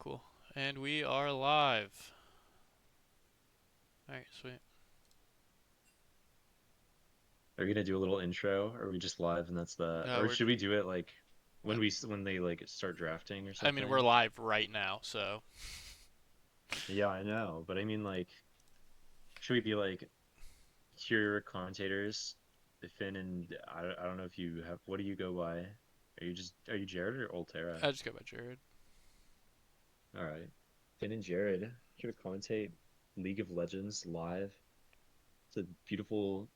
Cool. And we are live. Alright, sweet. Are we gonna do a little intro? Or are we just live and that's the? Or We're, should we do it like uh, when they like start drafting or I mean, we're something? live right now, so. Yeah, I know, but I mean like, should we be like here commentators, Finn and I don't know if you have. What do you go by? Are you Jared or Altera? I just go by Jared. All right, Finn and Jared here to commentate League of Legends live to beautiful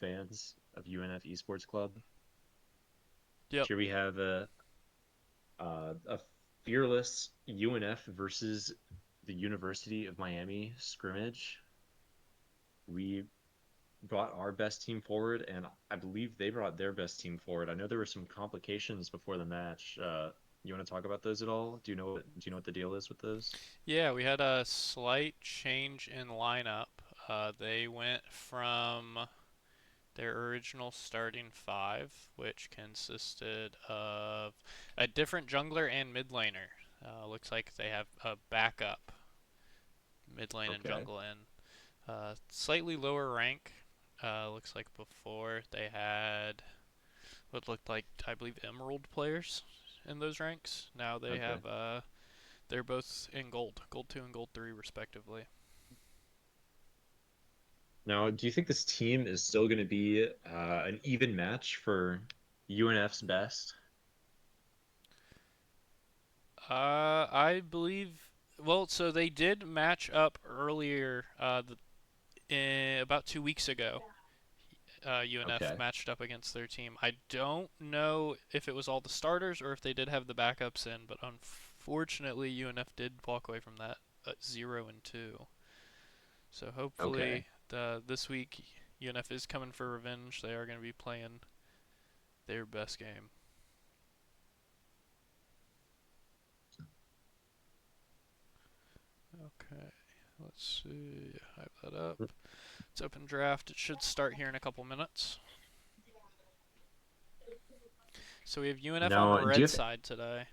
fans of UNF Esports Club. Yep. Here we have a fearless UNF versus the University of Miami scrimmage. We brought our best team forward, and I believe they brought their best team forward. I know there were some complications before the match. You want to talk about those at all? Do you know what the deal is with those? Yeah, we had a slight change in lineup. They went from their original starting five, which consisted of a different jungler and mid laner. Looks like they have a backup mid lane and Okay. jungle in slightly lower rank. Looks like before they had what looked like, I believe, Emerald players in those ranks. Now they Okay. have they're both in gold 2 and gold 3 respectively. Now, do you think this team is still going to be an even match for UNF's best? I believe. Well, so they did match up earlier, about 2 weeks ago. UNF Okay. matched up against their team. I don't know if it was all the starters or if they did have the backups in, but unfortunately, UNF did walk away from that at 0-2. So Okay. hopefully, this week UNF is coming for revenge. They are going to be playing their best game. Okay, let's see. Hype that up. It's open draft. It should start here in a couple minutes. So we have UNF on the Now, red side today.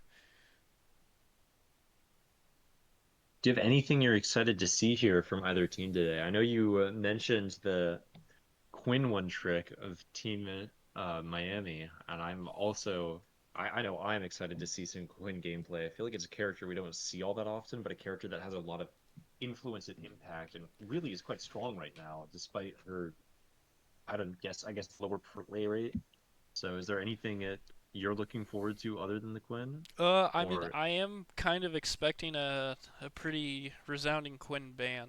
do you have anything you're excited to see here from either team today? I know you mentioned the Quinn one trick of Team Miami, and I know I'm excited to see some Quinn gameplay. I feel like it's a character we don't see all that often, but a character that has a lot of influence and impact, and really is quite strong right now, despite her I guess lower play rate. So, is there anything that you're looking forward to other than the Quinn, I mean, or I am kind of expecting a pretty resounding Quinn ban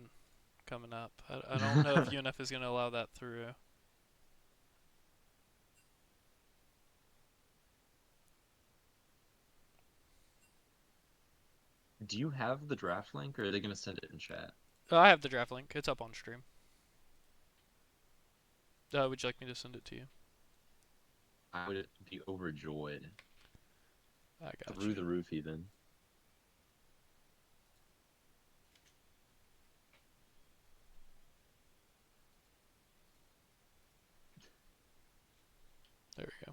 coming up. I don't know if UNF is going to allow that through. do you have the draft link, or are they going to send it in chat? I have the draft link. It's up on stream. Would you like me to send it to you? I would be overjoyed. I got Through you. the roof, even. There we go.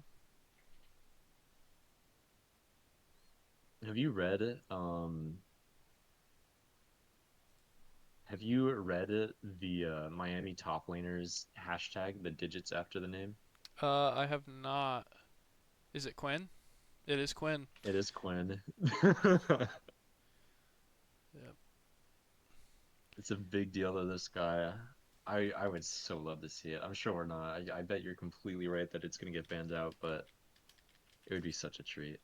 Have you read have you read the Miami top laners hashtag, the digits after the name? I have not. Is it Quinn? It is Quinn. It is Quinn. Yep. It's a big deal to this guy. I would so love to see it. I'm sure we're not. I bet you're completely right that it's gonna get banned out, but it would be such a treat.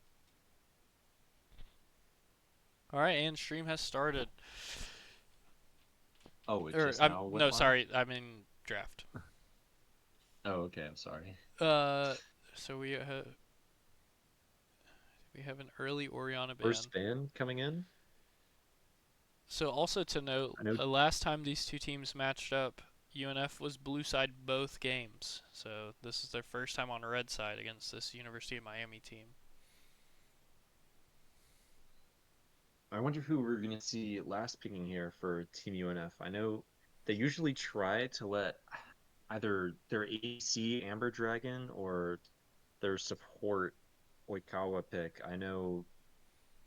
All right, and stream has started. Oh, it Or just I'm now went no, live? sorry. I mean draft. Oh, okay, I'm sorry. Uh, so we have an early Oriana ban. First ban coming in? So also to note, I know. last time these two teams matched up, UNF was blue side both games. So this is their first time on red side against this University of Miami team. I wonder who we're going to see last picking here for Team UNF. I know they usually try to let either their AC Amber Dragon or their support Oikawa pick. I know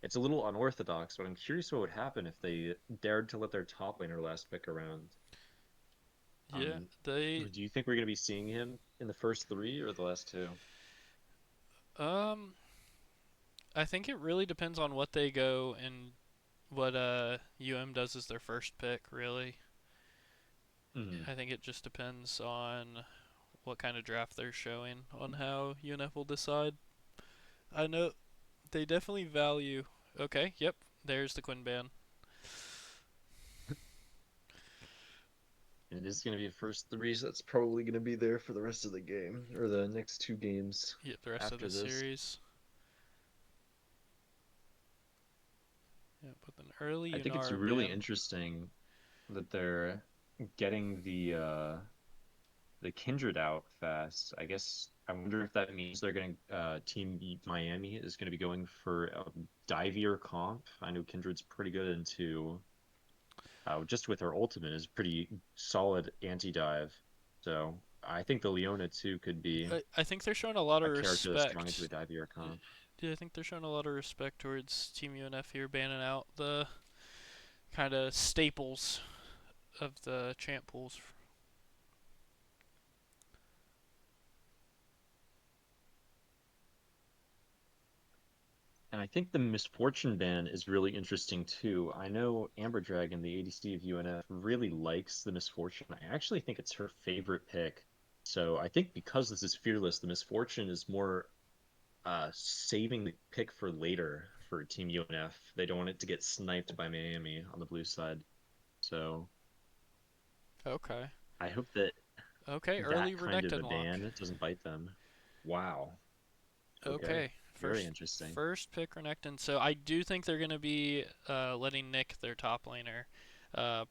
It's a little unorthodox, but I'm curious what would happen if they dared to let their top laner last pick around. Yeah, Um, they do you think we're going to be seeing him in the first three or the last two? um I think it really depends on what they go and what UM does as their first pick, really. Hmm. I think it just depends on what kind of draft they're showing on how UNF will decide. I know they definitely value. Okay, yep, there's the Quinn ban. It is going to be a first three, so that's probably going to be there for the rest of the game or the next two games Yep, the rest of the after this. series. Yep, with an early I think it's Unar really ban. interesting that they're getting the Kindred out fast. I guess I wonder if that means they're going to Miami is going to be going for a divier comp. I know Kindred's pretty good into just with her ultimate is pretty solid anti-dive. So I think the Leona too could be I think they're showing a lot of a character that's strong into a respect. divier comp. Yeah, I think they're showing a lot of respect towards Team UNF here, banning out the kind of staples of the champ pools. And I think the Misfortune ban is really interesting too. I know Amber Dragon, the ADC of UNF, really likes the Misfortune. I actually think it's her favorite pick. So I think because this is fearless, the Misfortune is more saving the pick for later for Team UNF. They don't want it to get sniped by Miami on the blue side. So Okay. I hope that Okay, early that kind of Renekton a lock. ban doesn't bite them. Wow. Okay. Okay, Very first interesting. first pick Renekton. So I do think they're gonna be letting Nick, their top laner,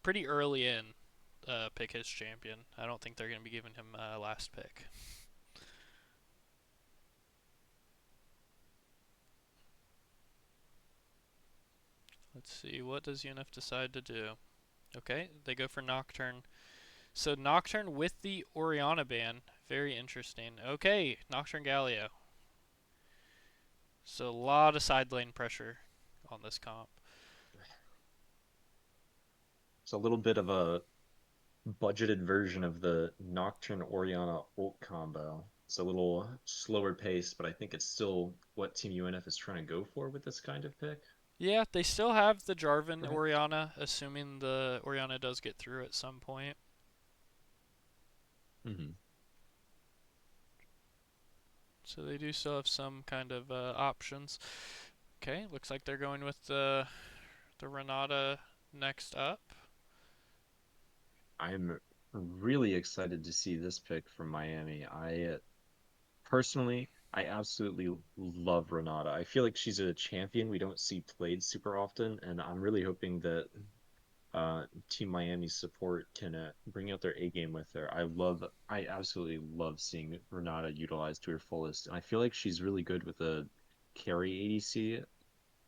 pretty early in, pick his champion. I don't think they're gonna be giving him last pick. Let's see, what does UNF decide to do? Okay, they go for Nocturne. So Nocturne with the Orianna ban, very interesting. Okay, Nocturne Galio. So a lot of side lane pressure on this comp. It's a little bit of a budgeted version of the Nocturne Oriana ult combo. It's a little slower pace, but I think it's still what Team UNF is trying to go for with this kind of pick. Yeah, they still have the Jarvan Right. Orianna, assuming the Orianna does get through at some point. Hmm. So they do still have some kind of options. Okay, looks like they're going with the Renata next up. I'm really excited to see this pick from Miami. Personally, I absolutely love Renata. I feel like she's a champion we don't see played super often, and I'm really hoping that Team Miami's support can bring out their A game with her. I absolutely love seeing Renata utilized to her fullest, and I feel like she's really good with a carry ADC.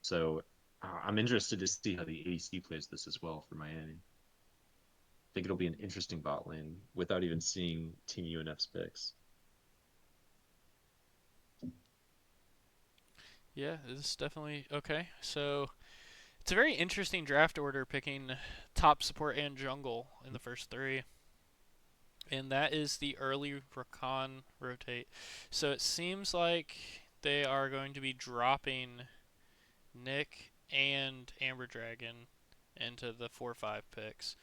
So I'm interested to see how the ADC plays this as well for Miami. I think it'll be an interesting bot lane without even seeing Team UNF's picks. Yeah, this is definitely okay. So it's a very interesting draft order picking top support and jungle in the first three. And that is the early Rakan rotate. So it seems like they are going to be dropping Nick and Amber Dragon into the 4-5 picks.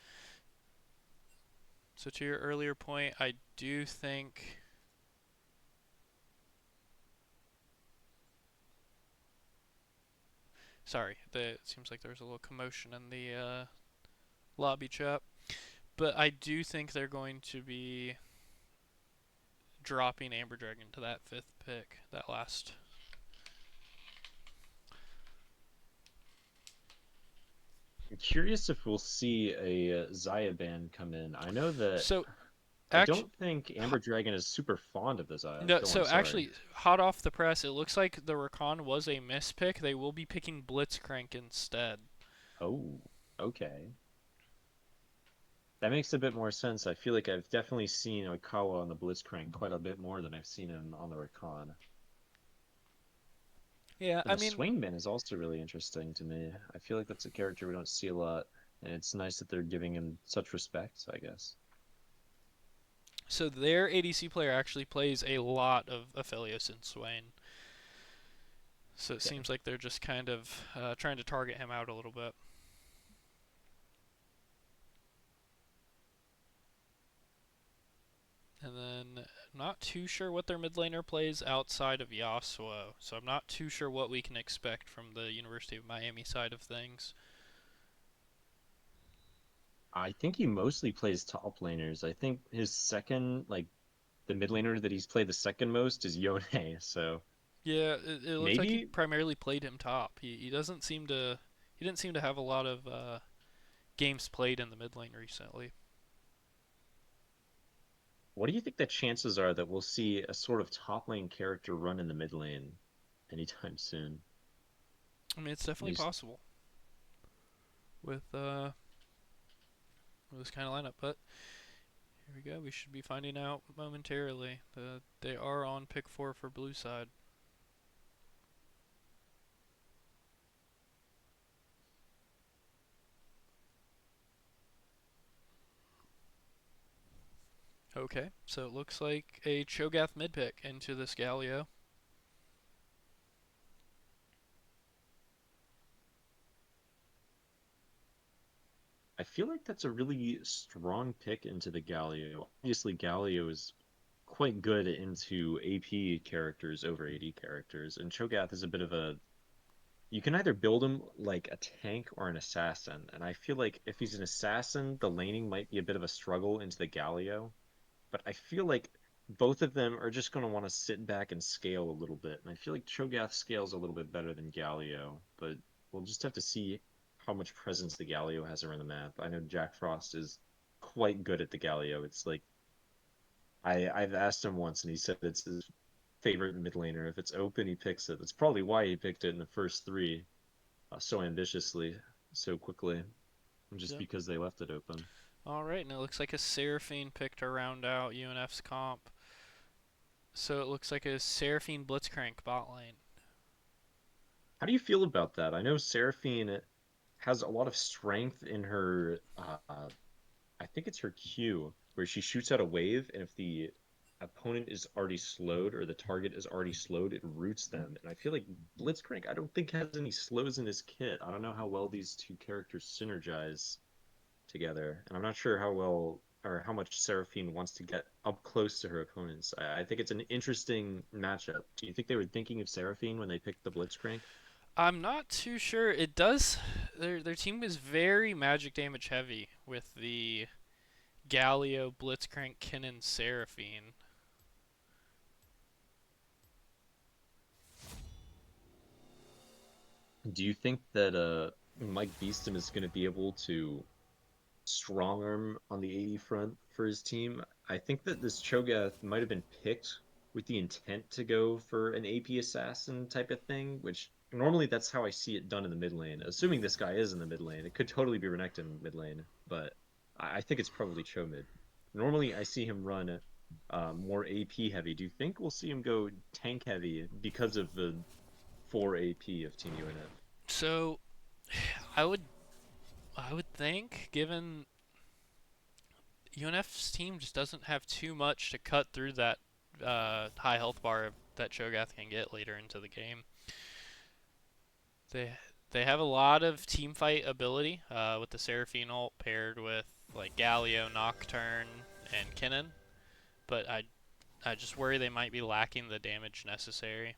So to your earlier point, I do think. Sorry, it seems like there was a little commotion in the lobby chat. But I do think they're going to be dropping Amber Dragon to that fifth pick, that last. I'm curious if we'll see a Xayah ban come in. I know that So I actually, don't think Amber Dragon is super fond of the Xayah. no. Go on, So sorry. actually, hot off the press, it looks like the Rakan was a mispick. They will be picking Blitzcrank instead. Oh, okay. That makes a bit more sense. I feel like I've definitely seen Oikawa on the Blitzcrank quite a bit more than I've seen him on the Rakan. Yeah, And I the mean, Swingman is also really interesting to me. I feel like that's a character we don't see a lot, and it's nice that they're giving him such respect, I guess. so their ADC player actually plays a lot of Aphelios and Swain. So it Okay. seems like they're just kind of trying to target him out a little bit. And then I'm not too sure what their mid laner plays outside of Yasuo. So I'm not too sure what we can expect from the University of Miami side of things. I think he mostly plays top laners. I think his second, like the mid laner that he's played the second most is Yone. So Yeah, it looks like he maybe primarily played him top. He doesn't seem to he didn't seem to have a lot of games played in the mid lane recently. what do you think the chances are that we'll see a sort of top lane character run in the mid lane anytime soon? I mean, it's definitely There's, possible with this kind of lineup. But here we go. We should be finding out momentarily. They are on pick 4 for blue side. Okay, so it looks like a Cho'Gath mid pick into this Galio. I feel like that's a really strong pick into the Galio. Obviously, Galio is quite good into AP characters over AD characters, and Cho'Gath is a bit of a you can either build him like a tank or an assassin. And I feel like if he's an assassin, the laning might be a bit of a struggle into the Galio. But I feel like both of them are just going to want to sit back and scale a little bit. And I feel like Cho'Gath scales a little bit better than Galio, but we'll just have to see how much presence the Galio has around the map. I know Jack Frost is quite good at the Galio. It's like I've asked him once and he said it's his favorite mid laner. If it's open, he picks it. That's probably why he picked it in the first three so ambitiously, so quickly, just Yep. because they left it open. All right, and it looks like a Seraphine pick to round out UNF's comp. So it looks like a Seraphine Blitzcrank bot lane. How do you feel about that? I know Seraphine has a lot of strength in her. I think it's her Q, where she shoots out a wave, and if the opponent is already slowed or the target is already slowed, it roots them. And I feel like Blitzcrank, I don't think has any slows in his kit. I don't know how well these two characters synergize together, and I'm not sure how well or how much Seraphine wants to get up close to her opponents. I think it's an interesting matchup. Do you think they were thinking of Seraphine when they picked the Blitzcrank? I'm not too sure. It does. Their team is very magic damage heavy with the Galio, Blitzcrank, Kinnan, Seraphine. Do you think that Mike Beeston is going to be able to strong arm on the AD front for his team? I think that this Cho'Gath might have been picked with the intent to go for an AP assassin type of thing, which normally that's how I see it done in the mid lane. Assuming this guy is in the mid lane, it could totally be Renekton in mid lane, but I think it's probably Cho mid. Normally, I see him run more AP heavy. Do you think we'll see him go tank heavy because of the 4 AP of Team UNF? So I would I would think, given UNF's team just doesn't have too much to cut through that high health bar that Cho'Gath can get later into the game. They they have a lot of team fight ability with the Seraphine ult paired with like Galio, Nocturne, and Kinnan, but I just worry they might be lacking the damage necessary.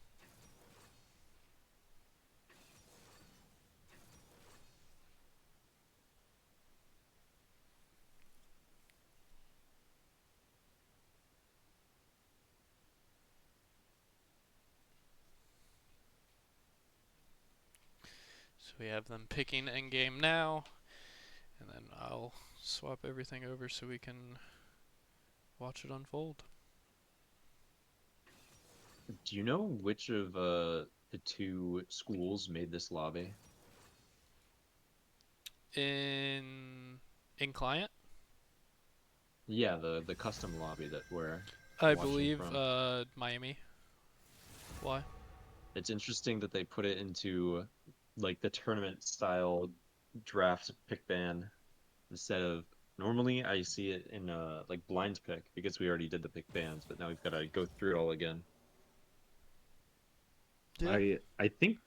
So we have them picking endgame now, and then I'll swap everything over so we can watch it unfold. Do you know which of the two schools made this lobby? In in client, Yeah, the custom lobby that we're I watching believe from. Miami. Why? It's interesting that they put it into like the tournament style draft pick ban instead of normally I see it in like blind pick because we already did the pick bans, but now we've got to go through it all again. Yeah. I think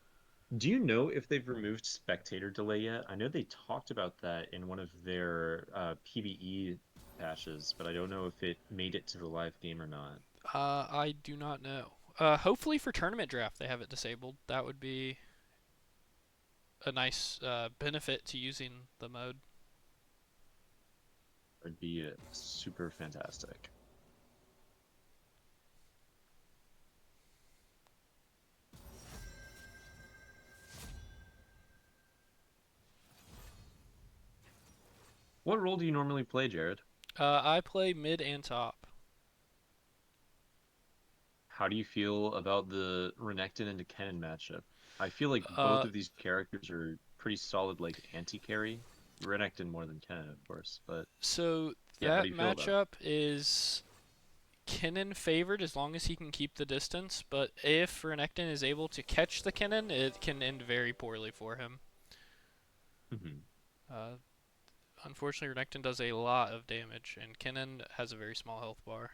do you know if they've removed spectator delay yet? I know they talked about that in one of their PvE patches, but I don't know if it made it to the live game or not. I do not know. Hopefully for tournament draft they have it disabled. That would be a nice benefit to using the mode. It'd be super fantastic. What role do you normally play, Jared? I play mid and top. How do you feel about the Renekton and Kennen matchup? I feel like both Uh, of these characters are pretty solid, like anti-carry. Renekton more than Kennen, of course, but so yeah, how do that you feel about it? matchup is Kinnan favored as long as he can keep the distance, but if Renekton is able to catch the Kinnan, it can end very poorly for him. Mhm. Uh, Unfortunately, Renekton does a lot of damage, and Kinnan has a very small health bar.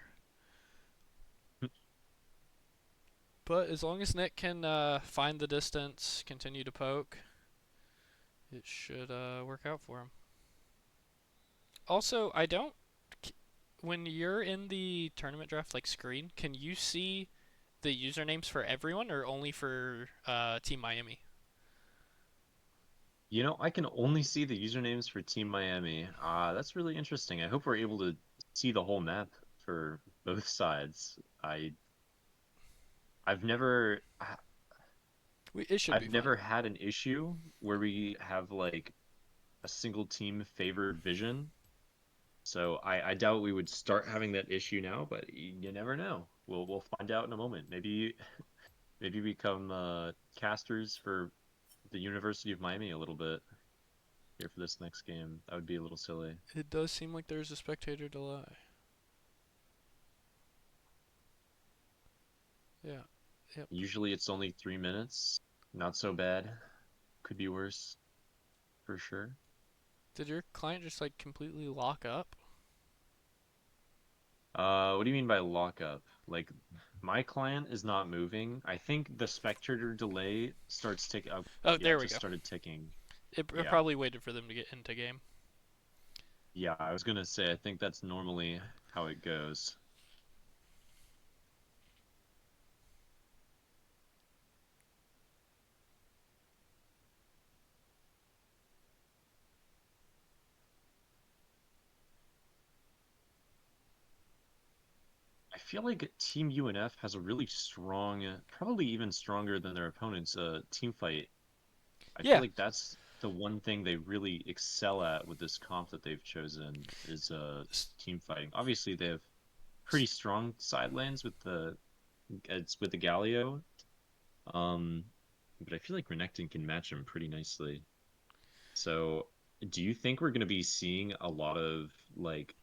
But as long as Nick can find the distance, continue to poke, it should work out for him. Also, I don't. When you're in the tournament draft like screen, can you see the usernames for everyone or only for Team Miami? You know, I can only see the usernames for Team Miami. That's really interesting. I hope we're able to see the whole map for both sides. I've never It should be I've fine. never had an issue where we have like a single team favored vision. So I doubt we would start having that issue now, but you never know. We'll find out in a moment. Maybe become casters for the University of Miami a little bit here for this next game. That would be a little silly. It does seem like there's a spectator delay. Yeah. Yep. Usually it's only 3 minutes. Not so bad. Could be worse for sure. Did your client just like completely lock up? What do you mean by lockup? Like my client is not moving. I think the spectator delay starts tick up. Oh, Yeah, there it we just go. started ticking. It Yeah. probably waited for them to get into game. Yeah, I was gonna say I think that's normally how it goes. I feel like Team UNF has a really strong, probably even stronger than their opponents, team fight. I feel Yeah. like that's the one thing they really excel at with this comp that they've chosen is team fighting. Obviously, they have pretty strong side lanes with the Galio, um, but I feel like Renekton can match them pretty nicely. So, do you think we're going to be seeing a lot of like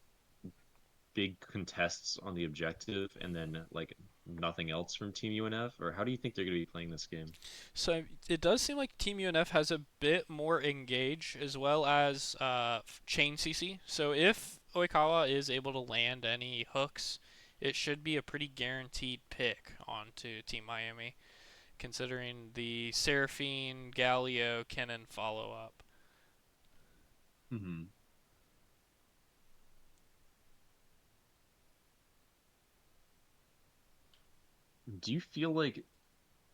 big contests on the objective and then like nothing else from Team UNF? Or how do you think they're going to be playing this game? So it does seem like Team UNF has a bit more engage as well as chain CC. So if Oikawa is able to land any hooks, it should be a pretty guaranteed pick onto Team Miami, considering the Seraphine, Galio, Kennen follow up. Hmm. Do you feel like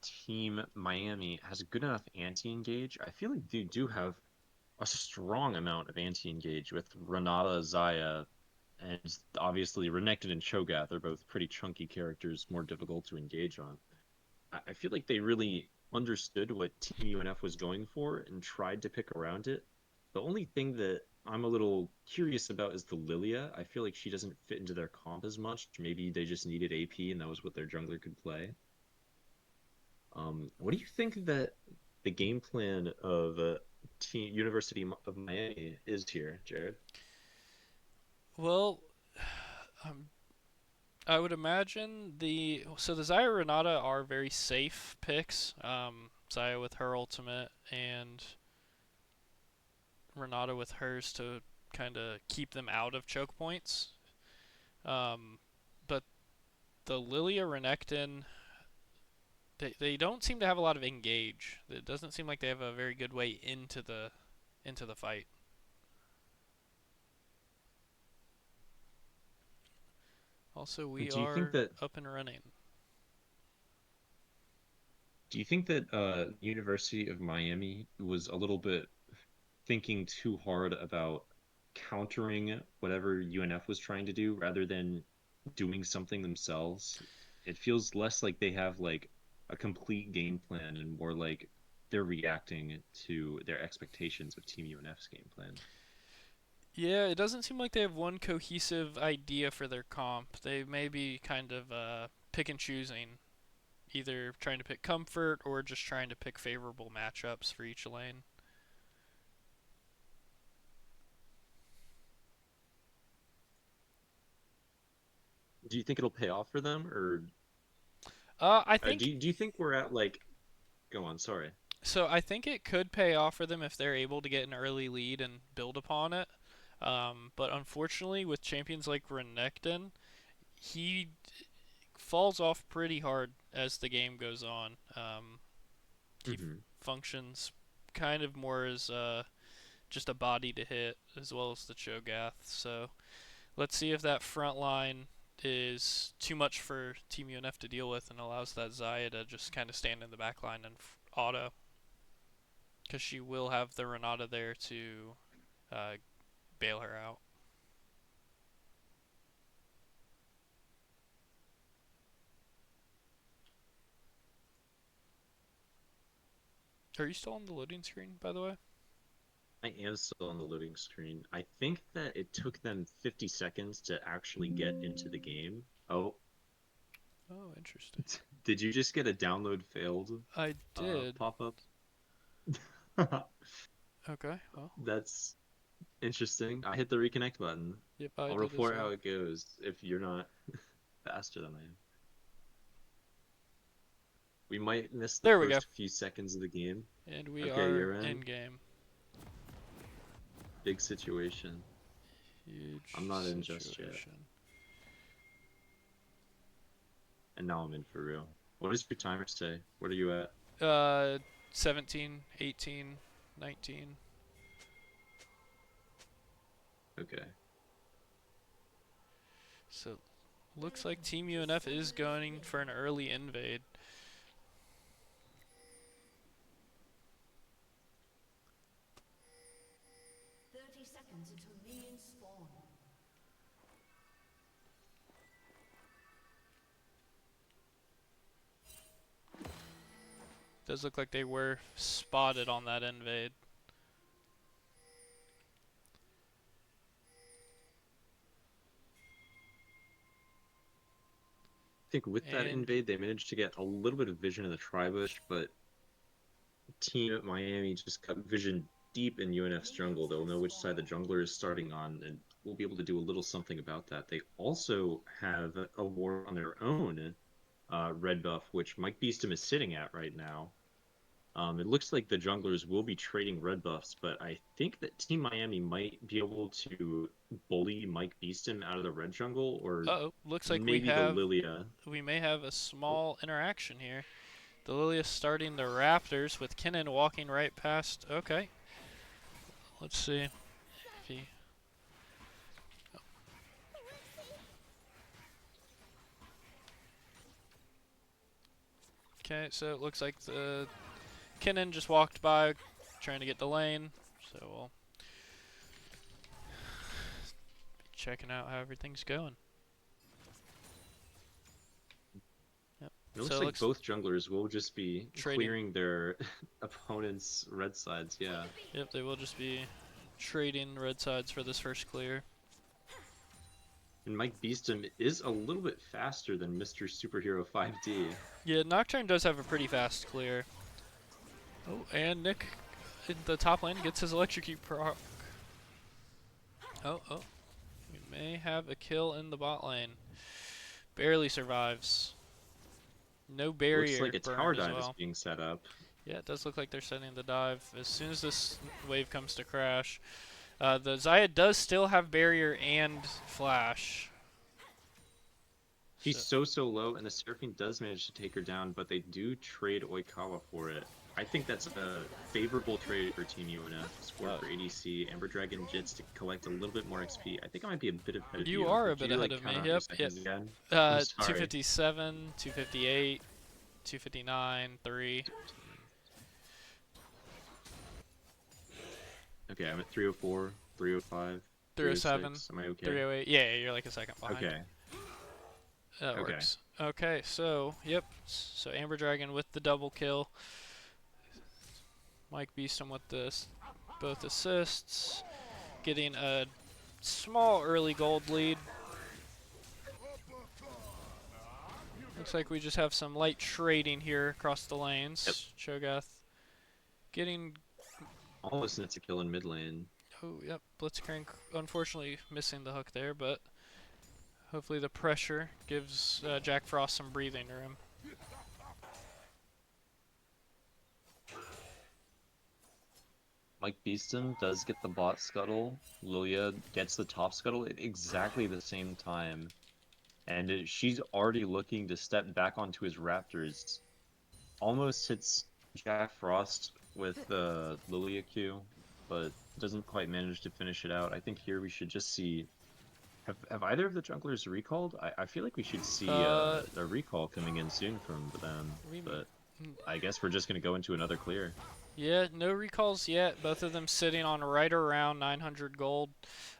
Team Miami has a good enough anti-engage? I feel like they do have a strong amount of anti-engage with Renata, Zaya, and obviously Renekton and Cho'Gath are both pretty chunky characters, more difficult to engage on. I feel like they really understood what Team UNF was going for and tried to pick around it. The only thing that I'm a little curious about is the Lilia. I feel like she doesn't fit into their comp as much. Maybe they just needed AP and that was what their jungler could play. What do you think that the game plan of Team University of Miami is here, Jared? Well, um, I would imagine the Xayah Renata are very safe picks. Xayah with her ultimate and Renata with hers to kind of keep them out of choke points. Um, but the Lilia Renekton, they don't seem to have a lot of engage. It doesn't seem like they have a very good way into the fight. Also, we Do you think are that up and running. University of Miami was a little bit thinking too hard about countering whatever UNF was trying to do rather than doing something themselves? It feels less like they have like a complete game plan and more like they're reacting to their expectations of Team UNF's game plan. Yeah, it doesn't seem like they have one cohesive idea for their comp. They may be kind of pick and choosing, either trying to pick comfort or just trying to pick favorable matchups for each lane. Do you think it'll pay off for them, or I do think you think we're at like? Go on, sorry. so. I think it could pay off for them if they're able to get an early lead and build upon it. But unfortunately, with champions like Renekton, he falls off pretty hard as the game goes on. He Hmm. functions kind of more as just a body to hit as well as the Cho'Gath. So let's see if that front line is too much for Team UNF to deal with and allows that Xayah to just kind of stand in the back line and auto. Because she will have the Renata there to uh, bail her out. Are you still on the loading screen, by the way? I am still on the loading screen. I think that it took them 50 seconds to actually get into the game. Oh, Oh, interesting. did you just get a download failed I did. pop up? Okay, well, That's interesting. I hit the reconnect button. yep, I I'll did as report how well. it goes if you're not faster than I am. We might miss the There we go. first few seconds of the game. And we Okay, are you're in in. game. Big situation. I'm Huge not in just yet. situation. And now I'm in for real. What does your timer say? What are you at? Uh, 17, 18, 19. Okay. So, looks like Team UNF is going for an early invade. Does look like they were spotted on that invade. I think with that And invade, they managed to get a little bit of vision in the tri-bush, but team at Miami just got vision deep in UNF's jungle. They'll know which side the jungler is starting on, and we'll be able to do a little something about that. They also have a war on their own, red buff, which Mike Beeston is sitting at right now. It looks like the junglers will be trading red buffs, but I think that Team Miami might be able to bully Mike Beeston out of the red jungle, or uh oh, looks like maybe the Lilia. we may have a Oh, small interaction here. The Lilia starting the Raptors with Kinnan walking right past. Okay, let's see if he. Okay, so it looks like the Kinnan just walked by, trying to get the lane. So we'll be checking out how everything's going. Yep. it So looks it like looks both junglers will just be trading. clearing their opponent's red sides. Yeah. Yep, they will just be trading red sides for this first clear. And Mike Beeston is a little bit faster than Mr. Superhero 5D. Yeah, Nocturne does have a pretty fast clear. Oh, and Nick in the top lane gets his electrocute proc. Oh, we may have a kill in the bot lane. Barely survives. No It looks barrier like a tower burned as dive is well. being set up. Yeah, it does look like they're setting the dive. As soon as this wave comes to crash, the Zaya does still have barrier and flash. So She's so low, and the Seraphine does manage to take her down, but they do trade Oikawa for it. I think that's a favorable trade for Team UNF. Support uh, for ADC, Amber Dragon Jits to collect a little bit more XP. I think I might be a bit ahead of you you. are a Would bit you ahead like of count me. out your Yep, yep. seconds again? I'm sorry. 257, 258, 259, 3. Okay, I'm at 304, 305, 307, 306. Am I okay? 308. Yeah, you're like a second behind. Okay. That Okay. works. Okay, so, yep. So Amber Dragon with the double kill. Mike Beeston with both assists. Getting a small early gold lead. Looks like we just have some light trading here across the Yep. lanes. Cho'Gath getting... Almost nets a kill in mid lane. Oh, yep. Blitzcrank unfortunately missing the hook there, but hopefully the pressure gives Jack Frost some breathing room. Mike Beeston does get the bot scuttle. Lilia gets the top scuttle at exactly the same time. And she's already looking to step back onto his Raptors. Almost hits Jack Frost with the Lilia Q, but doesn't quite manage to finish it out. I think here we should just see... Have either of the junglers recalled? I feel like we should see Uh, a recall coming in soon from them, we, but I guess we're just going to go into another clear. yeah, no recalls yet. Both of them sitting on right around 900 gold.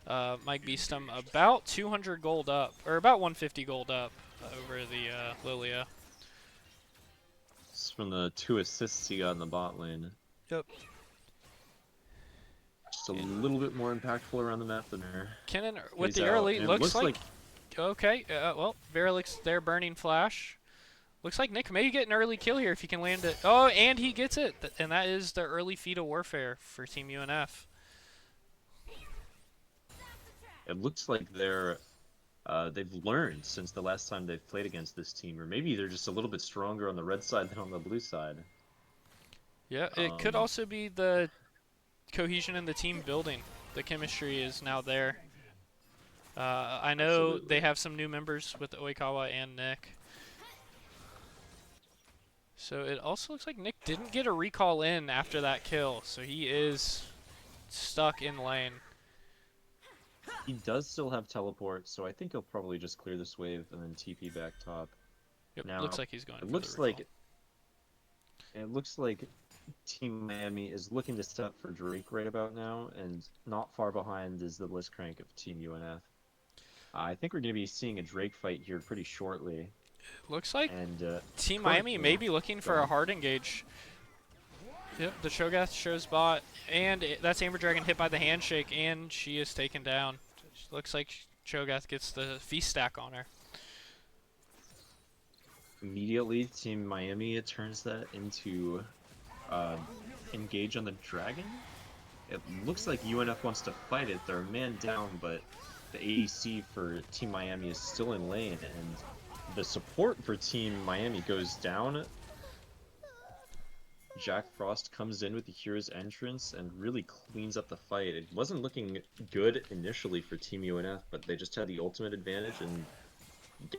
Mike Beeston about 200 gold up, or about 150 gold up over the Lilia. It's from the 2 assists he got in the bot lane. Yep. Just a And little bit more impactful around the map than her. Kennen with Plays the out, early and it looks looks like like okay. Well, Verilix's there burning flash. Looks like Nick may get an early kill here if he can land it. Oh, and he gets it, and that is the early feat of warfare for Team UNF. it looks like they've learned since the last time they've played against this team, or maybe they're just a little bit stronger on the red side than on the blue side. Yeah, it could Um, also be the cohesion in the team building. The chemistry is now there. I know they Absolutely. have some new members with Oikawa and Nick. So it also looks like Nick didn't get a recall in after that kill, so he is stuck in lane. He does still have teleport, so I think he'll probably just clear this wave and then TP back top. Yep, looks Now, like he's going it for the looks recall. like it looks like Team Miami is looking to set up for Drake right about now, and not far behind is the Blitzcrank of Team UNF. I think we're going to be seeing a Drake fight here pretty shortly, Looks like and Team Miami may currently, be looking go for a on. hard engage. Yep, the Cho'Gath shows bot, and that's Amber Dragon hit by the handshake, and she is taken down. Looks like Cho'Gath gets the feast stack on her. Immediately, Team Miami turns that into uh, engage on the dragon. It looks like UNF wants to fight it. They're a man down, but the ADC for Team Miami is still in lane, and the support for Team Miami goes down. Jack Frost comes in with the hero's entrance and really cleans up the fight. It wasn't looking good initially for Team UNF, but they just had the ultimate advantage, and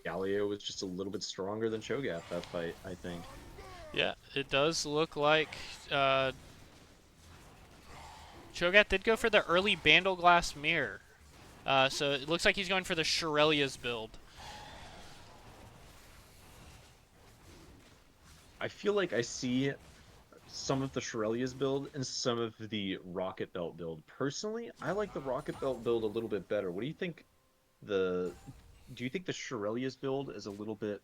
Galio was just a little bit stronger than Cho'Gath that fight, I think. Yeah, it does look like Cho'Gath did go for the early Bandleglass Mirror. So it looks like he's going for the Shirelia's build. I feel like I see some of the Shirelia's build and some of the Rocket Belt build. Personally, I like the Rocket Belt build a little bit better. What do you think the do you think the Shirelia's build is a little bit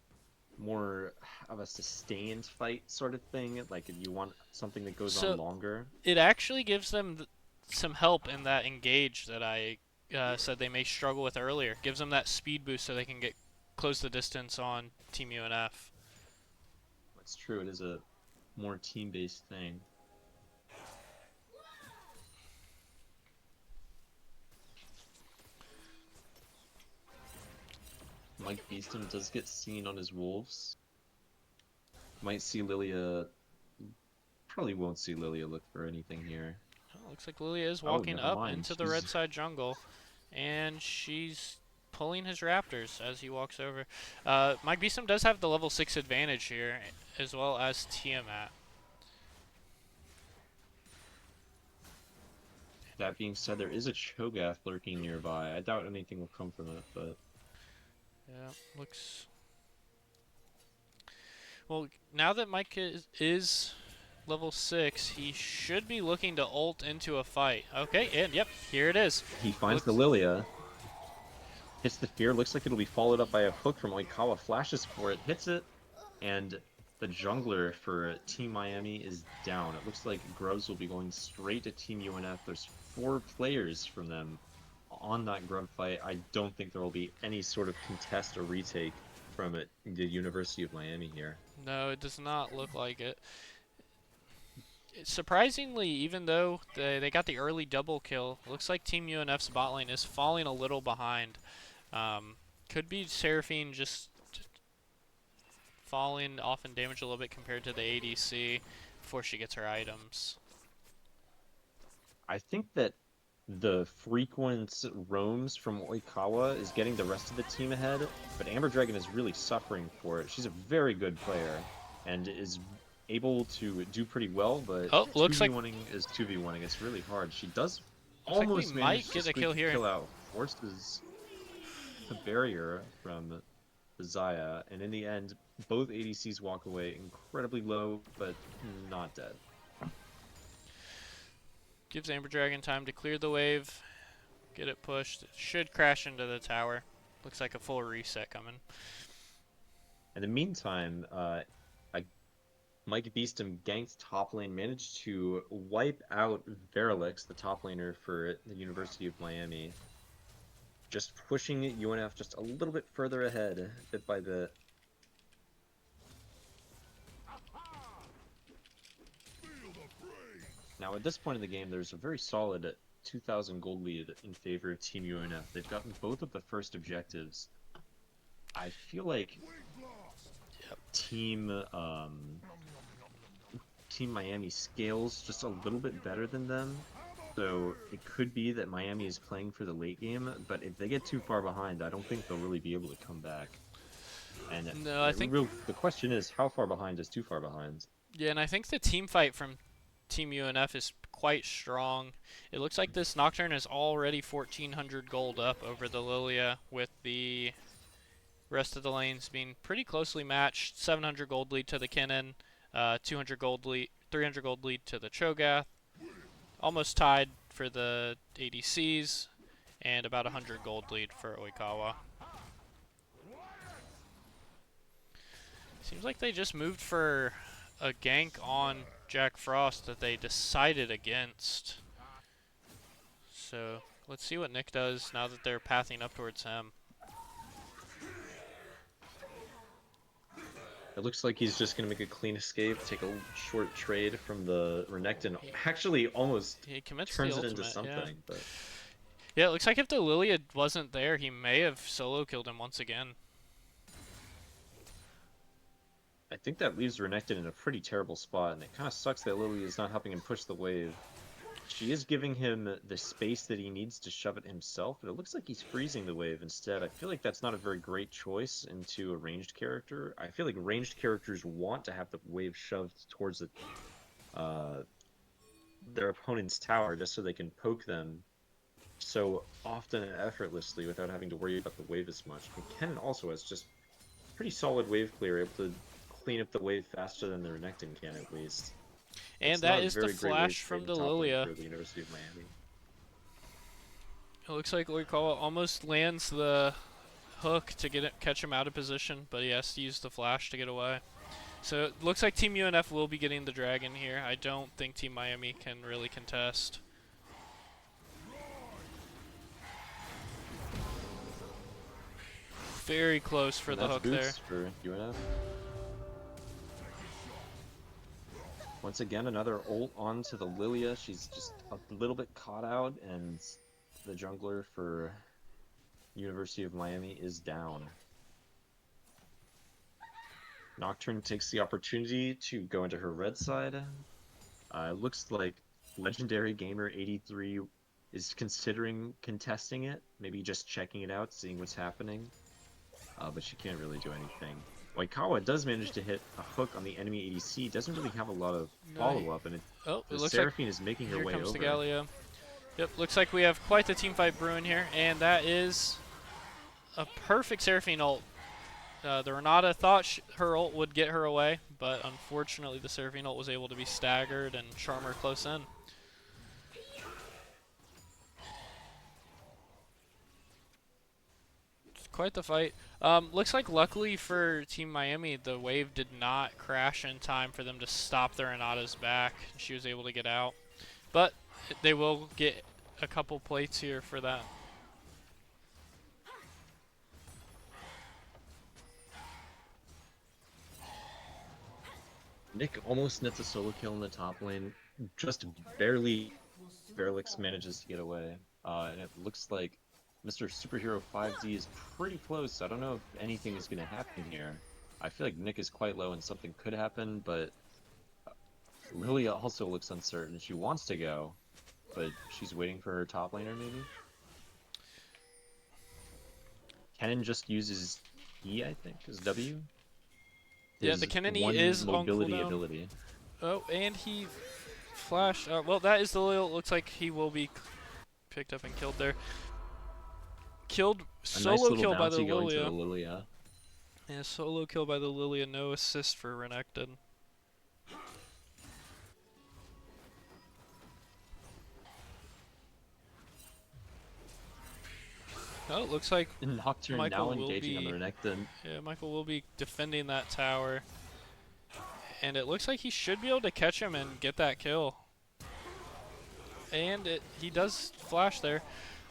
more of a sustained fight sort of thing? Like if you want something that goes on So longer? it actually gives them some help in that engage that I said they may struggle with earlier. Gives them that speed boost so they can get close the distance on Team UNF. It's true, it is a more team-based thing. Mike Beeston does get seen on his wolves. Might see Lilia. Probably won't see Lilia look for anything here. Oh, looks like Lilia is Oh, walking never up mind. into the red side jungle, and she's pulling his raptors as he walks over. Mike Beeston does have the level 6 advantage here, as well as Tiamat. That being said, there is a Cho'Gath lurking nearby. I doubt anything will come from it, but Yeah, looks... Well, now that Mike is level 6, he should be looking to ult into a fight. Okay, and yep, here it is. he finds the Looks... Lilia. Hits the fear. Looks like it'll be followed up by a hook from Oikawa. Flashes for it. Hits it. And the jungler for Team Miami is down. It looks like Grubs will be going straight to Team UNF. There's 4 players from them on that Grub fight. I don't think there will be any sort of contest or retake from it, the University of Miami here. No, it does not look like it. Surprisingly, even though they got the early double kill, looks like Team UNF's bot lane is falling a little behind. Could be Seraphine just falling off in damage a little bit compared to the ADC before she gets her items. I think that the frequent roams from Oikawa is getting the rest of the team ahead, but Amber Dragon is really suffering for it. She's a very good player and is able to do pretty well, but Oh, looks like 2v1ing is 2v1ing. It's really hard. She does looks like we almost might manage to get a squeak kill the here. kill out. Forces the barrier from Zaya, and in the end, both ADCs walk away incredibly low, but not dead. Gives Amber Dragon time to clear the wave, get it pushed. It should crash into the tower. Looks like a full reset coming. In the meantime, Mike Beeston ganked top lane, managed to wipe out Verilix, the top laner for the University of Miami. Just pushing UNF just a little bit further ahead, bit by bit. Now, at this point in the game, there's a very solid 2,000 gold lead in favor of Team UNF. They've gotten both of the first objectives. I feel like Team Miami scales just a little bit better than them. So it could be that Miami is playing for the late game, but if they get too far behind, I don't think they'll really be able to come back. And No, I think the question is, how far behind is too far behind? yeah, and I think the team fight from Team UNF is quite strong. It looks like this Nocturne is already 1,400 gold up over the Lilia, with the rest of the lanes being pretty closely matched. 700 gold lead to the Kennen, 200 gold lead, 300 gold lead to the Cho'Gath. Almost tied for the ADCs, and about 100 gold lead for Oikawa. Seems like they just moved for a gank on Jack Frost that they decided against. So let's see what Nick does now that they're pathing up towards him. It looks like he's just going to make a clean escape, take a short trade from the Renekton. Actually, almost He commits turns the it into ultimate, something. yeah. But Yeah, it looks like if the Lilia wasn't there, he may have solo killed him once again. I think that leaves Renekton in a pretty terrible spot, and it kind of sucks that Lily is not helping him push the wave. She is giving him the space that he needs to shove it himself, but it looks like he's freezing the wave instead. I feel like that's not a very great choice into a ranged character. I feel like ranged characters want to have the wave shoved towards their opponent's tower just so they can poke them so often and effortlessly without having to worry about the wave as much. And Kennen also has just pretty solid wave clear, able to clean up the wave faster than the Renekton can at least. And It's that not a is the very great wave flash trade from in the top lane Lilia. for the University of Miami. It looks like Oikawa almost lands the hook to catch him out of position, but he has to use the flash to get away. So it looks like Team UNF will be getting the dragon here. I don't think Team Miami can really contest. Very close for the hook there. For UNF. Once again, another ult onto the Lilia. She's just a little bit caught out, and the jungler for University of Miami is down. Nocturne takes the opportunity to go into her red side. It looks like Legendary Gamer 83 is considering contesting it, maybe just checking it out, seeing what's happening. But she can't really do anything. Waikawa does manage to hit a hook on the enemy ADC, doesn't really have a lot of No, follow-up, and oh, it the looks like Seraphine is making her here way comes the over. Galio. Yep, looks like we have quite the team fight brewing here, and that is a perfect Seraphine ult. The Renata thought her ult would get her away, but unfortunately the Seraphine ult was able to be staggered and charm her close in. It's quite the fight. Looks like luckily for Team Miami, the wave did not crash in time for them to stop the Renata's back. She was able to get out. But they will get a couple plates here for that. Nick almost nets a solo kill in the top lane, just barely. Verlix manages to get away, and it looks like Mr. Superhero 5D is pretty close. I don't know if anything is going to happen here. I feel like Nick is quite low and something could happen, but Lilia also looks uncertain. She wants to go, but she's waiting for her top laner maybe. Kennen just uses E, I think, as W. Yeah, the His Kennen E one is on mobility cooldown. ability. Oh, and he flashed. Well, that is the Lil. Looks like he will be picked up and killed there. Killed, A nice solo little kill by the bounty going to the Lilia. Lilia. Yeah, solo kill by the Lilia. No assist for Renekton. Oh, it looks like Nocturne Michael now will engaging on the be. Renekton. Yeah, Michael will be defending that tower, and it looks like he should be able to catch him and get that kill. And he does flash there.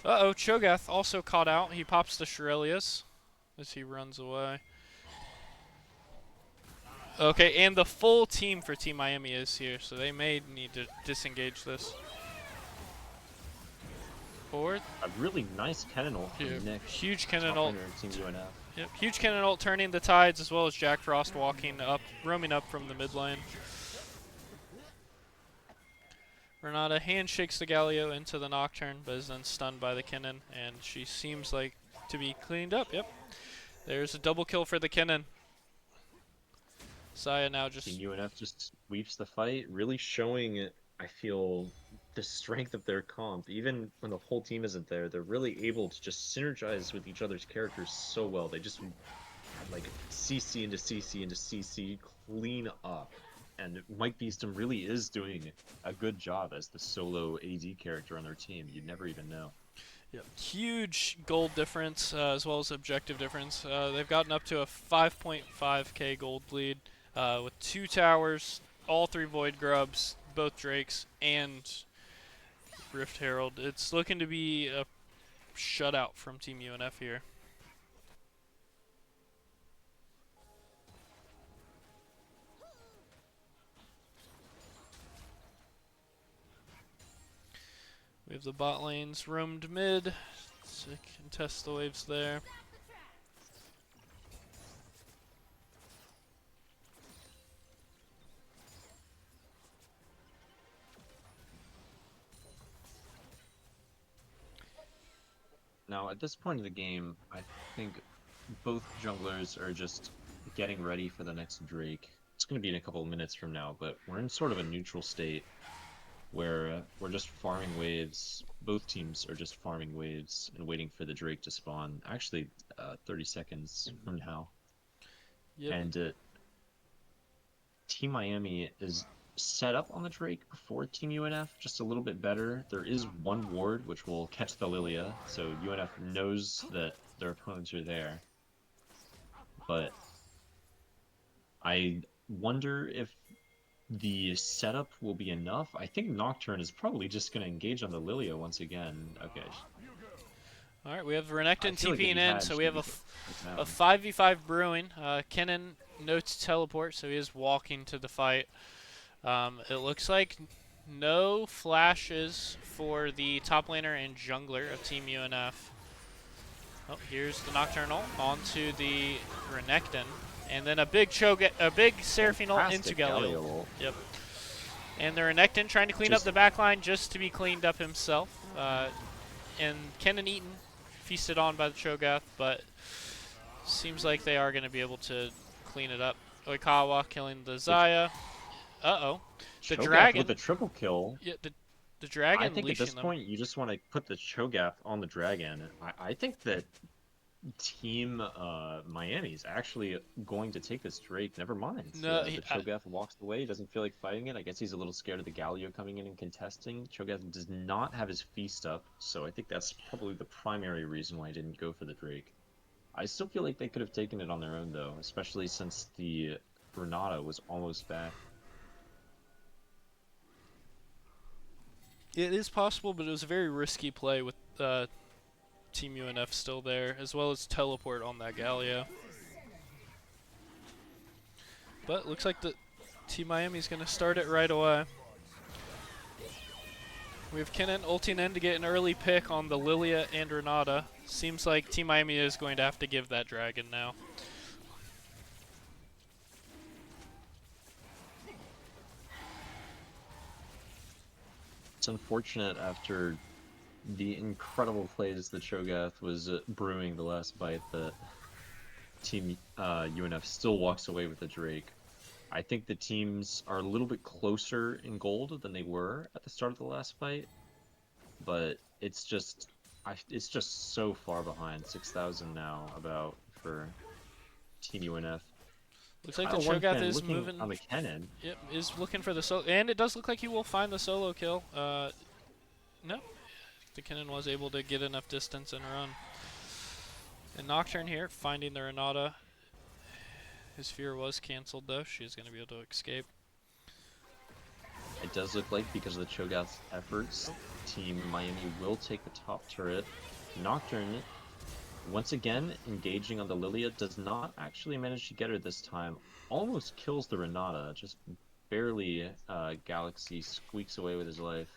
Uh-oh, Cho'Gath also caught out. He pops the Shurelius as he runs away. Okay, and the full team for Team Miami is here, so they may need to disengage this. Or, A really nice Kennen ult yeah, from Nick. huge Kennen Top ult. laner Team UNF. Yep, huge Kennen ult turning the tides, as well as Jack Frost walking up, roaming up from the mid lane. Renata handshakes the Galio into the Nocturne, but is then stunned by the Kennen, and she seems like to be cleaned up. Yep, there's a double kill for the Kennen. Saya now just... Team UNF just sweeps the fight, really showing, I feel, the strength of their comp. Even when the whole team isn't there, they're really able to just synergize with each other's characters so well. They just, like, CC into CC into CC, clean up. And Mike Beeston really is doing a good job as the solo AD character on their team. You'd never even know. Yep. Huge gold difference, as well as objective difference. They've gotten up to a 5.5k gold lead with 2 towers, all 3 Void Grubs, both Drakes, and Rift Herald. It's looking to be a shutout from Team UNF here. We have the bot lanes roamed mid to contest the waves there. Now, at this point of the game, I think both junglers are just getting ready for the next Drake. It's going to be in a couple of minutes from now, but we're in sort of a neutral state where we're just farming waves. Both teams are just farming waves and waiting for the Drake to spawn. Actually, 30 seconds from now. Yep. And Team Miami is set up on the Drake before Team UNF, just a little bit better. There is one ward which will catch the Lilia, so UNF knows that their opponents are there. But I wonder if the setup will be enough. I think Nocturne is probably just going to engage on the Lilia once again. Okay. Alright, we have Renekton TPing in, had so we have a down. 5v5 brewing. Kennen notes teleport, so he is walking to the fight. It looks like no flashes for the top laner and jungler of Team UNF. Oh, here's the Nocturnal onto the Renekton. And then a big Seraphine ult into Fantastic Galio. Galio ult. Yep. And the Renekton trying to clean up Just the backline just to be cleaned up himself. And Kennen Eaton feasted on by the Cho'Gath, but seems like they are going to be able to clean it up. Oikawa killing the the Xayah. Uh-oh. The Cho'Gath with dragon. a triple kill. Yeah, the I dragon think at this leashing them. point you just want to put the Cho'Gath on the dragon. I think that Team Miami is actually going to take this Drake. Never mind. No, The Cho'Gath walks away. He doesn't feel like fighting it. I guess he's a little scared of the Galio coming in and contesting. Cho'Gath does not have his feast up, so I think that's probably the primary reason why he didn't go for the Drake. I still feel like they could have taken it on their own, though, especially since the Renata was almost back. it is possible, but it was a very risky play with Team UNF still there, as well as teleport on that Galio. But looks like the Team Miami's going to start it right away. We have Kennen ulting in to get an early pick on the Lilia and Renata. Seems like Team Miami is going to have to give that dragon now. It's unfortunate after the incredible plays that Cho'Gath was brewing the last bite that Team UNF still walks away with the Drake. I think the teams are a little bit closer in gold than they were at the start of the last fight, but it's just so far behind. 6,000 now about for Team UNF. Looks like the Kyle Cho'Gath One is looking moving. on the cannon. Yep, is looking for the solo, and it does look like he will find the solo kill. No, the Kennen was able to get enough distance and run. And Nocturne here, finding the Renata. His fear was cancelled though. She's going to be able to escape. It does look like, because of the Cho'Gath's efforts, Team Miami will take the top turret. Nocturne, once again, engaging on the Lilia, does not actually manage to get her this time. Almost kills the Renata, just barely Galaxy squeaks away with his life.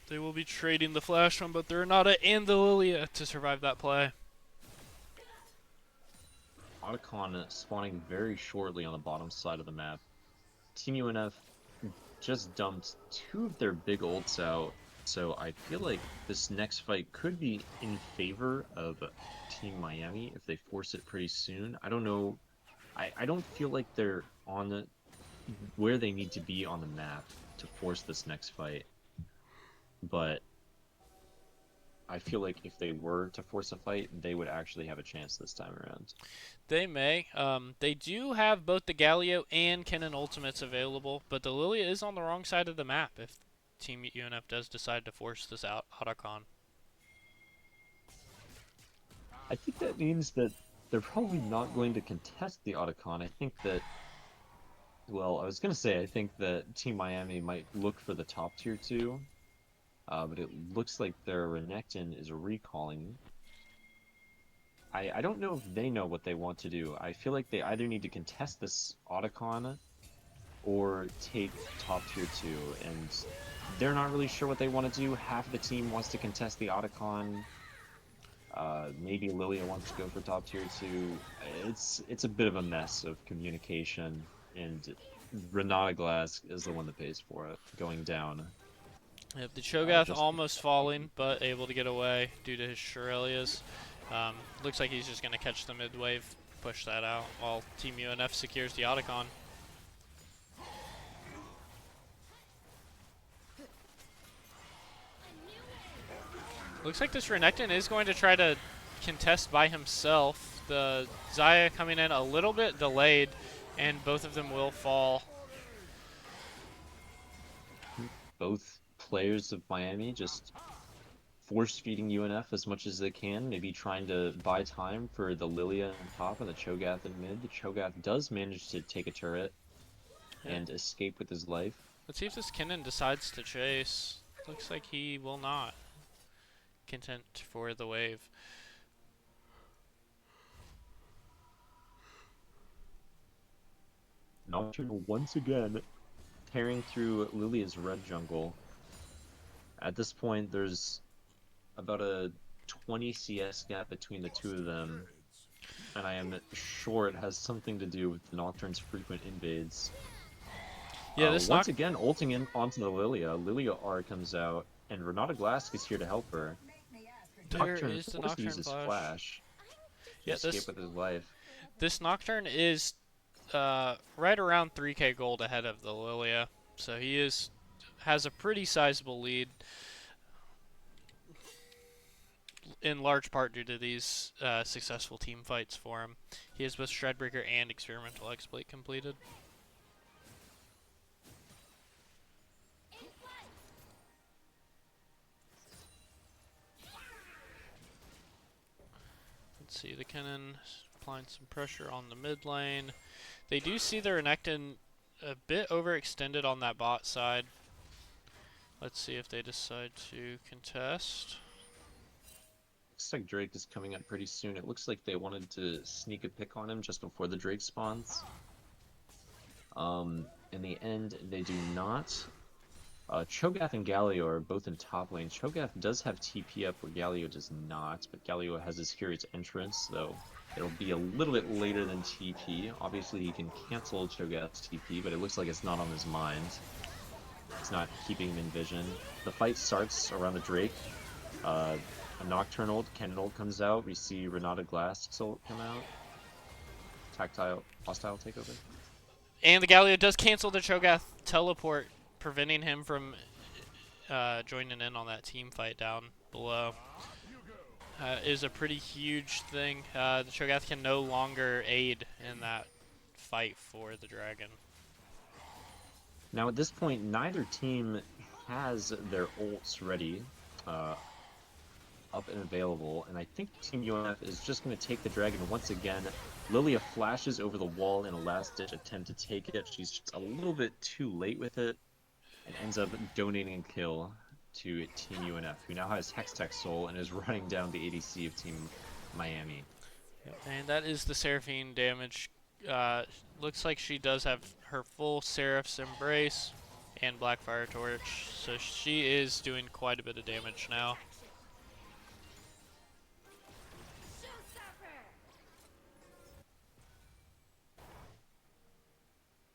They will be trading the flash from both the Renata and the Lilia to survive that play. Otacon spawning very shortly on the bottom side of the map. Team UNF just dumped 2 of their big ults out, so I feel like this next fight could be in favor of Team Miami if they force it pretty soon. I don't know. I don't feel like they're on where they need to be on the map to force this next fight, but I feel like if they were to force a fight, they would actually have a chance this time around. They may. They do have both the Galio and Kennen ultimates available, but the Lilia is on the wrong side of the map if Team UNF does decide to force this out Otacon. I think that means that they're probably not going to contest the Otacon. I think that, well, I was going to say, I think that Team Miami might look for the top tier 2, but it looks like their Renekton is recalling. I don't know if they know what they want to do. I feel like they either need to contest this Otacon or take top tier 2, and they're not really sure what they want to do. Half the team wants to contest the Otacon. Maybe Lilia wants to go for top tier 2. It's a bit of a mess of communication, and Renata Glass is the one that pays for it, going down. Yep, the Cho'Gath Just almost falling, but able to get away due to his Shurelias. Looks like he's just going to catch the mid wave, push that out, while Team UNF secures the Otacon. Looks like this Renekton is going to try to contest by himself. The Xayah coming in a little bit delayed, and both of them will fall. both players of Miami just force-feeding UNF as much as they can, maybe trying to buy time for the Lilia on top and the Cho'Gath in mid. The Cho'Gath does manage to take a turret and escape with his life. Let's see if this Kennen decides to chase. Looks like he will not. Content for the wave. Nocturne once again tearing through Lilia's red jungle. At this point, there's about a 20 CS gap between the two of them. and I am sure it has something to do with the Nocturne's frequent invades. Yeah, this Once again, ulting in onto the Lilia. Lilia R comes out, and Renata Glask is here to help her. there Nocturne is the forced to use Nocturne his Flash. flash to Yeah, escape with his life. this Nocturne is right around 3k gold ahead of the Lilia, so he has a pretty sizable lead, in large part due to these successful team fights for him. He has both Shredbreaker and Experimental Exploit completed. Let's see, the Kennen applying some pressure on the mid lane. They do see their Renekton a bit overextended on that bot side. Let's see if they decide to contest. Looks like Drake is coming up pretty soon. It looks like they wanted to sneak a pick on him just before the Drake spawns. In the end, they do not. Cho'Gath and Galio are both in top lane. Cho'Gath does have TP up where Galio does not, but Galio has his Curious Entrance, so it'll be a little bit later than TP. Obviously, he can cancel Cho'Gath's TP, but it looks like it's not on his mind. It's not keeping him in vision. The fight starts around the Drake. A Nocturne ult, Kennen ult comes out. We see Renata Glass ult come out. Tactile, hostile takeover. And the Galio does cancel the Cho'Gath teleport, preventing him from joining in on that team fight down below. Is a pretty huge thing. The Cho'Gath can no longer aid in that fight for the dragon. Now at this point, neither team has their ults ready, up and available, and I think Team UNF is just going to take the dragon once again. Lilia flashes over the wall in a last-ditch attempt to take it. She's just a little bit too late with it, and ends up donating a kill to Team UNF, who now has Hextech Soul and is running down the ADC of Team Miami. And that is the Seraphine damage. Looks like she does have her full Seraph's Embrace and Blackfire Torch, so she is doing quite a bit of damage now.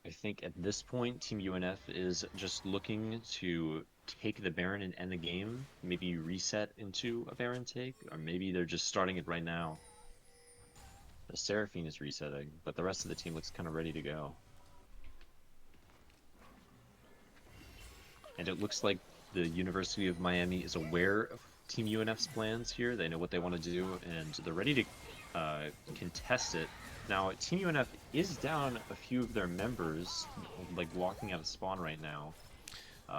I think at this point, Team UNF is just looking to take the Baron and end the game. Maybe reset into a Baron take, or maybe they're just starting it right now. The Seraphine is resetting, but the rest of the team looks kind of ready to go. And it looks like the University of Miami is aware of Team UNF's plans here. They know what they want to do, and they're ready to contest it. Now, Team UNF is down a few of their members, like walking out of spawn right now.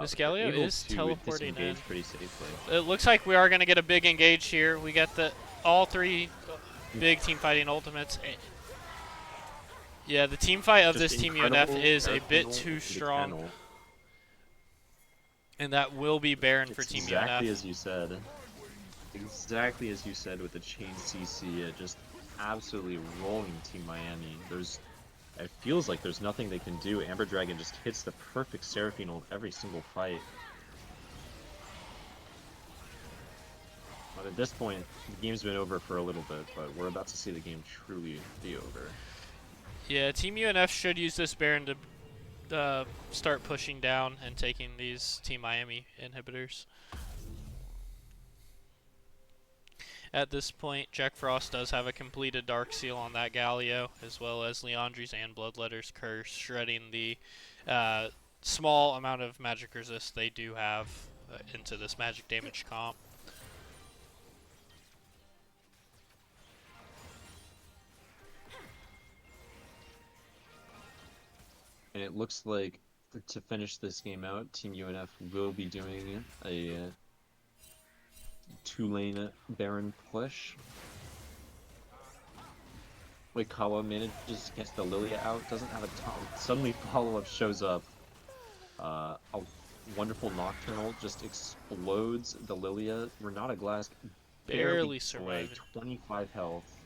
This Galio is to teleporting in. pretty safely. It looks like we are going to get a big engage here. We got all three big team fighting ultimates. Yeah, the team fight of this Team UNF is a bit too strong. And that will be Baron for Team UNF. Exactly as you said. Exactly as you said with the chain CC, just absolutely rolling Team Miami. It feels like there's nothing they can do. Amber Dragon just hits the perfect Seraphine ult every single fight. But at this point, the game's been over for a little bit, but we're about to see the game truly be over. Yeah, Team UNF should use this Baron to start pushing down and taking these Team Miami inhibitors. At this point, Jack Frost does have a completed Dark Seal on that Galio, as well as Leandri's and Bloodletter's Curse, shredding the small amount of magic resist they do have into this magic damage comp. And it looks like to finish this game out, Team UNF will be doing a two-lane Baron push. Waikawa manages to catch the Lilia out, doesn't have a ton. Suddenly follow-up shows up. A wonderful Nocturnal just explodes the Lilia. Renata Glass barely survived. 25 health.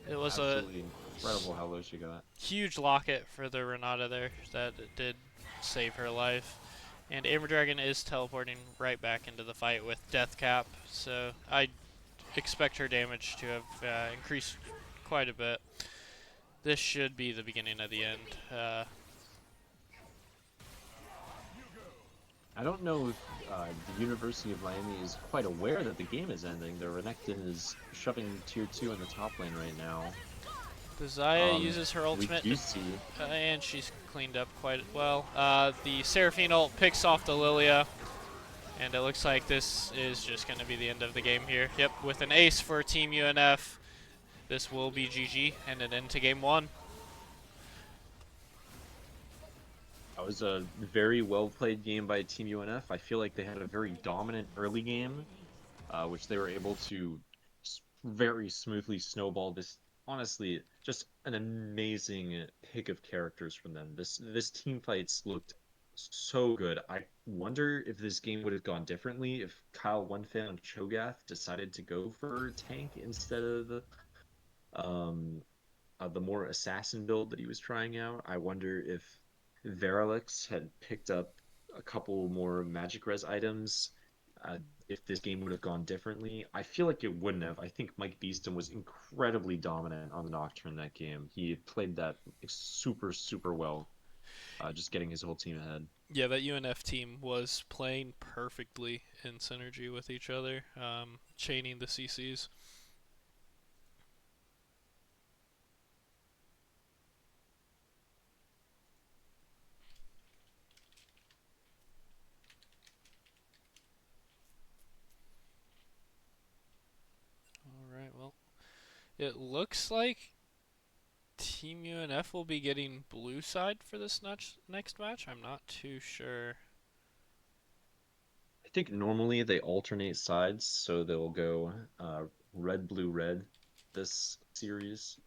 It was absolutely incredible how low she got. Huge locket for the Renata there that did save her life. And Amber Dragon is teleporting right back into the fight with Death Cap, so I expect her damage to have increased quite a bit. This should be the beginning of the end. I don't know if the University of Miami is quite aware that the game is ending. The Renekton is shoving tier 2 in the top lane right now. The Xayah uses her We ultimate, do see. and she's cleaned up quite well. The Seraphine ult picks off the Lilia, and it looks like this is just going to be the end of the game here. Yep, with an ace for Team UNF, this will be GG and an end to game one. That was a very well played game by Team UNF. I feel like they had a very dominant early game, which they were able to very smoothly snowball. This honestly just an amazing pick of characters from them. This team fights looked so good. I wonder if this game would have gone differently if Kyle One Fan Cho'Gath decided to go for tank instead of um the more assassin build that he was trying out. I wonder if Veralix had picked up a couple more magic res items, uh, if this game would have gone differently. I feel like it wouldn't have. I think Mike Beeston was incredibly dominant on the Nocturne that game. He played that super, super well, just getting his whole team ahead. Yeah, that UNF team was playing perfectly in synergy with each other, chaining the CCs. All right, well, it looks like Team UNF will be getting blue side for this next match. I'm not too sure. I think normally they alternate sides, so they'll go red, blue, red this series.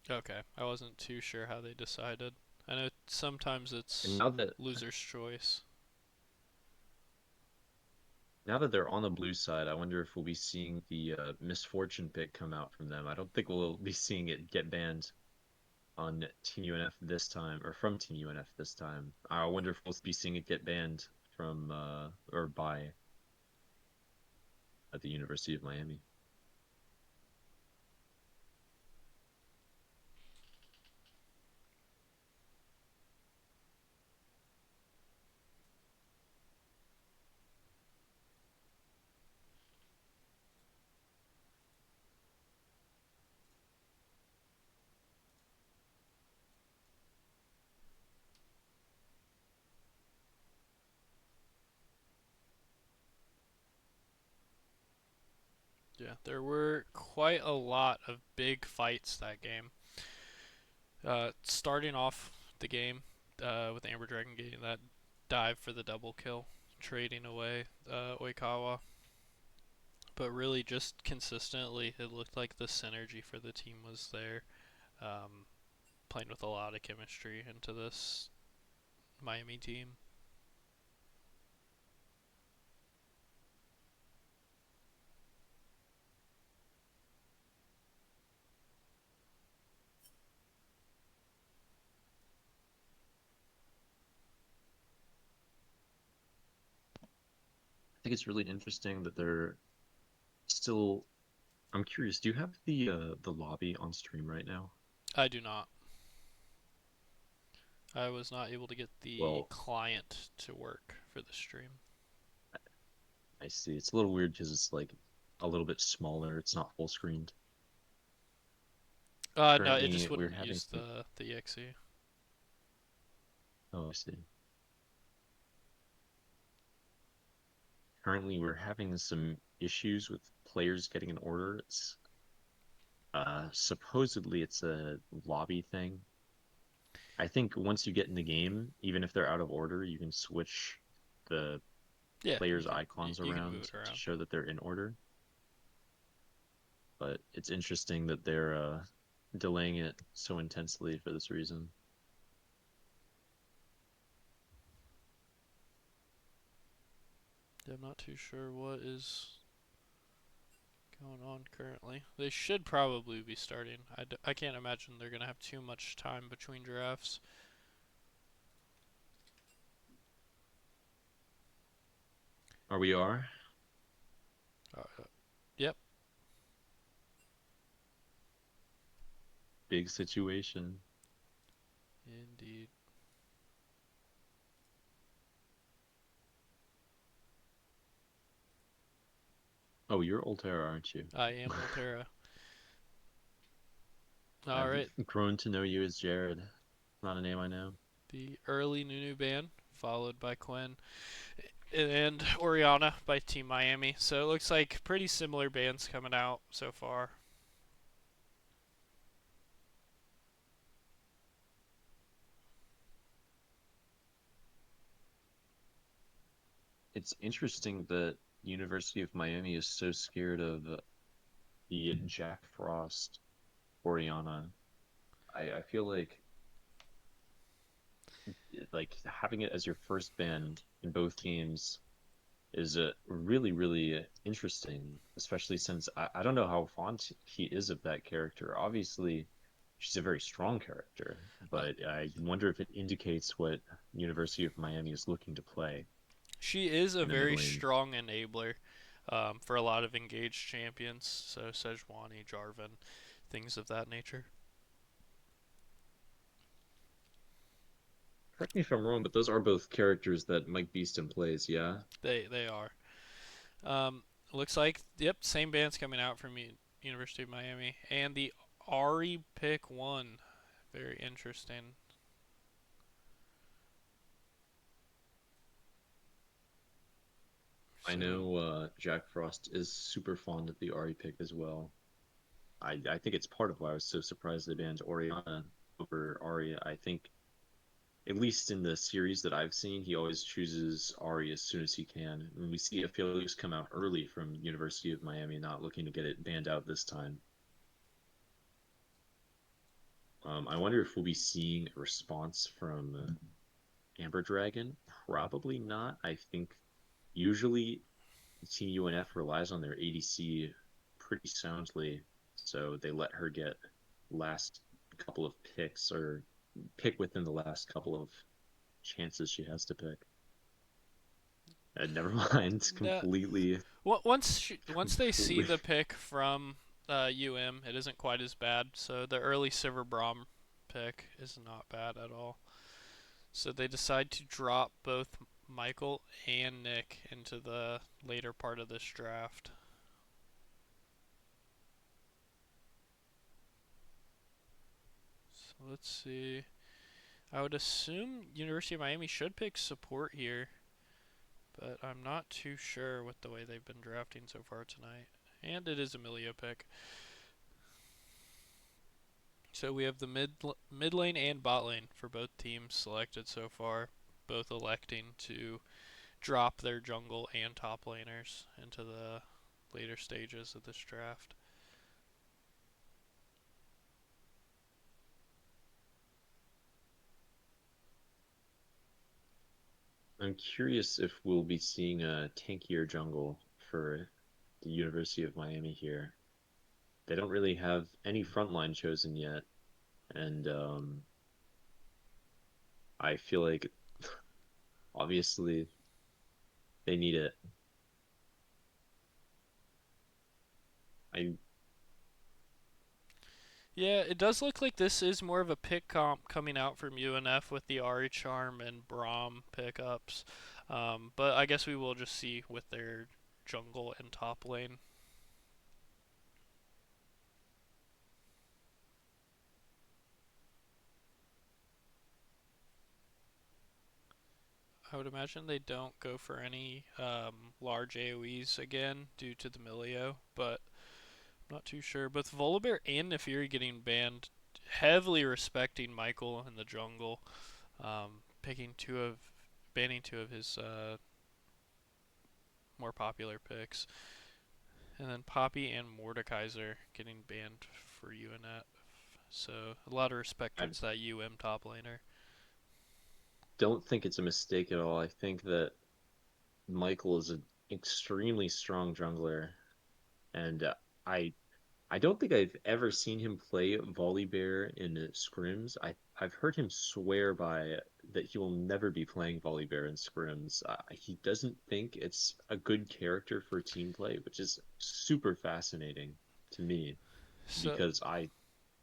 Okay, I wasn't too sure how they decided. I know sometimes And it's now that loser's choice. Now that they're on the blue side, I wonder if we'll be seeing the misfortune pick come out from them. I don't think we'll be seeing it get banned on Team UNF this time, or from Team UNF this time. I wonder if we'll be seeing it get banned from or by at the University of Miami. Yeah, there were quite a lot of big fights that game. Starting off the game with Amber Dragon getting that dive for the double kill, trading away Oikawa. But really, just consistently, it looked like the synergy for the team was there. Um, Playing with a lot of chemistry into this Miami team. I think it's really interesting that they're still. I'm curious. Do you have the lobby on stream right now? I do not. I was not able to get the Well, client to work for the stream. I see. It's a little weird because it's like a little bit smaller. It's not full screened. No, it just Currently, we're wouldn't having use some. the exe. Oh, I see. Currently, we're having some issues with players getting an order. It's supposedly it's a lobby thing. I think once you get in the game, even if they're out of order, you can switch the Yeah, players' icons you can move around it to around. show that they're in order. But it's interesting that they're delaying it so intensely for this reason. Yeah, I'm not too sure what is going on currently. They should probably be starting. I can't imagine they're going to have too much time between drafts. Are we are? Uh, yep, big situation. Indeed. Oh, you're Altera, aren't you? I am Ultera. All I've right. grown to know you as Jared. Not a name I know. The early Nunu ban, followed by Quinn and Oriana by Team Miami. So it looks like pretty similar bans coming out so far. It's interesting that University of Miami is so scared of the Jack Frost Oriana. I feel like having it as your first ban in both games is really, really interesting, especially since I don't know how fond he is of that character. Obviously, she's a very strong character, Uh, but I wonder if it indicates what University of Miami is looking to play she is a in the mid very lane. strong enabler for a lot of engaged champions. So Sejuani, Jarvan, things of that nature. Correct me if I'm wrong, but those are both characters that Mike Beeston plays, yeah? They are. Looks like yep, same band's coming out from University of Miami, and the Ari pick one. Very interesting. I So know Jack Frost is super fond of the Ari pick as well. I think it's part of why I was so surprised they banned Oriana over Ari. I think, at least in the series that I've seen, he always chooses Ari as soon as he can. And we see Aphelios come out early from University of Miami, not looking to get it banned out this time. I wonder if we'll be seeing a response from Amber Dragon. Probably not. I think usually Team UNF relies on their ADC pretty soundly, so they let her get last couple of picks or pick within the last couple of chances she has to pick. Never mind, that completely, once they see completely. the pick from it isn't quite as bad. So the early Silver Brom pick is not bad at all. So they decide to drop both Michael and Nick into the later part of this draft. So let's see. I would assume University of Miami should pick support here, but I'm not too sure with the way they've been drafting so far tonight. And it is Emilio pick. So we have the mid lane and bot lane for both teams selected so far, both electing to drop their jungle and top laners into the later stages of this draft. I'm curious if we'll be seeing a tankier jungle for the University of Miami here. They don't really have any frontline chosen yet, and I feel like obviously they need it. I Yeah, it does look like this is more of a pick comp coming out from UNF with the Ari Charm and Braum pickups. But I guess we will just see with their jungle and top lane. I would imagine they don't go for any large AoEs again due to the Milio, but I'm not too sure. Both Volibear and Nefiri getting banned, heavily respecting Michael in the jungle, picking banning two of his more popular picks. And then Poppy and Mordekaiser getting banned for UNF. So a lot of respect I towards that top laner. don't think it's a mistake at all. I think that Michael is an extremely strong jungler, and I I don't think I've ever seen him play Volibear in scrims. I've heard him swear by that he will never be playing Volibear in scrims. He doesn't think it's a good character for team play, which is super fascinating to me So because I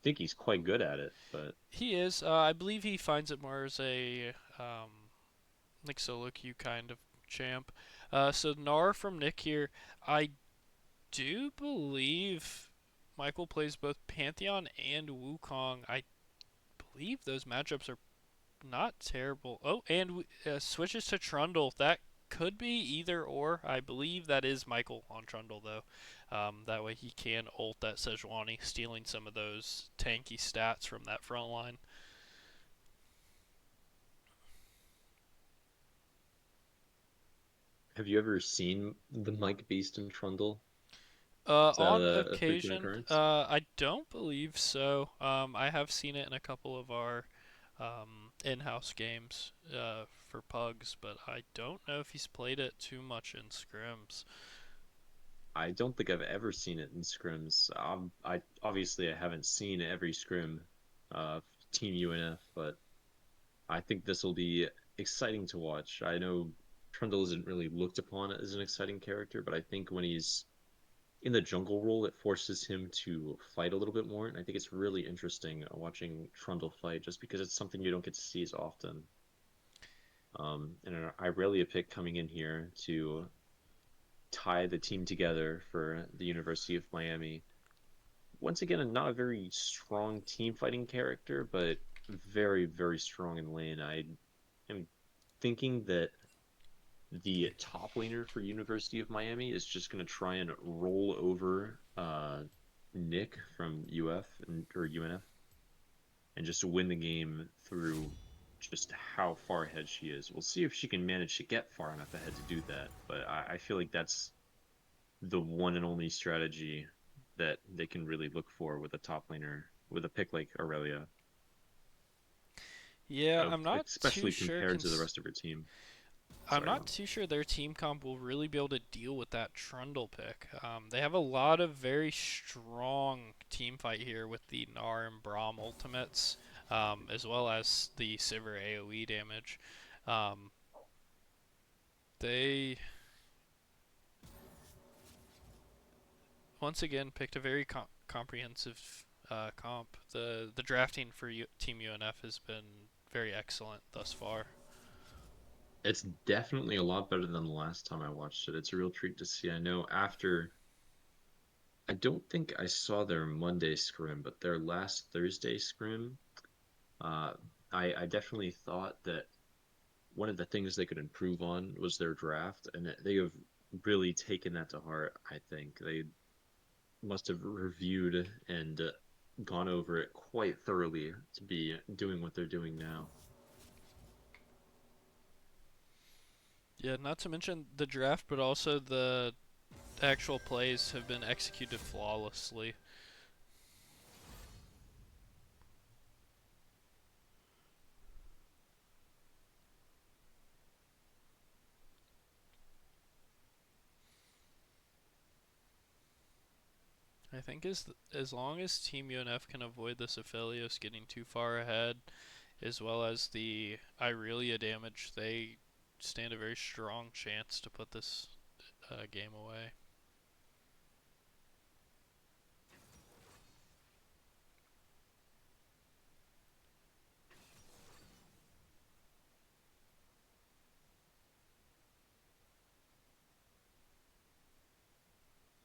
think he's quite good at it, but He is. I believe he finds it more as a like solo queue kind of champ. So Nar from Nick here. I do believe Michael plays both Pantheon and Wukong. I believe those matchups are not terrible. Oh, and switches to Trundle. That could be either or. I believe that is Michael on Trundle though. That way he can ult that Sejuani, stealing some of those tanky stats from that front line. have you ever seen the Mike Beast and Trundle? Is that On a frequent occasion, occurrence? I don't believe so. I have seen it in a couple of our in-house games for pugs, but I don't know if he's played it too much in scrims. I don't think I've ever seen it in scrims. I obviously I haven't seen every scrim of Team UNF, but I think this will be exciting to watch. I know Trundle isn't really looked upon as an exciting character, but I think when he's in the jungle role, it forces him to fight a little bit more. And I think it's really interesting watching Trundle fight just because it's something you don't get to see as often. And I really pick coming in here to tie the team together for the University of Miami. Once again, not a very strong team fighting character, but very, very strong in lane. I am thinking that the top laner for University of Miami is just going to try and roll over Nick from UF or UNF and just win the game through just how far ahead she is. We'll see if she can manage to get far enough ahead to do that, but I feel like that's the one and only strategy that they can really look for with a top laner with a pick like Aurelia, Yeah, I'm not too especially sure. compared to the rest of her team. I'm Sorry, not Ron. too sure their team comp will really be able to deal with that Trundle pick. They have a lot of very strong team fight here with the Gnar and Braum ultimates, as well as the Sivir AoE damage. Um, they once again picked a very comprehensive comp. The drafting for Team UNF has been very excellent thus far. It's definitely a lot better than the last time I watched it. It's a real treat to see. I know after I don't think I saw their Monday scrim, but their last Thursday scrim, uh, I definitely thought that one of the things they could improve on was their draft, and they have really taken that to heart. I think they must have reviewed and gone over it quite thoroughly to be doing what they're doing now. Yeah, not to mention the draft, but also the actual plays have been executed flawlessly. I think as long as Team UNF can avoid this Aphelios getting too far ahead, as well as the Irelia damage, they stand a very strong chance to put this game away.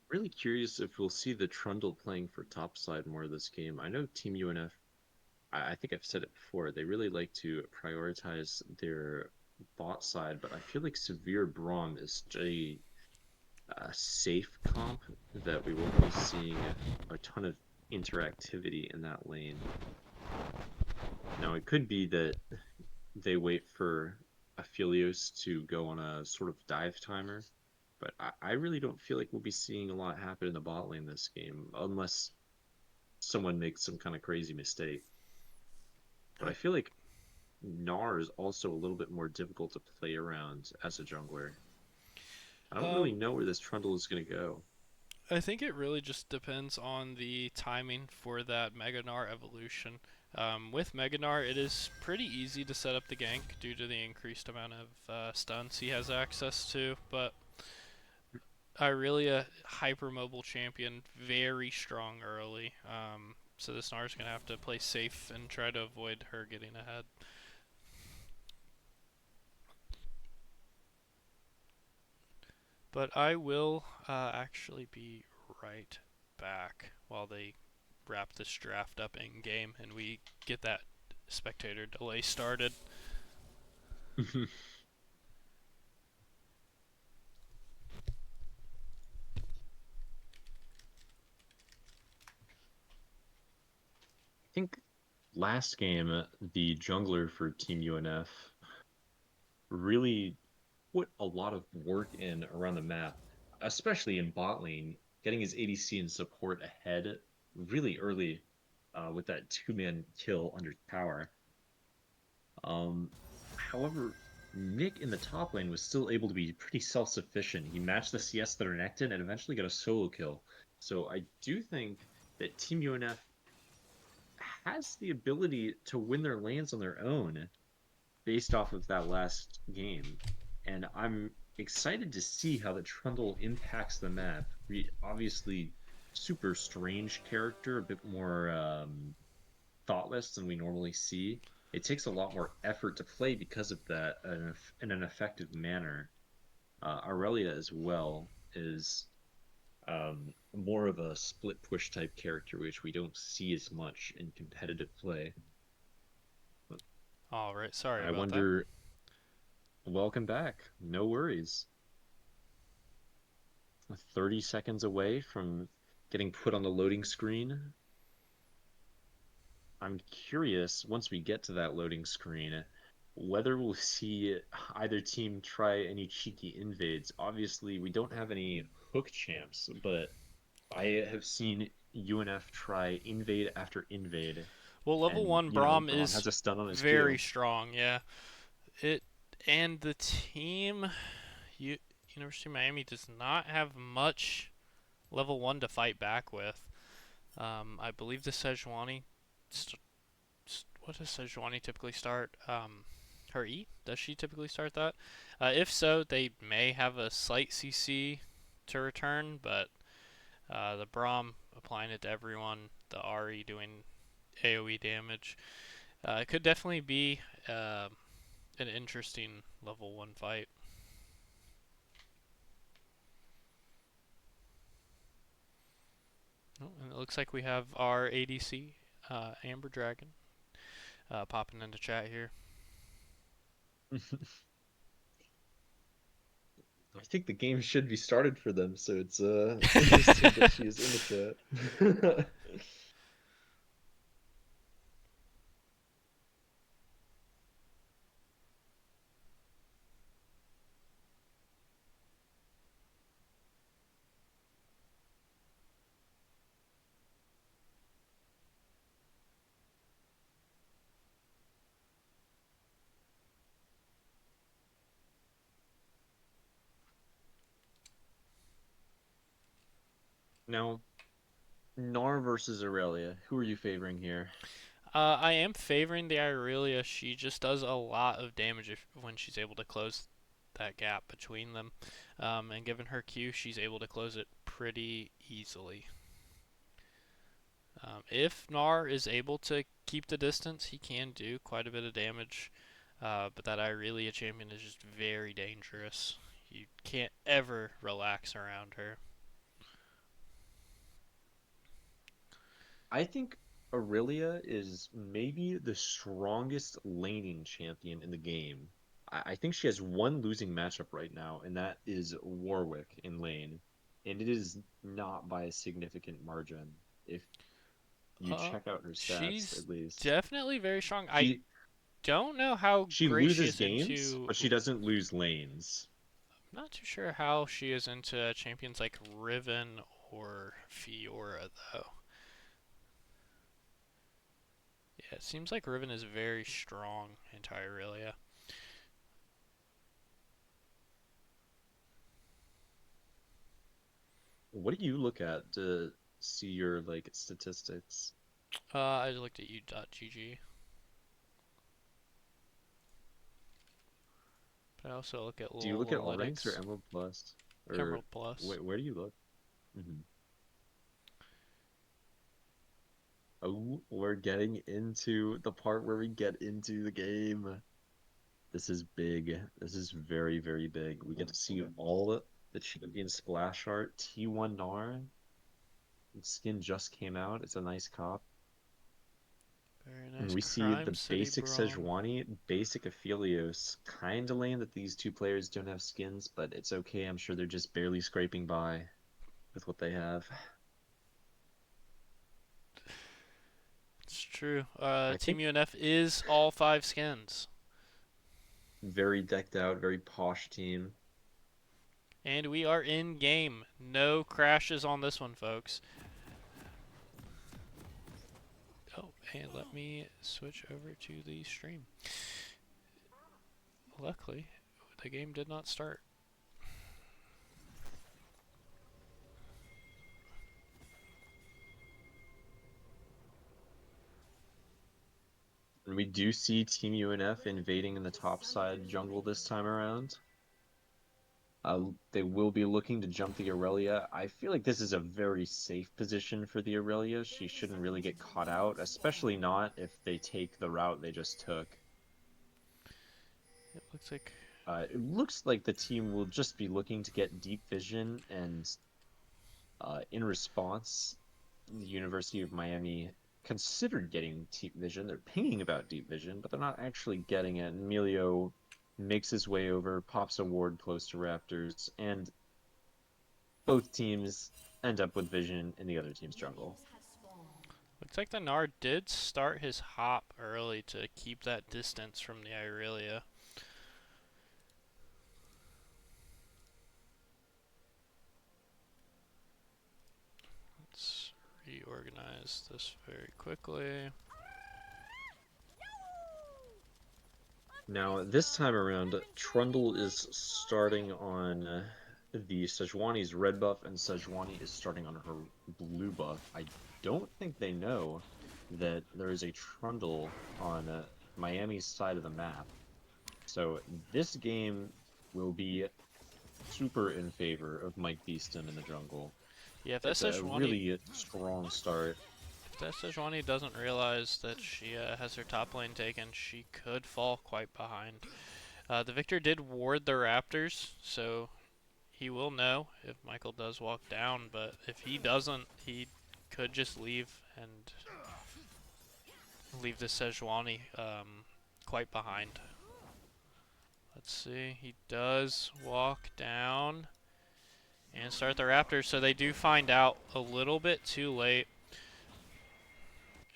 Really curious if we'll see the Trundle playing for topside more this game. I know Team UNF, I think I've said it before, they really like to prioritize their bot side, but I feel like Severe Braum is a safe comp that we won't be seeing a ton of interactivity in that lane. Now, it could be that they wait for Aphelios to go on a sort of dive timer, but I really don't feel like we'll be seeing a lot happen in the bot lane this game unless someone makes some kind of crazy mistake. But I I, feel like Gnar is also a little bit more difficult to play around as a jungler. I don't really um, know where this Trundle is going to go. I think it really just depends on the timing for that Meganar evolution. With Meganar, it is pretty easy to set up the gank due to the increased amount of stuns he has access to, but Irelia, hyper mobile champion, very strong early. So this Nar's gonna have to play safe and try to avoid her getting ahead. But I will actually be right back while they wrap this draft up in game and we get that spectator delay started. I think last game, the jungler for Team UNF really put a lot of work in around the map, especially in bot lane, getting his ADC and support ahead really early with that two-man kill under tower. Um, However, Nick in the top lane was still able to be pretty self-sufficient. He matched the CS that are connected and eventually got a solo kill. So I do think that Team UNF has the ability to win their lanes on their own based off of that last game. And I'm excited to see how the Trundle impacts the map. Obviously, super strange character, a bit more thoughtless than we normally see. It takes a lot more effort to play because of that in an effective manner. Aurelia as well is more of a split push type character, which we don't see as much in competitive play. But Alright, sorry I about that. wonder, welcome back. No worries. 30 seconds away from getting put on the loading screen. I'm curious, once we get to that loading screen, whether we'll see either team try any cheeky invades. Obviously, we don't have any hook champs, but I have seen UNF try invade after invade, Well, level and 1 Braum Braum is has a stun on his very Q. strong, yeah. It and the team University of Miami does not have much level 1 to fight back with. I believe the Sejuani what does Sejuani typically start? Her E? Does she typically start that? If so, they may have a slight CC to return, but the Braum applying it to everyone, the RE doing AoE damage. It could definitely be an interesting level 1 fight. Oh, and it looks like we have our ADC, Amber Dragon, popping into chat here. I think the game should be started for them, so it's interesting that she is in the chat. Now, Nar versus Aurelia. Who are you favoring here? I am favoring the Irelia. She just does a lot of damage when she's able to close that gap between them. And given her Q, she's able to close it pretty easily. If Gnar is able to keep the distance, he can do quite a bit of damage. But that Irelia champion is just very dangerous. You can't ever relax around her. I think Aurelia is maybe the strongest laning champion in the game. I think she has one losing matchup right now, and that is Warwick in lane. And it is not by a significant margin. If you check out her stats, She's at least. definitely very strong. I She don't know how she great she loses is games, into. but she doesn't lose lanes. I'm not too sure how she is into champions like Riven or Fiora, though. Yeah, it seems like Riven is very strong in Tyrelia. What do you look at to see your like statistics? I looked at u.gg, but I also look at Do you LoL look at all ranks or Analytics, Emerald Plus? Or Emerald Plus. where do you look? Hmm. Oh, we're getting into the part where we get into the game. This is big. This is very, very big. We get to see all the champion splash art. T1 Gnar. Skin just came out. It's a nice cop. Very And nice. we see Crime the City basic Brawn. Sejuani, basic Aphelios. Kinda lame that these two players don't have skins, but it's okay. I'm sure they're just barely scraping by with what they have. It's true. I Team think UNF is all 5 skins. very decked out, very posh team. And we are in game. No crashes on this one, folks. Oh, and let me switch over to the stream. Luckily, the game did not start. And we do see Team UNF invading in the top side jungle this time around. They will be looking to jump the Aurelia. I feel like this is a very safe position for the Aurelia. She shouldn't really get caught out, especially not if they take the route they just took. It looks like It looks like the team will just be looking to get deep vision, and in response, the University of Miami considered getting deep vision. They're pinging about deep vision, but they're not actually getting it. Emilio makes his way over, pops a ward close to Raptors, and both teams end up with vision in the other team's jungle. looks like the Gnar did start his hop early to keep that distance from the Irelia. Let's reorganize this very quickly. Now, this time around, Trundle is starting on the Sejuani's red buff, and Sejuani is starting on her blue buff. I don't think they know that there is a Trundle on Miami's side of the map. So this game will be super in favor of Mike Beeston in the jungle. Yeah, if that It's a Sejuani, really strong start. if that Sejuani doesn't realize that she has her top lane taken, she could fall quite behind. The Victor did ward the Raptors, so he will know if Michael does walk down, but if he doesn't, he could just leave and leave the Sejuani quite behind. Let's see, he does walk down and start the Raptors, so they do find out a little bit too late.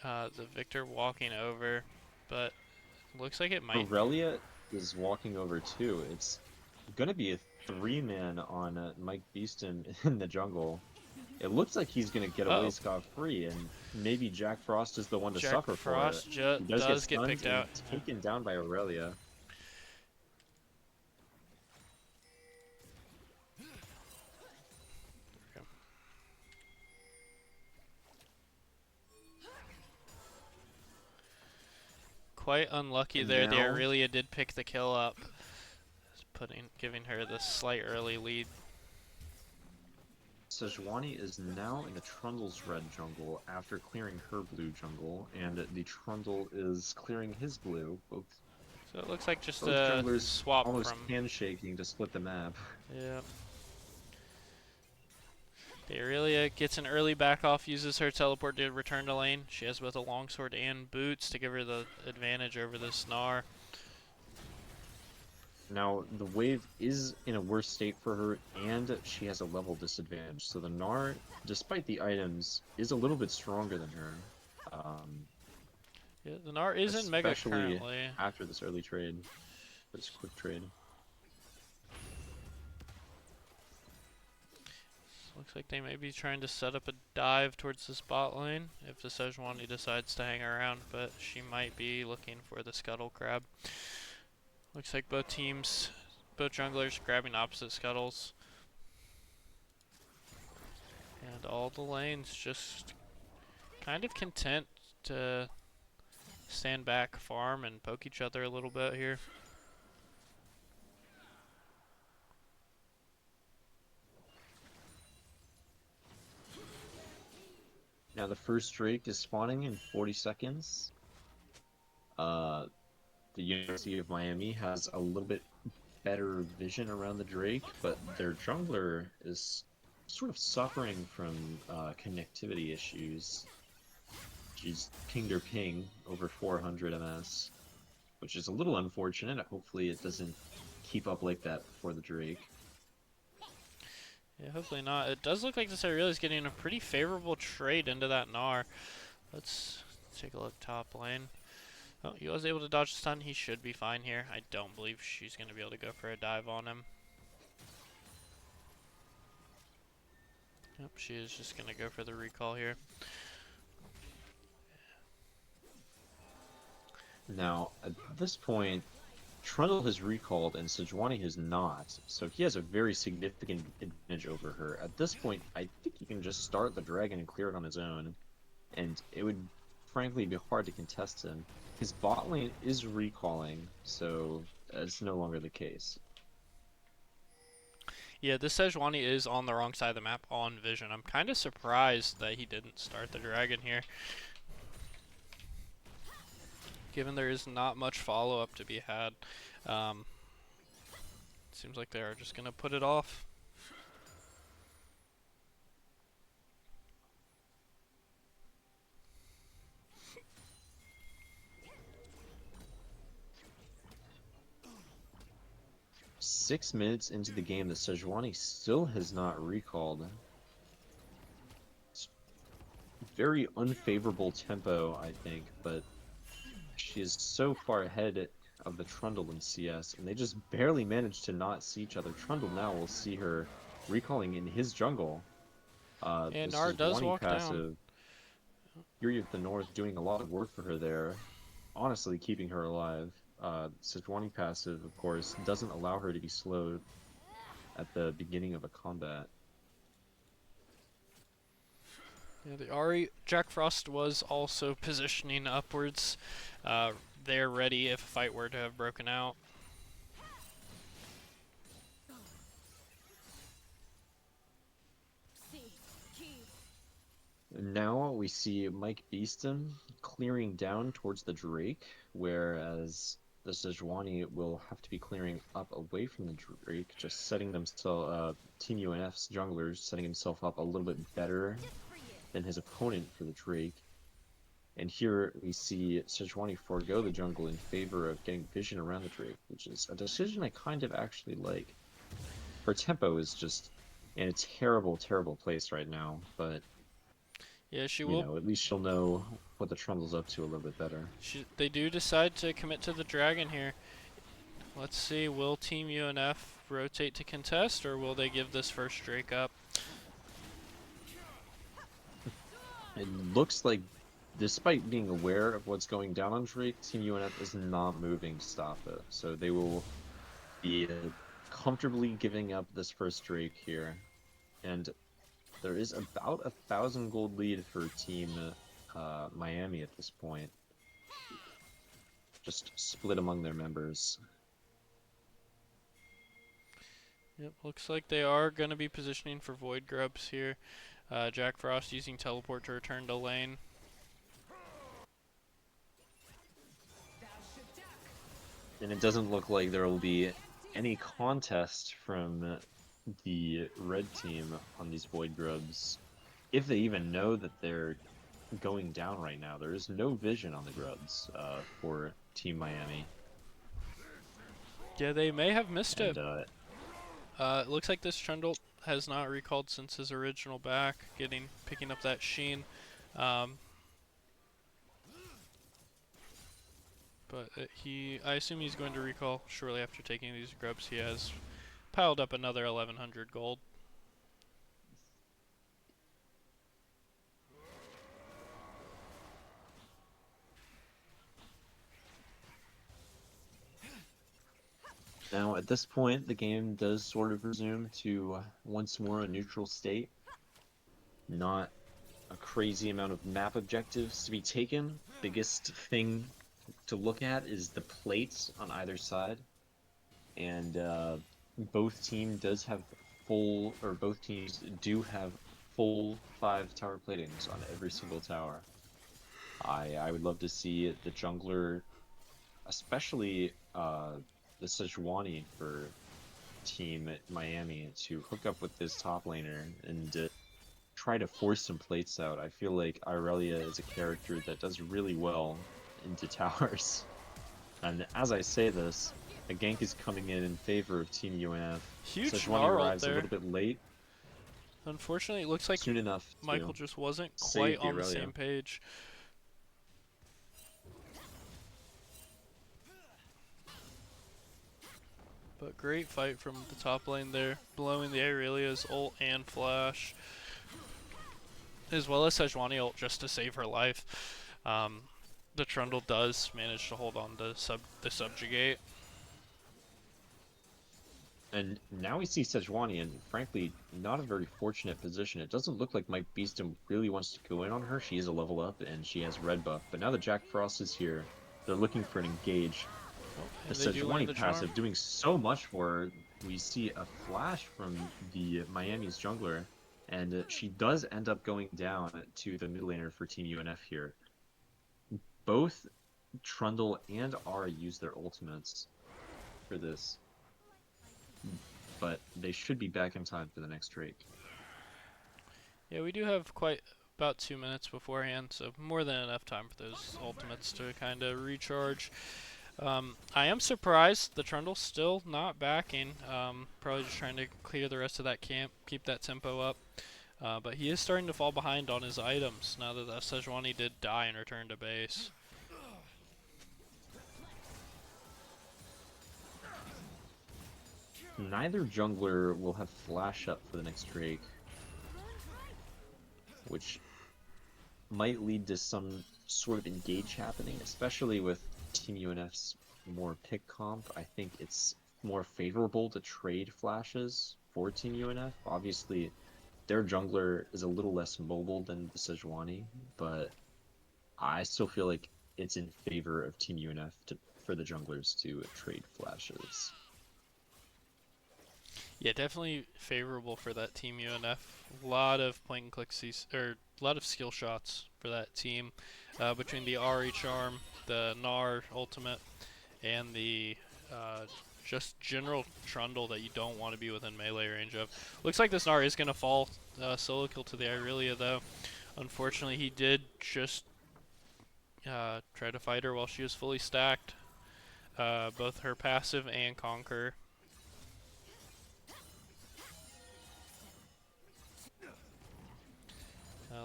The Victor walking over, but looks like it might. Aurelia is walking over too. It's gonna be a three-man on Mike Beeston in the jungle. It looks like he's gonna get away Uh-oh. scot-free, and maybe Jack Frost is the one to Jack suffer for it. Frost He does get does get stunned picked and out. Yeah. taken down by Aurelia. Quite unlucky And there. The now Aurelia did pick the kill up, giving her the slight early lead. Sejuani is now in the Trundle's red jungle after clearing her blue jungle, and the Trundle is clearing his blue. So it looks like just Both a junglers swap almost from. handshaking to split the map. Yeah. The Aurelia gets an early back off, uses her teleport to return to lane. She has both a longsword and boots to give her the advantage over the Gnar. Now, the wave is in a worse state for her, and she has a level disadvantage. So the Gnar, despite the items, is a little bit stronger than her. Yeah, the Gnar is in Mega Especially currently. after this early trade, this quick trade. Looks like they may be trying to set up a dive towards the spot lane if the Sejuani decides to hang around, but she might be looking for the scuttle crab. Looks like both teams, both junglers grabbing opposite scuttles. And all the lanes just kind of content to stand back, farm, and poke each other a little bit here. Now, Now the first Drake is spawning in 40 seconds. Uh, the University of Miami has a little bit better vision around the Drake, but their jungler is sort of suffering from connectivity issues. She's pinged her ping over 400 ms, which is a little unfortunate. Hopefully it doesn't keep up like that before the Drake. Yeah, hopefully not. It does look like this area is getting a pretty favorable trade into that Gnar. Let's take a look top lane. Oh, he was able to dodge the stun. He should be fine here. I don't believe she's going to be able to go for a dive on him. Yep, she is just going to go for the recall here. Now, at this point, Trundle has recalled and Sejuani has not, so he has a very significant advantage over her. At this point, I think he can just start the dragon and clear it on his own, and it would frankly be hard to contest him. His bot lane is recalling, so that's no longer the case. Yeah, this Sejuani is on the wrong side of the map on vision. I'm kind of surprised that he didn't start the dragon here, given there is not much follow-up to be had. Seems like they are just going to put it off. Six minutes into the game, the Sejuani still has not recalled. It's very unfavorable tempo, I think, but she is so far ahead of the Trundle in CS, and they just barely managed to not see each other. Trundle now will see her recalling in his jungle. And The Gnar does Sejuani walk down. passive, Fury of the North doing a lot of work for her there, honestly keeping her alive. Sejuani passive, of course, doesn't allow her to be slowed at the beginning of a combat. Yeah, the Ari Jack Frost was also positioning upwards. They're ready if a fight were to have broken out. Now we see Mike Beeston clearing down towards the Drake, whereas the Sejuani will have to be clearing up away from the Drake, just setting themselves, Team UNF's junglers setting himself up a little bit better than his opponent for the Drake. And here we see Sejuani forego the jungle in favor of getting vision around the Drake, which is a decision I kind of actually like. Her tempo is just in a terrible, terrible place right now, but Yeah, she you will. know, at least she'll know what the Trundle's up to a little bit better. They do decide to commit to the dragon here. Let's see, will Team UNF rotate to contest, or will they give this first Drake up? It looks like, despite being aware of what's going down on Drake, Team UNF is not moving to stop it. So they will be comfortably giving up this first Drake here. And there is about 1,000 gold lead for Team Miami at this point. Just split among their members. Yep, looks like they are going to be positioning for Void Grubs here. Jack Frost using teleport to return to lane. And it doesn't look like there will be any contest from the red team on these Void Grubs. If they even know that they're going down right now, there is no vision on the Grubs for Team Miami. Yeah, they may have missed And it. It looks like this Trundle has not recalled since his original back, picking up that sheen. But I assume he's going to recall shortly after taking these grubs. He has piled up another 1,100 gold. now at this point, the game does sort of resume to once more a neutral state. Not a crazy amount of map objectives to be taken. Biggest thing to look at is the plates on either side. And both teams do have full 5 tower platings on every single tower. I would love to see the jungler, especially the Sejuani for team at Miami, to hook up with this top laner and try to force some plates out. I feel like Irelia is a character that does really well into towers. And as I say this, a gank is coming in favor of Team UNF. Huge Sejuani Gnar ult arrives a there. little bit late, Unfortunately, it looks like soon enough Michael to just wasn't quite save the on the Irelia. same page. But great fight from the top lane there, blowing the Aurelia's ult and flash, as well as Sejuani ult just to save her life. The Trundle does manage to hold on to the subjugate. And now we see Sejuani in, frankly, not a very fortunate position. It doesn't look like Mike Beeston really wants to go in on her. She is a level up, and she has red buff. But now that Jack Frost is here, they're looking for an engage. Oh, The and they do land Sejuani the charm. passive doing so much for her. We see a flash from the Miami's jungler, and she does end up going down to the mid laner for Team UNF here. Both Trundle and Ara use their ultimates for this, but they should be back in time for the next Drake. Yeah, we do have quite about 2 minutes beforehand, so more than enough time for those ultimates to kind of recharge. I am surprised the Trundle's still not backing. Probably just trying to clear the rest of that camp, keep that tempo up. But he is starting to fall behind on his items now that Sejuani did die and return to base. Neither jungler will have flash up for the next Drake, which might lead to some sort of engage happening, especially with Team UNF's more pick comp. I think it's more favorable to trade flashes for Team UNF. Obviously, their jungler is a little less mobile than the Sejuani, but I still feel like it's in favor of Team UNF for the junglers to trade flashes. Yeah, definitely favorable for that team UNF. A lot of point and click or a lot of skill shots for that team between the Ari charm, the Gnar ultimate, and the just general Trundle that you don't want to be within melee range of. Looks like this Gnar is going to fall solo kill to the Irelia though. Unfortunately, he did just try to fight her while she was fully stacked. Both her passive and Conquer.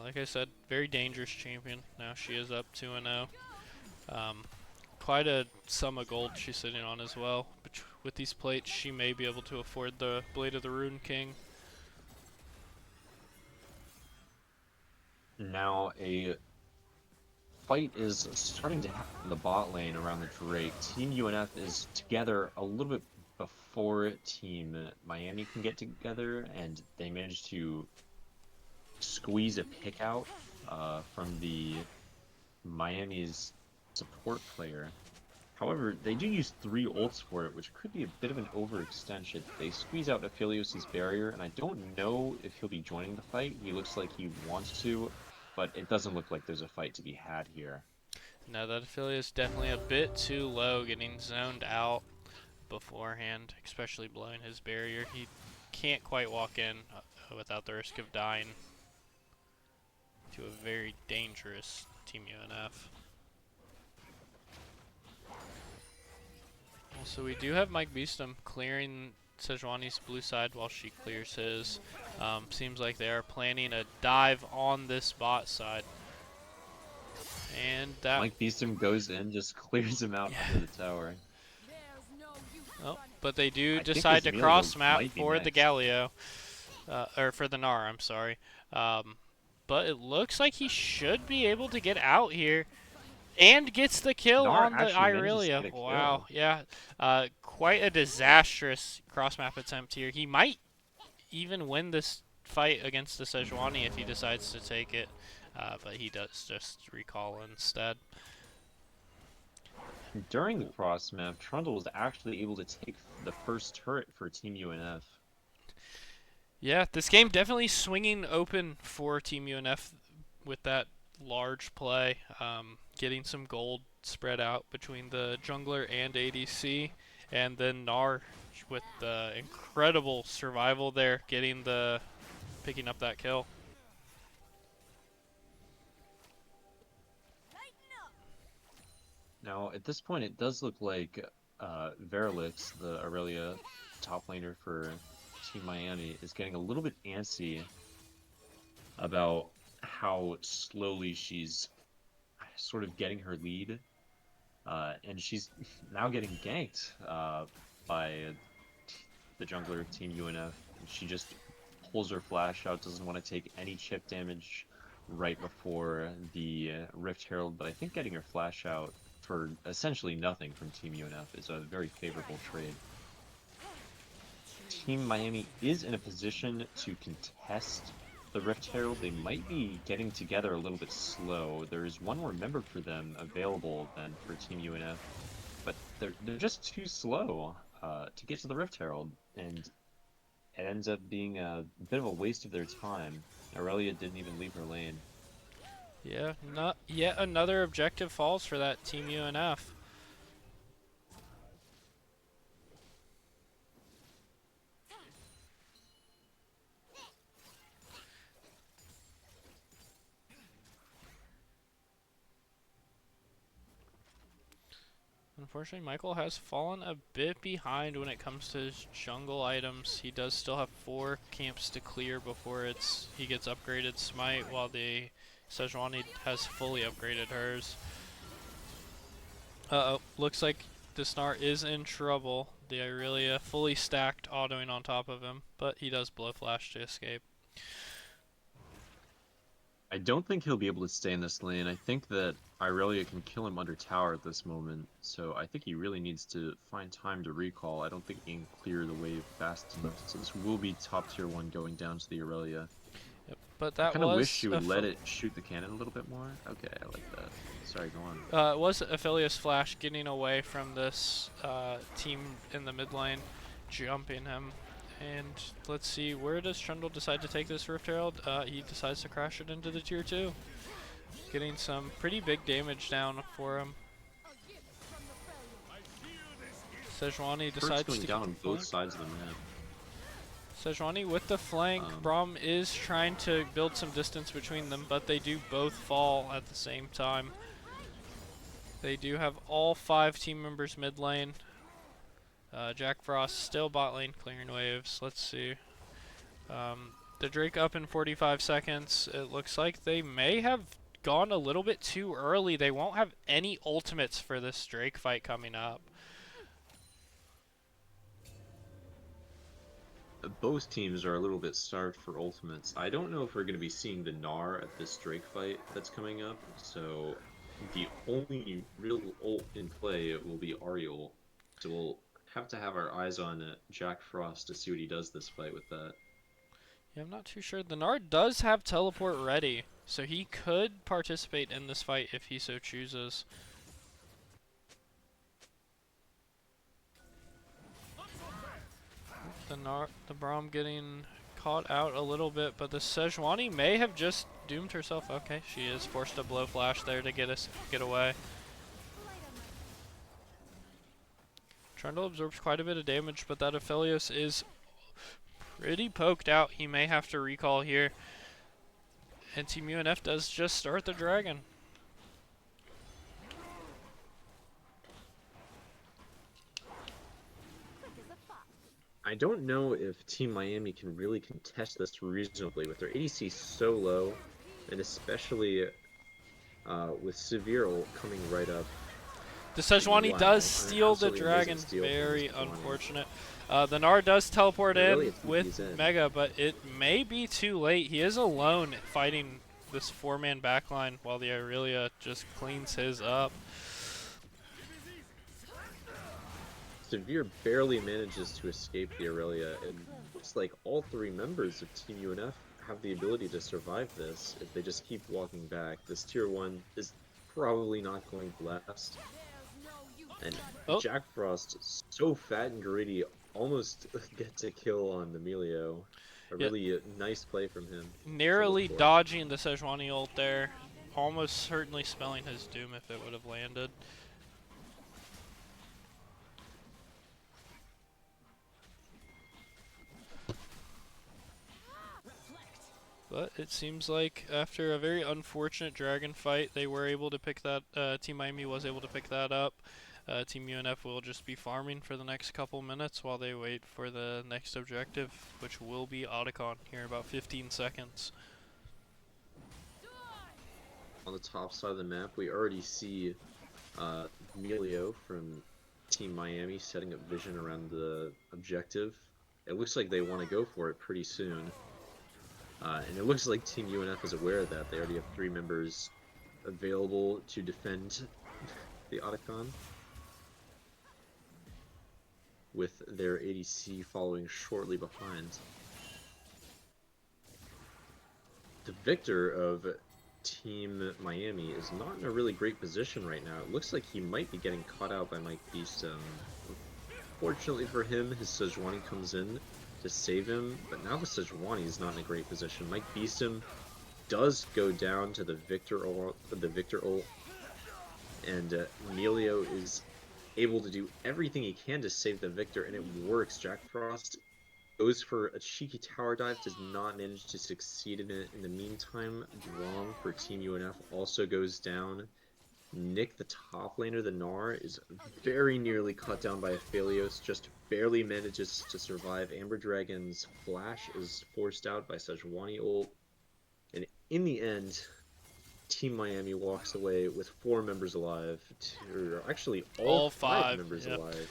Like I said, very dangerous champion. Now she is up 2-0. Quite a sum of gold she's sitting on as well. But with these plates, she may be able to afford the Blade of the Rune King. Now a fight is starting to happen in the bot lane around the Drake. Team UNF is together a little bit before Team Miami can get together, and they managed to squeeze a pick out from the Miami's support player. However, they do use 3 ults for it, which could be a bit of an overextension. They squeeze out Aphelios' barrier, and I don't know if he'll be joining the fight. He looks like he wants to, but it doesn't look like there's a fight to be had here. Now that affiliate is definitely a bit too low, getting zoned out beforehand, especially blowing his barrier. He can't quite walk in without the risk of dying to a very dangerous Team UNF. Also, we do have Mike Beeston clearing Sejuani's blue side while she clears his. Seems like they are planning a dive on this bot side. And that... Mike Beeston goes in, just clears him out under the tower. Oh, but they do I think decide to Ismilio cross map might be for the next. Galio. Or for the Gnar, I'm sorry. But it looks like he should be able to get out here. And gets the kill Gnar on the actually manages to Irelia. get a Wow, kill. yeah. Quite a disastrous cross-map attempt here. He might even win this fight against the Sejuani if he decides to take it. But he does just recall instead. During the cross map, Trundle was actually able to take the first turret for Team UNF. Yeah, this game definitely swinging open for Team UNF with that large play, getting some gold spread out between the jungler and ADC, and then Gnar with the incredible survival there, picking up that kill. Now, at this point, it does look like Verilix, the Aurelia top laner for Team Miami, is getting a little bit antsy about how slowly she's sort of getting her lead. And she's now getting ganked by the jungler of Team UNF. She just pulls her flash out, doesn't want to take any chip damage right before the Rift Herald, but I think getting her flash out for essentially nothing from Team UNF is a very favorable trade. Team Miami is in a position to contest the Rift Herald. They might be getting together a little bit slow. There's one more member for them available than for Team UNF, but they're just too slow to get to the Rift Herald, and it ends up being a bit of a waste of their time. Aurelia didn't even leave her lane. Yeah, not yet another objective falls for that Team UNF. Unfortunately, Michael has fallen a bit behind when it comes to his jungle items. He does still have 4 camps to clear before he gets upgraded Smite, while the Sejuani has fully upgraded hers. Uh-oh, looks like this Gnar is in trouble. The Irelia fully stacked, autoing on top of him, but he does blow flash to escape. I don't think he'll be able to stay in this lane. I think that Irelia can kill him under tower at this moment, so I think he really needs to find time to recall. I don't think he can clear the wave fast enough, so this will be top tier 1 going down to the Aurelia. Yep, but I that kind of wish was she would let it shoot the cannon a little bit more. Okay, I like that. Sorry, go it was Aphelios Flash getting away from this team in the mid lane, jumping him. And let's see, where does Trundle decide to take this Rift Herald? He decides to crash it into the tier 2. Getting some pretty big damage down for him. Sejuani decides going to down get on the both flank. sides of the map. Sejuani with the flank. Braum is trying to build some distance between them, but they do both fall at the same time. They do have all 5 team members mid lane. Jack Frost still bot lane clearing waves. Let's see. The Drake up in 45 seconds. It looks like they may have gone a little bit too early. They won't have any ultimates for this Drake fight coming up. Both teams are a little bit starved for ultimates. I don't know if we're going to be seeing the Gnar at this Drake fight that's coming up, so the only real ult in play will be Ariel. So we'll have to have our eyes on Jack Frost to see what he does this fight with that. Yeah, I'm not too sure. The Gnar does have teleport ready, so he could participate in this fight if he so chooses. The Braum getting caught out a little bit, but the Sejuani may have just doomed herself. Okay, she is forced to blow flash there to get away. Trundle absorbs quite a bit of damage, but that Aphelios is pretty poked out. He may have to recall here. And Team UNF does just start the dragon. I don't know if Team Miami can really contest this reasonably with their ADC so low, and especially with Severe ult coming right up. The Sejuani does Wow, steal the absolutely dragon. amazing steal from Very Sejuani. unfortunate. The Gnar does teleport Really, in it's with in. Mega, but it may be too late. He is alone fighting this 4-man backline while the Irelia just cleans his up. Severe barely manages to escape the Aurelia, and looks like all 3 members of Team UNF have the ability to survive this if they just keep walking back. This tier 1 is probably not going to last. And Jack Frost, so fat and greedy, almost gets a kill on the Melio. Or Yeah, really nice play from him to look narrowly for. dodging the Sejuani ult there. Almost certainly spelling his doom if it would have landed. But it seems like after a very unfortunate dragon fight, they were able to pick that. Team Miami was able to pick that up. Team UNF will just be farming for the next couple minutes while they wait for the next objective, which will be Otacon here in about 15 seconds. On the top side of the map, we already see Melio from Team Miami setting up vision around the objective. It looks like they want to go for it pretty soon. And it looks like Team UNF is aware of that. They already have 3 members available to defend the Otacon, with their ADC following shortly behind. The victor of Team Miami is not in a really great position right now. It looks like he might be getting caught out by Mike Beeston. Fortunately for him, his Sejuani comes in to save him, but now the Sejuani is not in a great position. Mike Beeston does go down to the Victor ult, and Emilio is able to do everything he can to save the Victor, and it works. Jack Frost goes for a cheeky tower dive, does not manage to succeed in it. In the meantime, Drom for Team UNF also goes down. Nick, the top laner, the Gnar, is very nearly cut down by Aphelios, just barely manages to survive. Amber Dragon's flash is forced out by Sejuani ult, and in the end, Team Miami walks away with 4 members alive, or actually all All 5 five, members yep. alive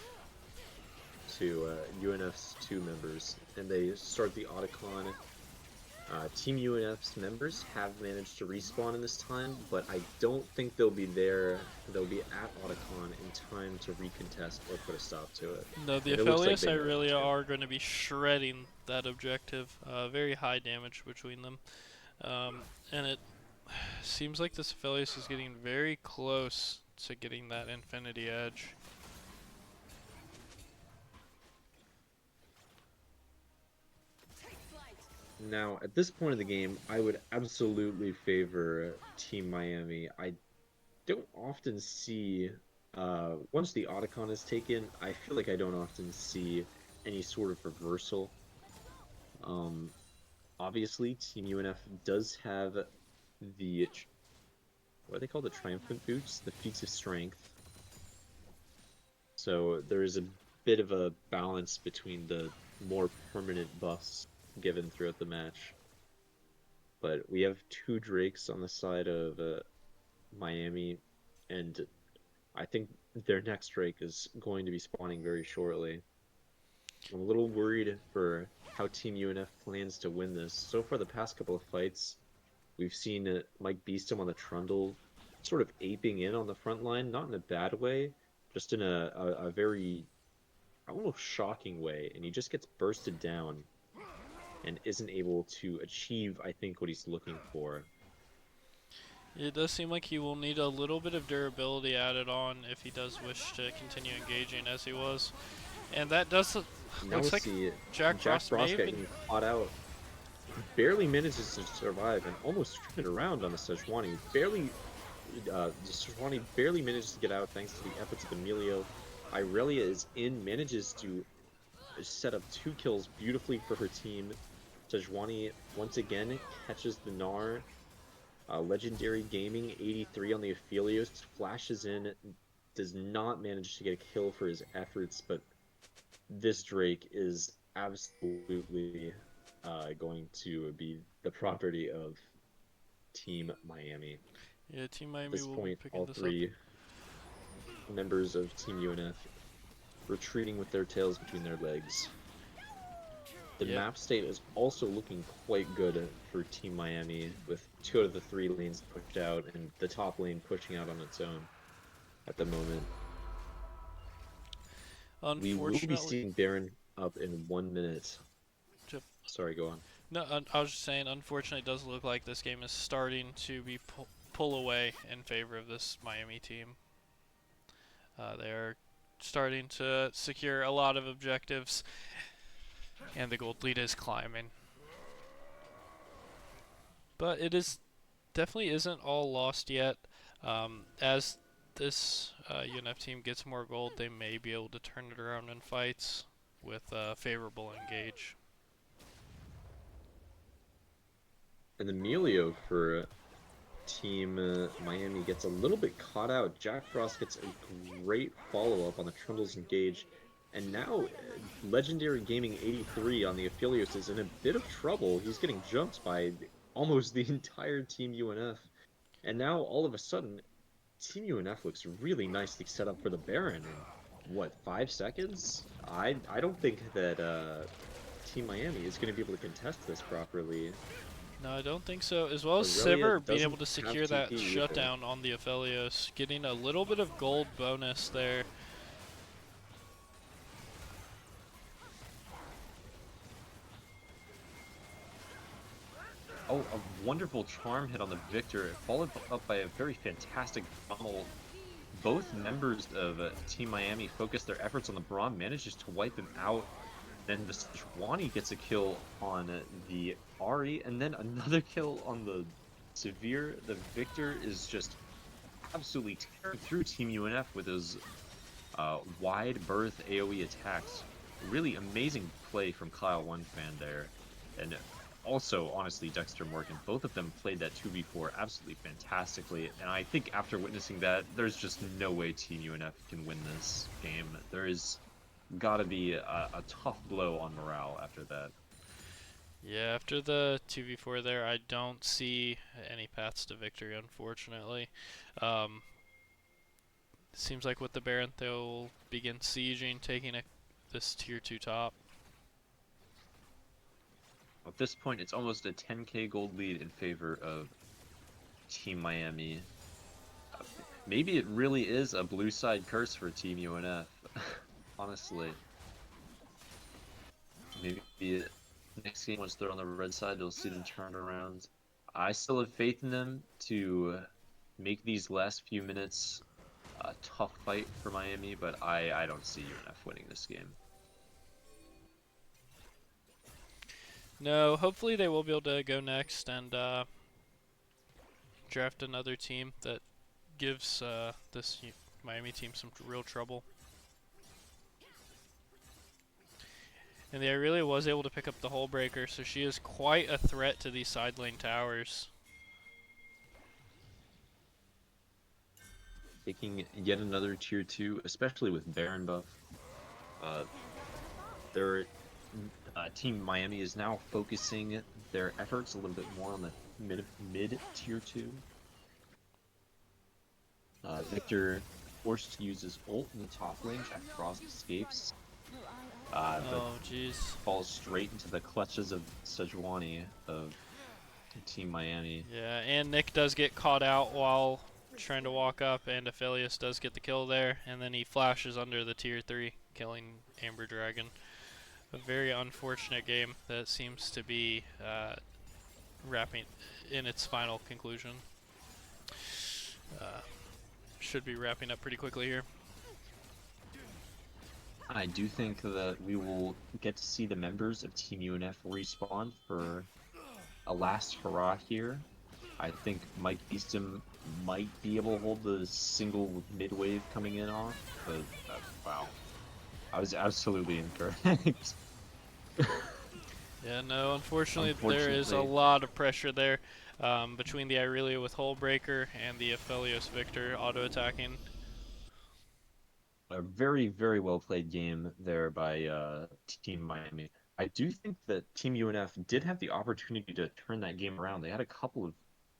to UNF's 2 members, and they start the Otacon. Team UNF's members have managed to respawn in this time, but I don't think they'll be there. They'll be at Otacon in time to recontest or put a stop to it. No, the And it looks like Aphelios they know that Irelia too. are going to be shredding that objective. Very high damage between them. And it seems like this Aphelios is getting very close to getting that Infinity Edge. Now, at this point of the game, I would absolutely favor Team Miami. I don't often see, once the Otacon is taken, I feel like I don't often see any sort of reversal. Um, Obviously, Team UNF does have the, what are they called? The Triumphant Boots, the Feats of Strength. So there is a bit of a balance between the more permanent buffs given throughout the match. But we have 2 Drakes on the side of Miami, and I think their next Drake is going to be spawning very shortly. I'm a little worried for how Team UNF plans to win this. So far, the past couple of fights, we've seen Mike Beeston on the Trundle sort of aping in on the front line, not in a bad way, just in a very almost shocking way, and he just gets bursted down and isn't able to achieve, I think, what he's looking for. It does seem like he will need a little bit of durability added on if he does wish to continue engaging as he was. And that does Now we looks like see Jack Jack Frost may Frost have been. getting caught out. He barely manages to survive and almost turn it around on the Sejuani. The Sejuani barely manages to get out thanks to the efforts of Emilio. Irelia is in, manages to set up 2 kills beautifully for her team. Sejuani once again catches the Gnar. Legendary Gaming 83 on the Aphelios flashes in, does not manage to get a kill for his efforts, but this Drake is absolutely going to be the property of Team Miami. Yeah, Team At Miami this will be point, picking all this up. 3 members of Team UNF retreating with their tails between their legs. The Yep. map state is also looking quite good for Team Miami, with 2 out of the 3 lanes pushed out and the top lane pushing out on its own at the moment. We will be Unfortunately, seeing Baron up in 1 minute. to, Sorry, go on. no, I was just saying. Unfortunately, it does look like this game is starting to be pull away in favor of this Miami team. They are starting to secure a lot of objectives, and the gold lead is climbing. but it is definitely isn't all lost yet. As this UNF team gets more gold, they may be able to turn it around in fights with favorable engage. And Emilio for Team Miami gets a little bit caught out. Jack Frost gets a great follow-up on the Trundles engage. And now Legendary Gaming 83 on the Aphelios is in a bit of trouble. He's getting jumped by almost the entire Team UNF. And now all of a sudden, Team UNF looks really nicely set up for the Baron in what, 5 seconds? I don't think that Team Miami is going to be able to contest this properly. No, I don't think so. As well as Aurelia Sivir being able doesn't to have secure TP that either. shutdown on the Aphelios, getting a little bit of gold bonus there. Oh, a wonderful charm hit on the Victor, followed up by a very fantastic pummel. Both members of Team Miami focus their efforts on the Braum, manages to wipe him out. Then the Sejuani gets a kill on the Ari, and then another kill on the Severe. The Victor is just absolutely tearing through Team UNF with those wide berth AoE attacks. Really amazing play from Kyle One Fan there. And also, honestly, Dexter Morgan, both of them played that 2v4 absolutely fantastically. And I think after witnessing that, there's just no way Team UNF can win this game. There is gotta be a tough blow on morale after that. Yeah, after the 2v4 there, I don't see any paths to victory, unfortunately. Um, Seems like with the Baron, they'll begin sieging, taking this tier 2 top. At this point, it's almost a 10k gold lead in favor of Team Miami. Uh, Maybe it really is a blue side curse for Team UNF. Honestly, maybe next game once they're on the red side, you'll see them turn around. I still have faith in them to make these last few minutes a tough fight for Miami, but I don't see UNF winning this game. No, hopefully they will be able to go next and draft another team that gives this Miami team some real trouble. And the Irelia was able to pick up the Hull Breaker, so she is quite a threat to these side lane towers. Taking yet another tier 2, especially with Baron buff. Uh, their Team Miami is now focusing their efforts a little bit more on the mid tier 2. Victor forced to use his ult in the top lane. Jack Frost escapes, but Oh, jeez. falls straight into the clutches of Sejuani of Team Miami. Yeah, and Nick does get caught out while trying to walk up, and Aphelios does get the kill there, and then he flashes under the tier 3, killing Amber Dragon. A very unfortunate game that seems to be wrapping in its final conclusion. Uh, should be wrapping up pretty quickly here. I do think that we will get to see the members of Team UNF respawn for a last hurrah here. I think Mike Beeston might be able to hold the single mid wave coming in off, but wow, I was absolutely incorrect. Yeah, no, unfortunately there is a Unfortunately, lot of pressure there between the Irelia with Hullbreaker and the Aphelios Victor auto-attacking. a very, very well played game there by Team Miami. I do think that Team UNF did have the opportunity to turn that game around. They had a couple of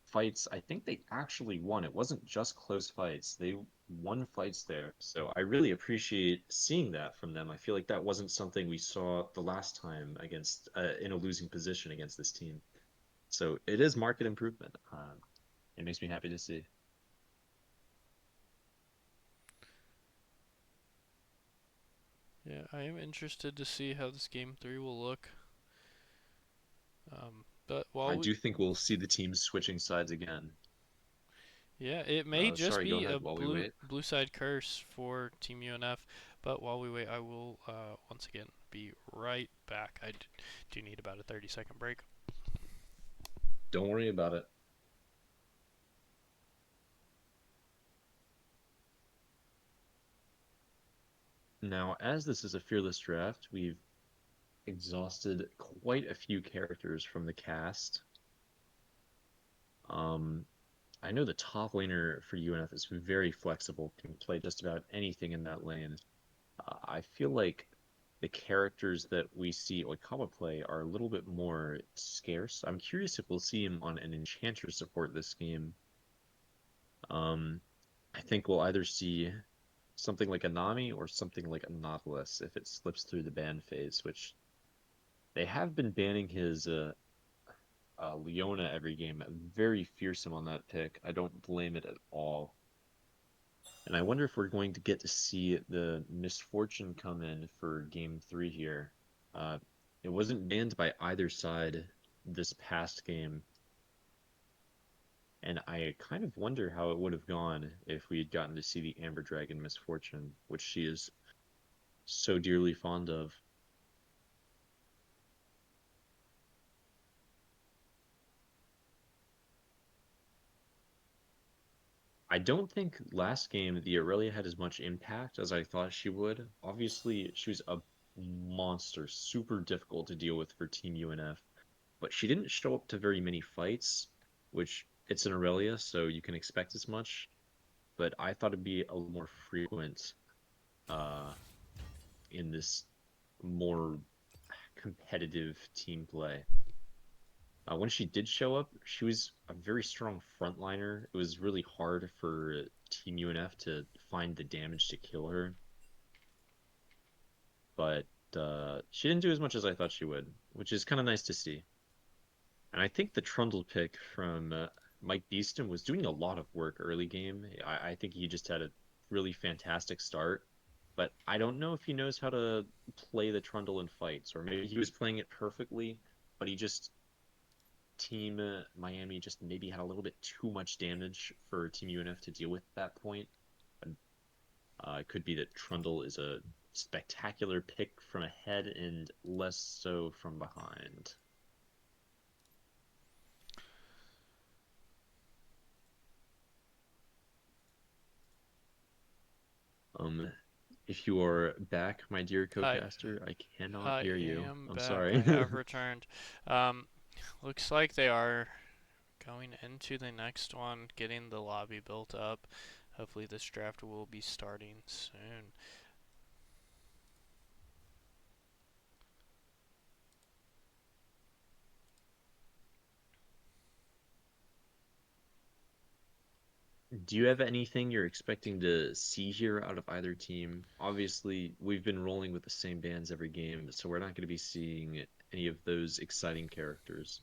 fights. I think they actually won. It wasn't just close fights. They won fights there. So I really appreciate seeing that from them. I feel like that wasn't something we saw the last time against in a losing position against this team. So it is market improvement. It makes me happy to see. Yeah, I am interested to see how this game 3 will look. But I while we, do think we'll see the teams switching sides again. yeah, it may just Sorry, go be a ahead while we wait. blue side curse for Team UNF. But while we wait, I will once again be right back. I do need about a 30-second break. Don't worry about it. Now, as this is a fearless draft, we've exhausted quite a few characters from the cast. Um, I know the top laner for UNF is very flexible, can play just about anything in that lane. I feel like the characters that we see Oikawa play are a little bit more scarce. I'm curious if we'll see him on an Enchanter support this game. Um, I think we'll either see something like a Nami or something like a Nautilus if it slips through the ban phase, which they have been banning his Leona every game. Very fearsome on that pick. I don't blame it at all. And I wonder if we're going to get to see the misfortune come in for game three here. Uh, it wasn't banned by either side this past game, and I kind of wonder how it would have gone if we had gotten to see the Amber Dragon misfortune, which she is so dearly fond of. I don't think last game the Aurelia had as much impact as I thought she would. Obviously, she was a monster, super difficult to deal with for Team UNF, but she didn't show up to very many fights, which it's an Aurelia, so you can expect as much. But I thought it'd be a little more frequent uh, in this more competitive team play. When she did show up, she was a very strong frontliner. It was really hard for Team UNF to find the damage to kill her, but she didn't do as much as I thought she would, which is kind of nice to see. And I think the Trundle pick from Mike Beeston was doing a lot of work early game. I think he just had a really fantastic start, but I don't know if he knows how to play the Trundle in fights, or maybe he was playing it perfectly, but he just Team Miami just maybe had a little bit too much damage for Team UNF to deal with at that point. And, it could be that Trundle is a spectacular pick from ahead and less so from behind. Um, if you are back, my dear I co-caster, I cannot I hear you. am I'm back. sorry. I have returned. Um, looks like they are going into the next one, getting the lobby built up. Hopefully this draft will be starting soon. Do you have anything you're expecting to see here out of either team? Obviously, we've been rolling with the same bands every game, so we're not going to be seeing any of those exciting characters.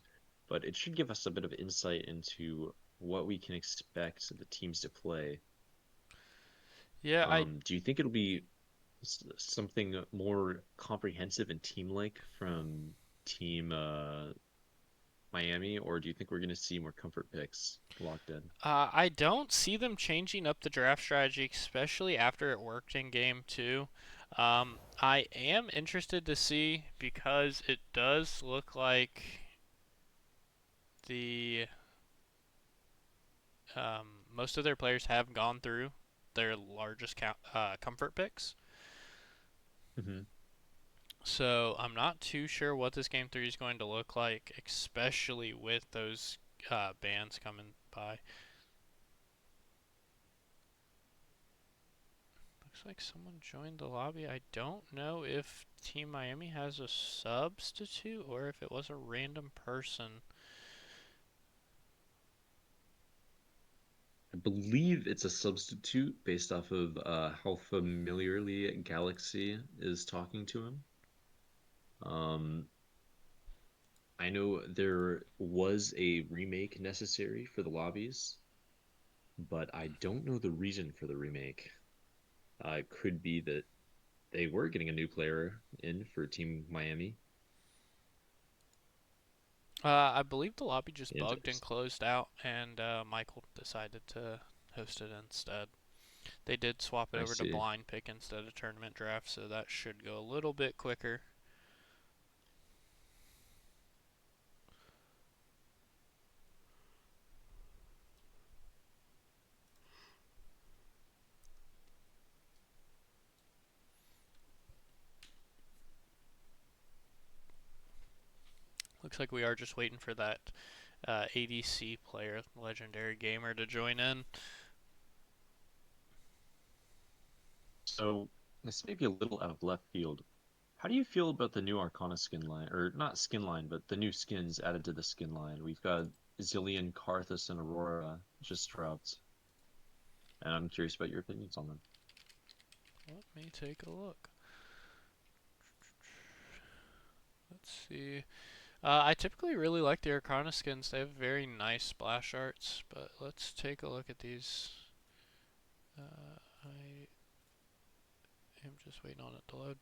But it should give us a bit of insight into what we can expect the teams to play. Yeah, I Do you think it'll be something more comprehensive and team-like from Team Miami, or do you think we're going to see more comfort picks locked in? I don't see them changing up the draft strategy, especially after it worked in game two. I am interested to see because it does look like the most of their players have gone through their largest comfort picks. Hmm. So I'm not too sure what this game three is going to look like, especially with those bans coming by. Looks like someone joined the lobby. I don't know if Team Miami has a substitute or if it was a random person. I believe it's a substitute based off of how familiarly Galaxy is talking to him. Um, I know there was a remake necessary for the lobbies, but I don't know the reason for the remake. It could be that they were getting a new player in for Team Miami, I believe the lobby just and bugged and closed out, and Michael decided to host it instead. They did swap it I over to see. blind pick instead of tournament draft, so that should go a little bit quicker. Looks like we are just waiting for that ADC player, legendary gamer, to join in. So this may be a little out of left field. How do you feel about the new Arcana skin line, or not skin line, but the new skins added to the skin line? We've got Zillion, Karthus, and Aurora just dropped, and I'm curious about your opinions on them. Let me take a look. Let's see. I typically really like the Arcana skins. They have very nice splash arts, but let's take a look at these. I am just waiting on it to load.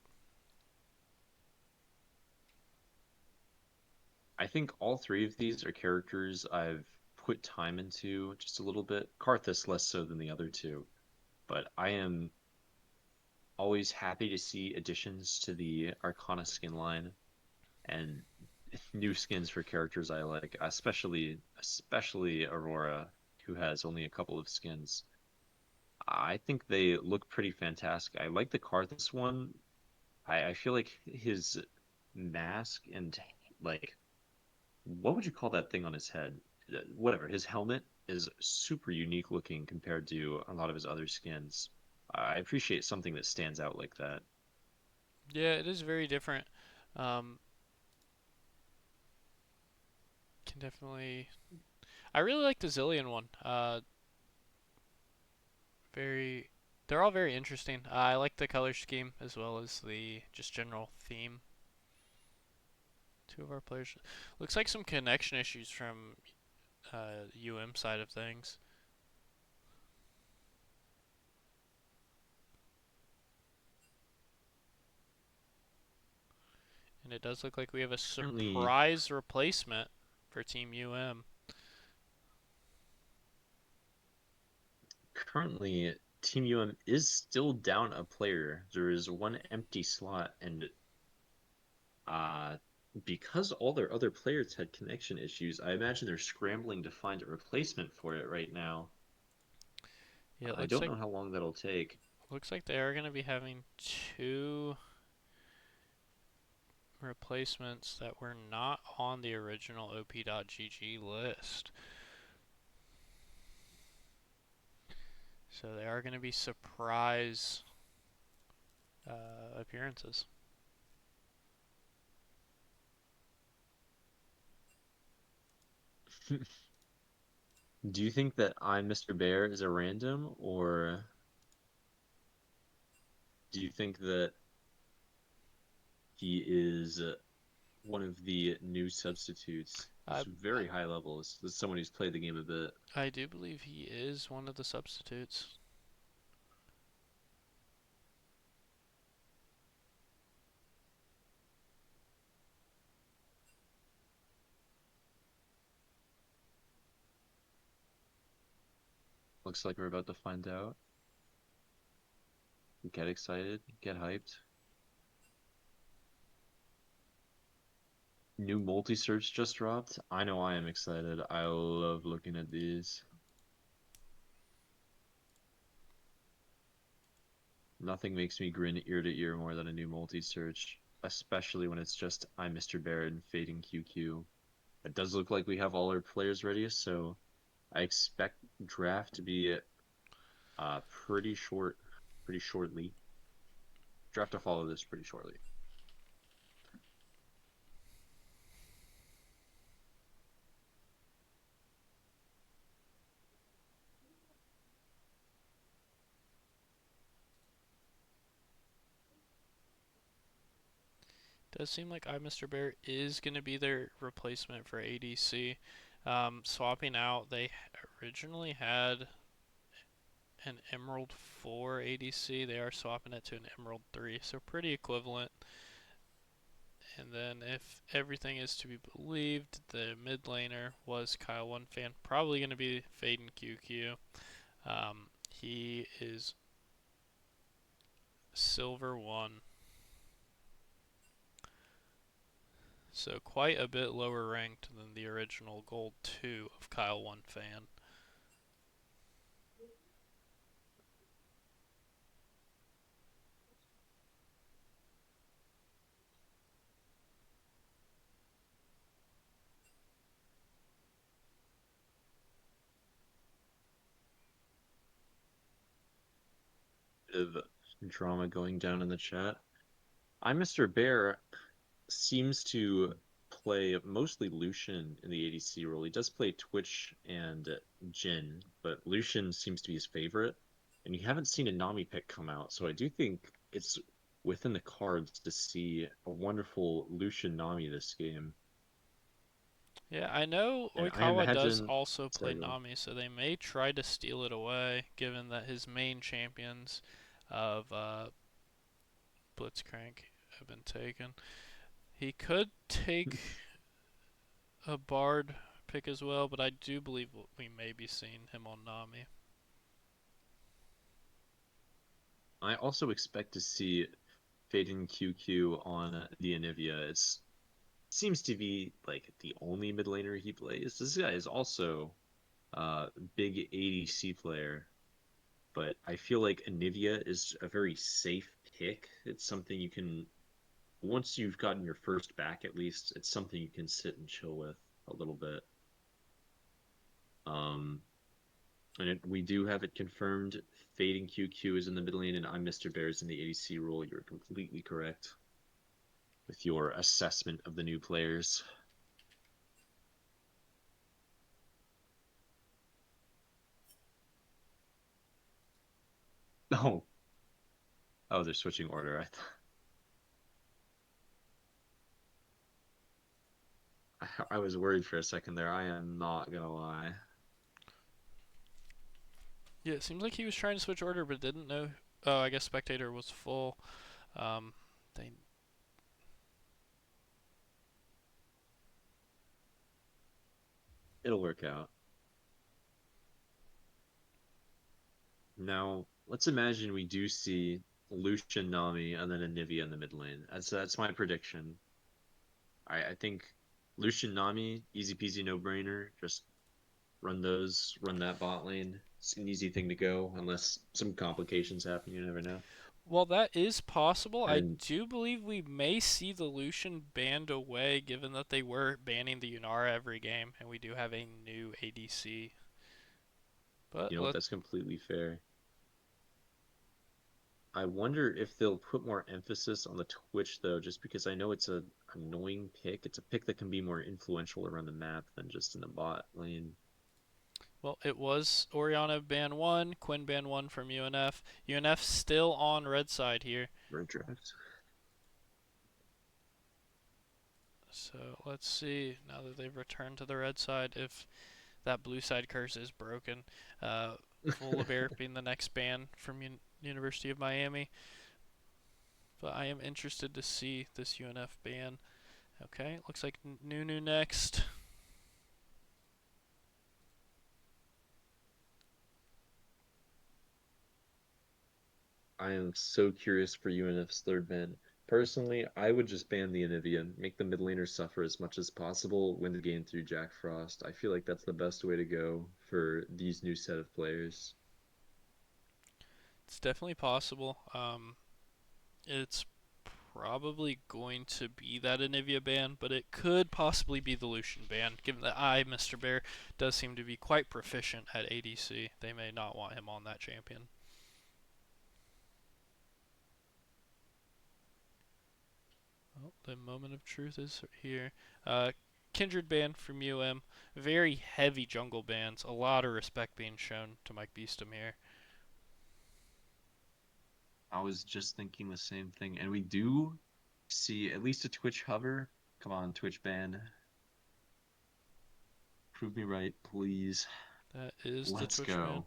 I think all three of these are characters I've put time into just a little bit. Karthus less so than the other two, but I am always happy to see additions to the Arcana skin line and new skins for characters I like, especially Aurora, who has only a couple of skins. I think they look pretty fantastic. I like the Karthus one. I feel like his mask and like what would you call that thing on his head? Whatever, his helmet is super unique looking compared to a lot of his other skins. I appreciate something that stands out like that. Yeah, it is very different. Um, can definitely. I really like the Zillion one. Very. They're all very interesting. I like the color scheme as well as the just general theme. Two of our players. Looks like some connection issues from UM side of things. And it does look like we have a Currently, surprise replacement for Team UM. currently, Team UM is still down a player. There is one empty slot, and uh, because all their other players had connection issues, I imagine they're scrambling to find a replacement for it right now. Yeah, it I don't know how long that'll take. looks like they are going to be having two replacements that were not on the original OP.GG list. So they are going to be surprise appearances. Do you think that I'm Mr. Bear is a random, or do you think that he is one of the new substitutes? He's I very high level. This is someone who's played the game a bit. I do believe he is one of the substitutes. Looks like we're about to find out. Get excited, get hyped. New multi-search just dropped. I know I am excited. I love looking at these. Nothing makes me grin ear to ear more than a new multi-search, especially when it's just I'm Mr. Bear and fading QQ. It does look like we have all our players ready, so I expect draft to be pretty short, pretty shortly. Draft to follow this pretty shortly. Does seem like I Mr. Bear is going to be their replacement for ADC. Swapping out, they originally had an Emerald 4 ADC. They are swapping it to an Emerald 3, so pretty equivalent. And then, if everything is to be believed, the mid laner was Kyle One Fan, probably going to be Faden QQ. He is Silver 1, so quite a bit lower ranked than the original Gold 2 of Kyle One Fan. of drama going down in the chat. I Mr. Bear seems to play mostly Lucian in the ADC role. He does play Twitch and Jhin, but Lucian seems to be his favorite. And you haven't seen a Nami pick come out, so I do think it's within the cards to see a wonderful Lucian Nami this game. Yeah, I know And I Oikawa does imagine, also play sorry, go on. Nami, so they may try to steal it away, given that his main champions of Blitzcrank have been taken. He could take a Bard pick as well, but I do believe we may be seeing him on Nami. I also expect to see Faden QQ on the Anivia. It seems to be like the only mid laner he plays. This guy is also a big ADC player, but I feel like Anivia is a very safe pick. It's something you can, once you've gotten your first back at least, it's something you can sit and chill with a little bit. Um, we do have it confirmed. Fading QQ is in the mid lane, and I'm Mr. Bears in the ADC role. You're completely correct with your assessment of the new players. Oh, oh, they're switching order. I was worried for a second there. I am not gonna lie. Yeah, it seems like he was trying to switch order, but didn't know. Oh, I guess spectator was full. Um, they It'll work out. Now, let's imagine we do see Lucian, Nami, and then Anivia in the mid lane. That's my prediction. I think Lucian, Nami, easy peasy, no brainer. Just run that bot lane. It's an easy thing to go, unless some complications happen. You never know. Well, that is possible. I And do believe we may see the Lucian banned away, given that they were banning the Yunara every game, and we do have a new ADC. But you know what? let That's completely fair. I wonder if they'll put more emphasis on the Twitch though, just because I know it's a annoying pick. It's a pick that can be more influential around the map than just in the bot lane. well, it was Oriana ban one, Quinn ban one from UNF. UNF still on red side here. Red draft. So let's see now that they've returned to the red side if that blue side curse is broken. Volibear being the next ban from University of Miami. But I am interested to see this UNF ban. Okay, looks like Nunu next. I am so curious for UNF's third ban. Personally, I would just ban the Anivia, make the mid laners suffer as much as possible, win the game through Jack Frost. I feel like that's the best way to go for these new set of players. It's definitely possible. It's probably going to be that Anivia ban, but it could possibly be the Lucian ban, given that Mr. Bear, does seem to be quite proficient at ADC. They may not want him on that champion. Well, the moment of truth is here. Uh, Kindred ban from UM. Very heavy jungle bans. A lot of respect being shown to Mike Beeston here. I was just thinking the same thing, and we do see at least a Twitch hover. Come on, Twitch ban. Prove me right, please. That is the Let's Twitch ban. go.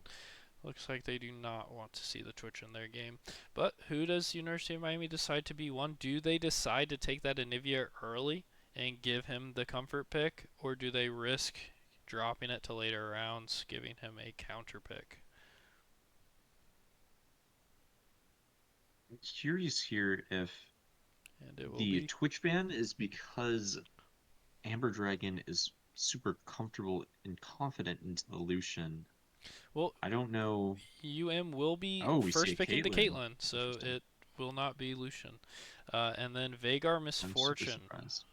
Looks like they do not want to see the Twitch in their game. But who does University of Miami decide to be one? Do they decide to take that Anivia early and give him the comfort pick, or do they risk dropping it to later rounds, giving him a counter pick? I'm curious here if And it will the be, Twitch ban is because Amber Dragon is super comfortable and confident into the Lucian. well, I don't know. will be Oh, we see a first picking to Caitlyn. Caitlyn, so Interesting. it will not be Lucian. And then Vagar I'm super Misfortune surprised.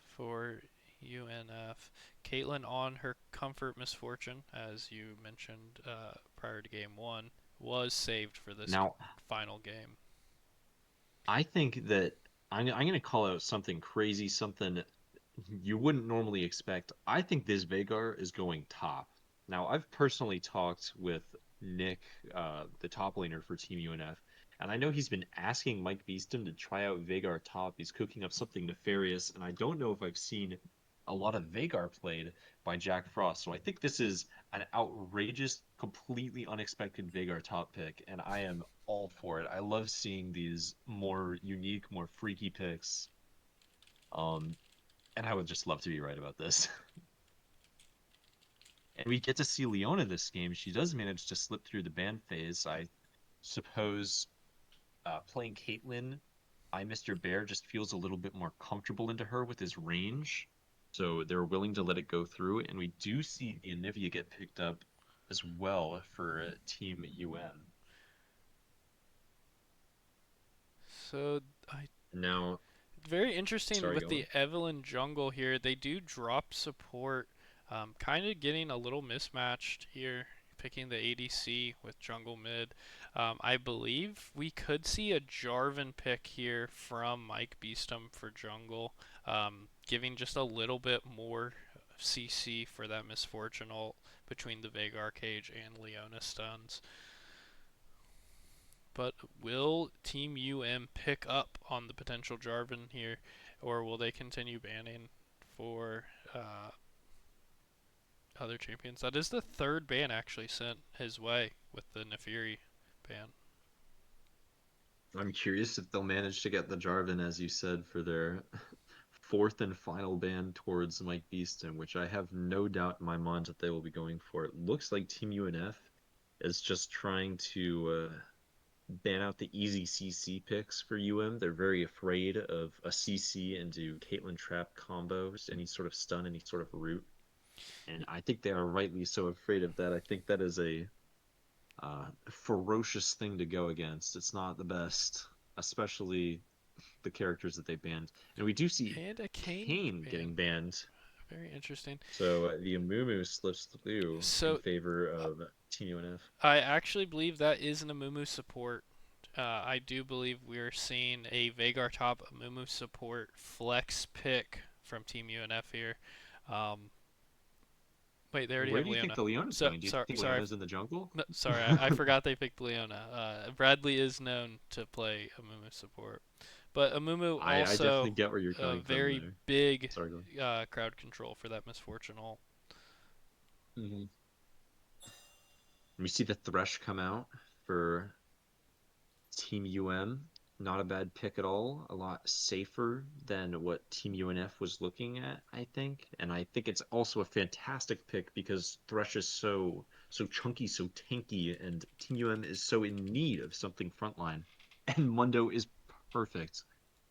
for UNF. Caitlyn on her comfort misfortune, as you mentioned prior to game one, was saved for this Now, final game. I think that I'm going to call out something crazy, something you wouldn't normally expect. I think this Vagar is going top. Now, I've personally talked with Nick, the top laner for Team UNF, and I know he's been asking Mike Beeston to try out Vagar top. He's cooking up something nefarious, and I don't know if I've seen a lot of Vagar played by Jack Frost. So I think this is an outrageous, completely unexpected Vagar top pick, and I am all for it. I love seeing these more unique, more freaky picks. Um, and I would just love to be right about this. And we get to see Leona this game. She does manage to slip through the ban phase. I suppose playing Caitlyn, I Mr. Bear just feels a little bit more comfortable into her with his range. So they're willing to let it go through. And we do see the Anivia get picked up as well for Team UM. So I Now, very interesting sorry, with go the on. Evelynn jungle here. They do drop support, kind of getting a little mismatched here, picking the ADC with jungle mid. I believe we could see a Jarvan pick here from Mike Beeston for jungle, giving just a little bit more CC for that misfortune ult between the Veigar cage and Leona stuns. But will Team UM pick up on the potential Jarvan here, or will they continue banning for other champions? That is the third ban actually sent his way with the Nefiri ban. I'm curious if they'll manage to get the Jarvan, as you said, for their fourth and final ban towards Mike Beeston, which I have no doubt in my mind that they will be going for. It looks like Team UNF is just trying to ban out the easy CC picks for UM. They're very afraid of a CC into Caitlyn Trap combos, any sort of stun, any sort of root. And I think they are rightly so afraid of that. I think that is a ferocious thing to go against. It's not the best, especially the characters that they banned. And we do see And a Kane Kane ban. getting banned. Very interesting. So the Amumu slips through in So favor of Team UNF. I actually believe that is an Amumu support. I do believe we're seeing a Veigar top Amumu support flex pick from Team UNF here. Um, Wait, they already Where have do you think Leona. the Leona's So going? Do you sorry, think sorry, Leona's in the jungle? no, sorry. I forgot they picked Leona. Bradley is known to play Amumu support, but Amumu I definitely also get where you're a coming from very there. big Sorry, go crowd control for that misfortune ult. on. We see the Thresh come out for Team UM. Not a bad pick at all. A lot safer than what Team UNF was looking at, I think. And I think it's also a fantastic pick because Thresh is so chunky, so tanky, and Team UM is so in need of something frontline. And Mundo is perfect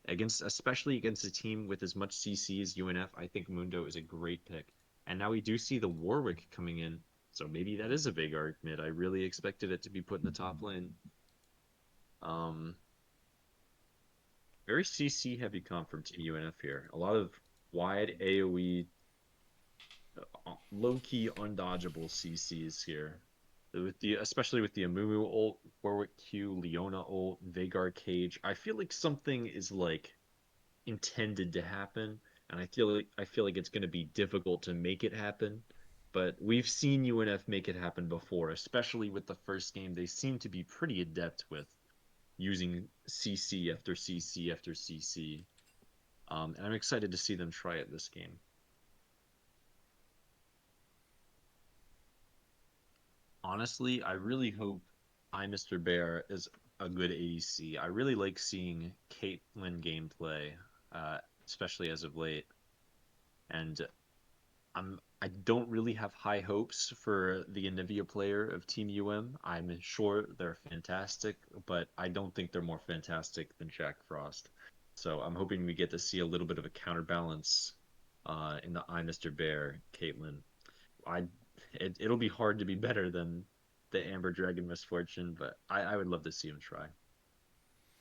against, especially against a team with as much CC as UNF. I think Mundo is a great pick. And now we do see the Warwick coming in, so maybe that is a big arc mid. I really expected it to be put in the top lane. Um, Very CC heavy comp from Team UNF here. A lot of wide AoE, low key undodgeable CCs here. With the especially with the Amumu ult, Warwick Q, Leona ult, Veigar Cage. I feel like something is like intended to happen, and I feel like it's going to be difficult to make it happen. But we've seen UNF make it happen before, especially with the first game. They seem to be pretty adept with using CC after CC after CC. And I'm excited to see them try it this game. Honestly, I really hope I Mr. Bear is a good ADC. I really like seeing Caitlyn gameplay, especially as of late. And I don't really have high hopes for the Anivia player of Team UM. I'm sure they're fantastic, but I don't think they're more fantastic than Jack Frost. So I'm hoping we get to see a little bit of a counterbalance in the I Mr. Bear Caitlyn. I it'll be hard to be better than the Amber Dragon Misfortune, but I would love to see him try.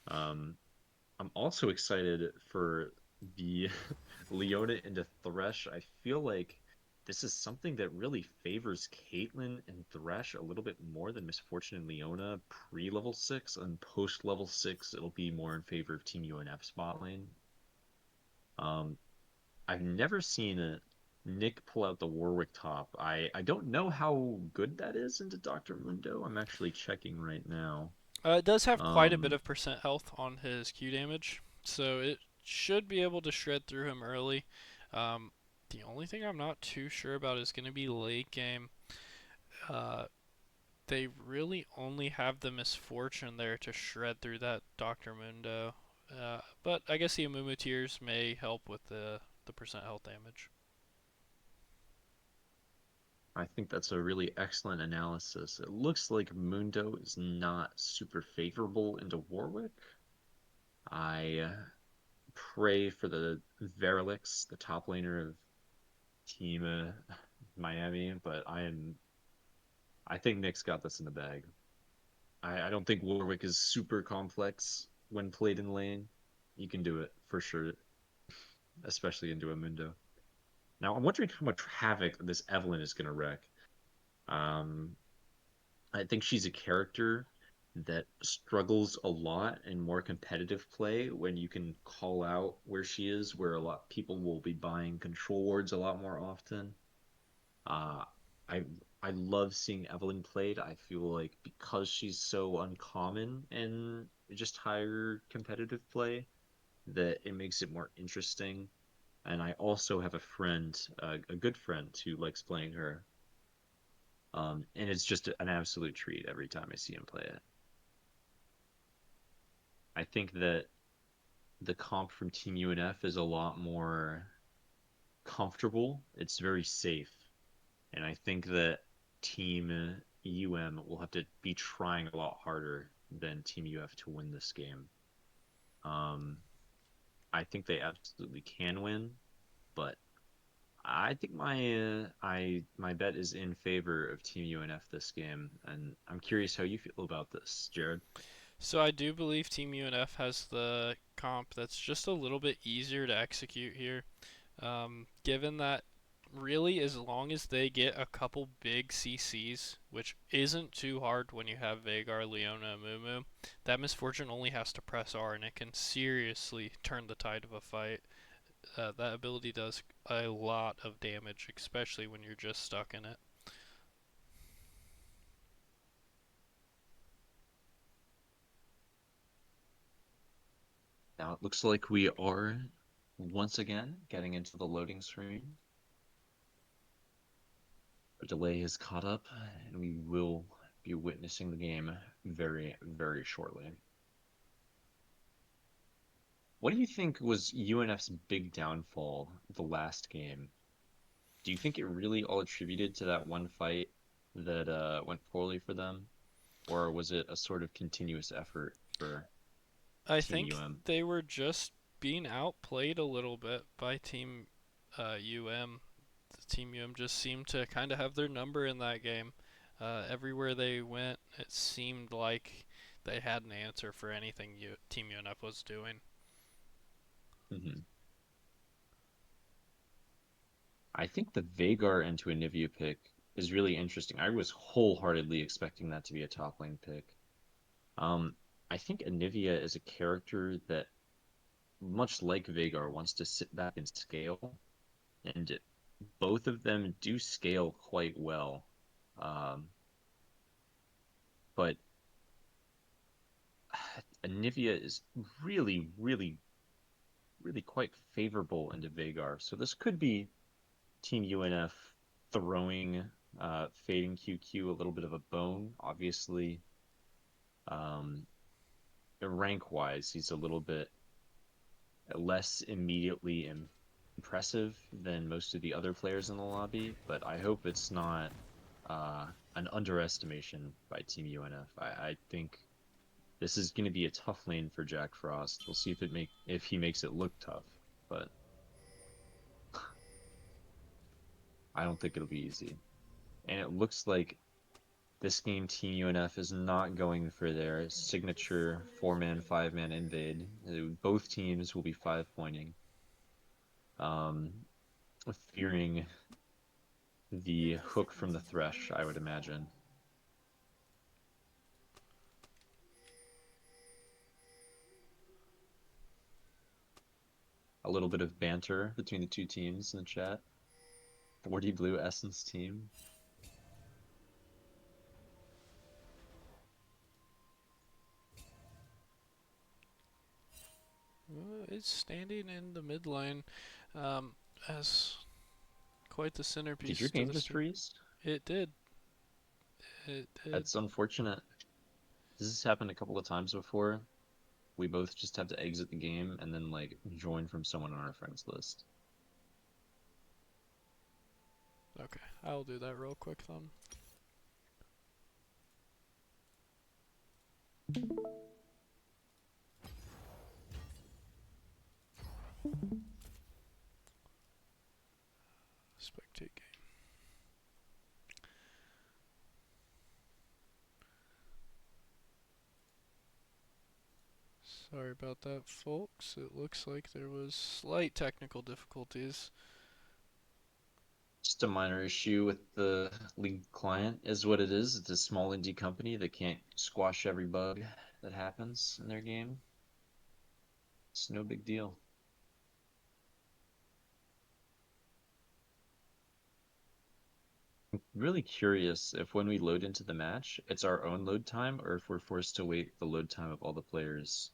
Um, I'm also excited for the Leona into Thresh. I feel like this is something that really favors Caitlyn and Thresh a little bit more than Misfortune and Leona pre-level 6, and post-level 6 it'll be more in favor of Team UNF spot lane. Um, I've never seen Nick pull out the Warwick top. I don't know how good that is into Dr. Mundo. I'm actually checking right now. It does have quite a bit Um, of percent health on his Q damage, so it should be able to shred through him early. Um, the only thing I'm not too sure about is going to be late game. Uh, they really only have the misfortune there to shred through that Dr. Mundo. But I guess the Amumu tears may help with the percent health damage. I think that's a really excellent analysis. It looks like Mundo is not super favorable into Warwick. I pray for the Verilix, the top laner of Team Miami, but I think Nick's got this in the bag. I don't think Warwick is super complex when played in lane. You can do it for sure, especially into a Mundo. Now I'm wondering how much havoc this Evelyn is gonna wreak. Um, I think she's a character that struggles a lot in more competitive play when you can call out where she is, where a lot of people will be buying control wards a lot more often. Uh, I I love seeing Evelyn played. I feel like because she's so uncommon in just higher competitive play, that it makes it more interesting. And I also have a friend, a good friend, who likes playing her. And it's just an absolute treat every time I see him play it. I think that the comp from Team UNF is a lot more comfortable. It's very safe. And I think that Team will have to be trying a lot harder than Team UF to win this game. Um, I think they absolutely can win, but I think my bet is in favor of Team UNF this game, and I'm curious how you feel about this, Jared. So I do believe Team UNF has the comp that's just a little bit easier to execute here. Given that really as long as they get a couple big CCs, which isn't too hard when you have Vagar, Leona, and Mumu, that Misfortune only has to press R and it can seriously turn the tide of a fight. That ability does a lot of damage, especially when you're just stuck in it. Now it looks like we are once again getting into the loading screen. A delay has caught up, and we will be witnessing the game very, very shortly. What do you think was UNF's big downfall the last game? Do you think it really all attributed to that one fight that went poorly for them, or was it a sort of continuous effort for I Team think UM? they were just being outplayed a little bit by Team UM. Team UM just seemed to kind of have their number in that game. Everywhere they went, it seemed like they had an answer for anything Team UNF was doing. Hmm. I think the Vagar into Anivia pick is really interesting. I was wholeheartedly expecting that to be a top lane pick. Um, I think Anivia is a character that, much like Vagar, wants to sit back and scale, and both of them do scale quite well. Um, but Anivia is really, really, really quite favorable into Vagar. So this could be Team UNF throwing fading QQ a little bit of a bone. Obviously, um, rank wise, he's a little bit less immediately impressive than most of the other players in the lobby, but I hope it's not an underestimation by Team UNF. I think this is going to be a tough lane for Jack Frost. We'll see if he makes it look tough, but I don't think it'll be easy. And it looks like this game Team UNF is not going for their signature 4-man, 5-man invade. Both teams will be 5 pointing. Um, fearing the hook from the Thresh, I would imagine. A little bit of banter between the two teams in the chat. 40 Blue Essence team. It's standing in the mid lane as quite the Did your centerpiece to game this just team. freeze? It did. It did. That's unfortunate. This has happened a couple of times before. We both just have to exit the game and then like join from someone on our friends list. Okay, I'll do that real quick then. Spectate game. Sorry about that, folks. It looks like there was slight technical difficulties. Just a minor issue with the League client is what it is. It's a small indie company that can't squash every bug that happens in their game. It's no big deal. I'm really curious if when we load into the match, it's our own load time or if we're forced to wait the load time of all the players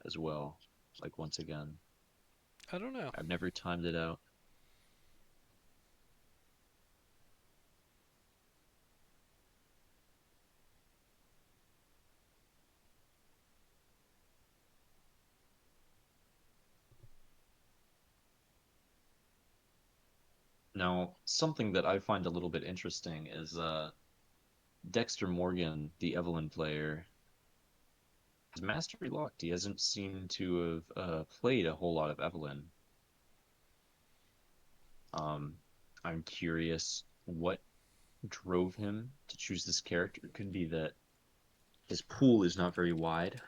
as well. Like once again. I don't know. I've never timed it out. Now, something that I find a little bit interesting is Dexter Morgan, the Evelyn player, is mastery locked. He hasn't seemed to have played a whole lot of Evelyn. Um, I'm curious what drove him to choose this character. It could be that his pool is not very wide,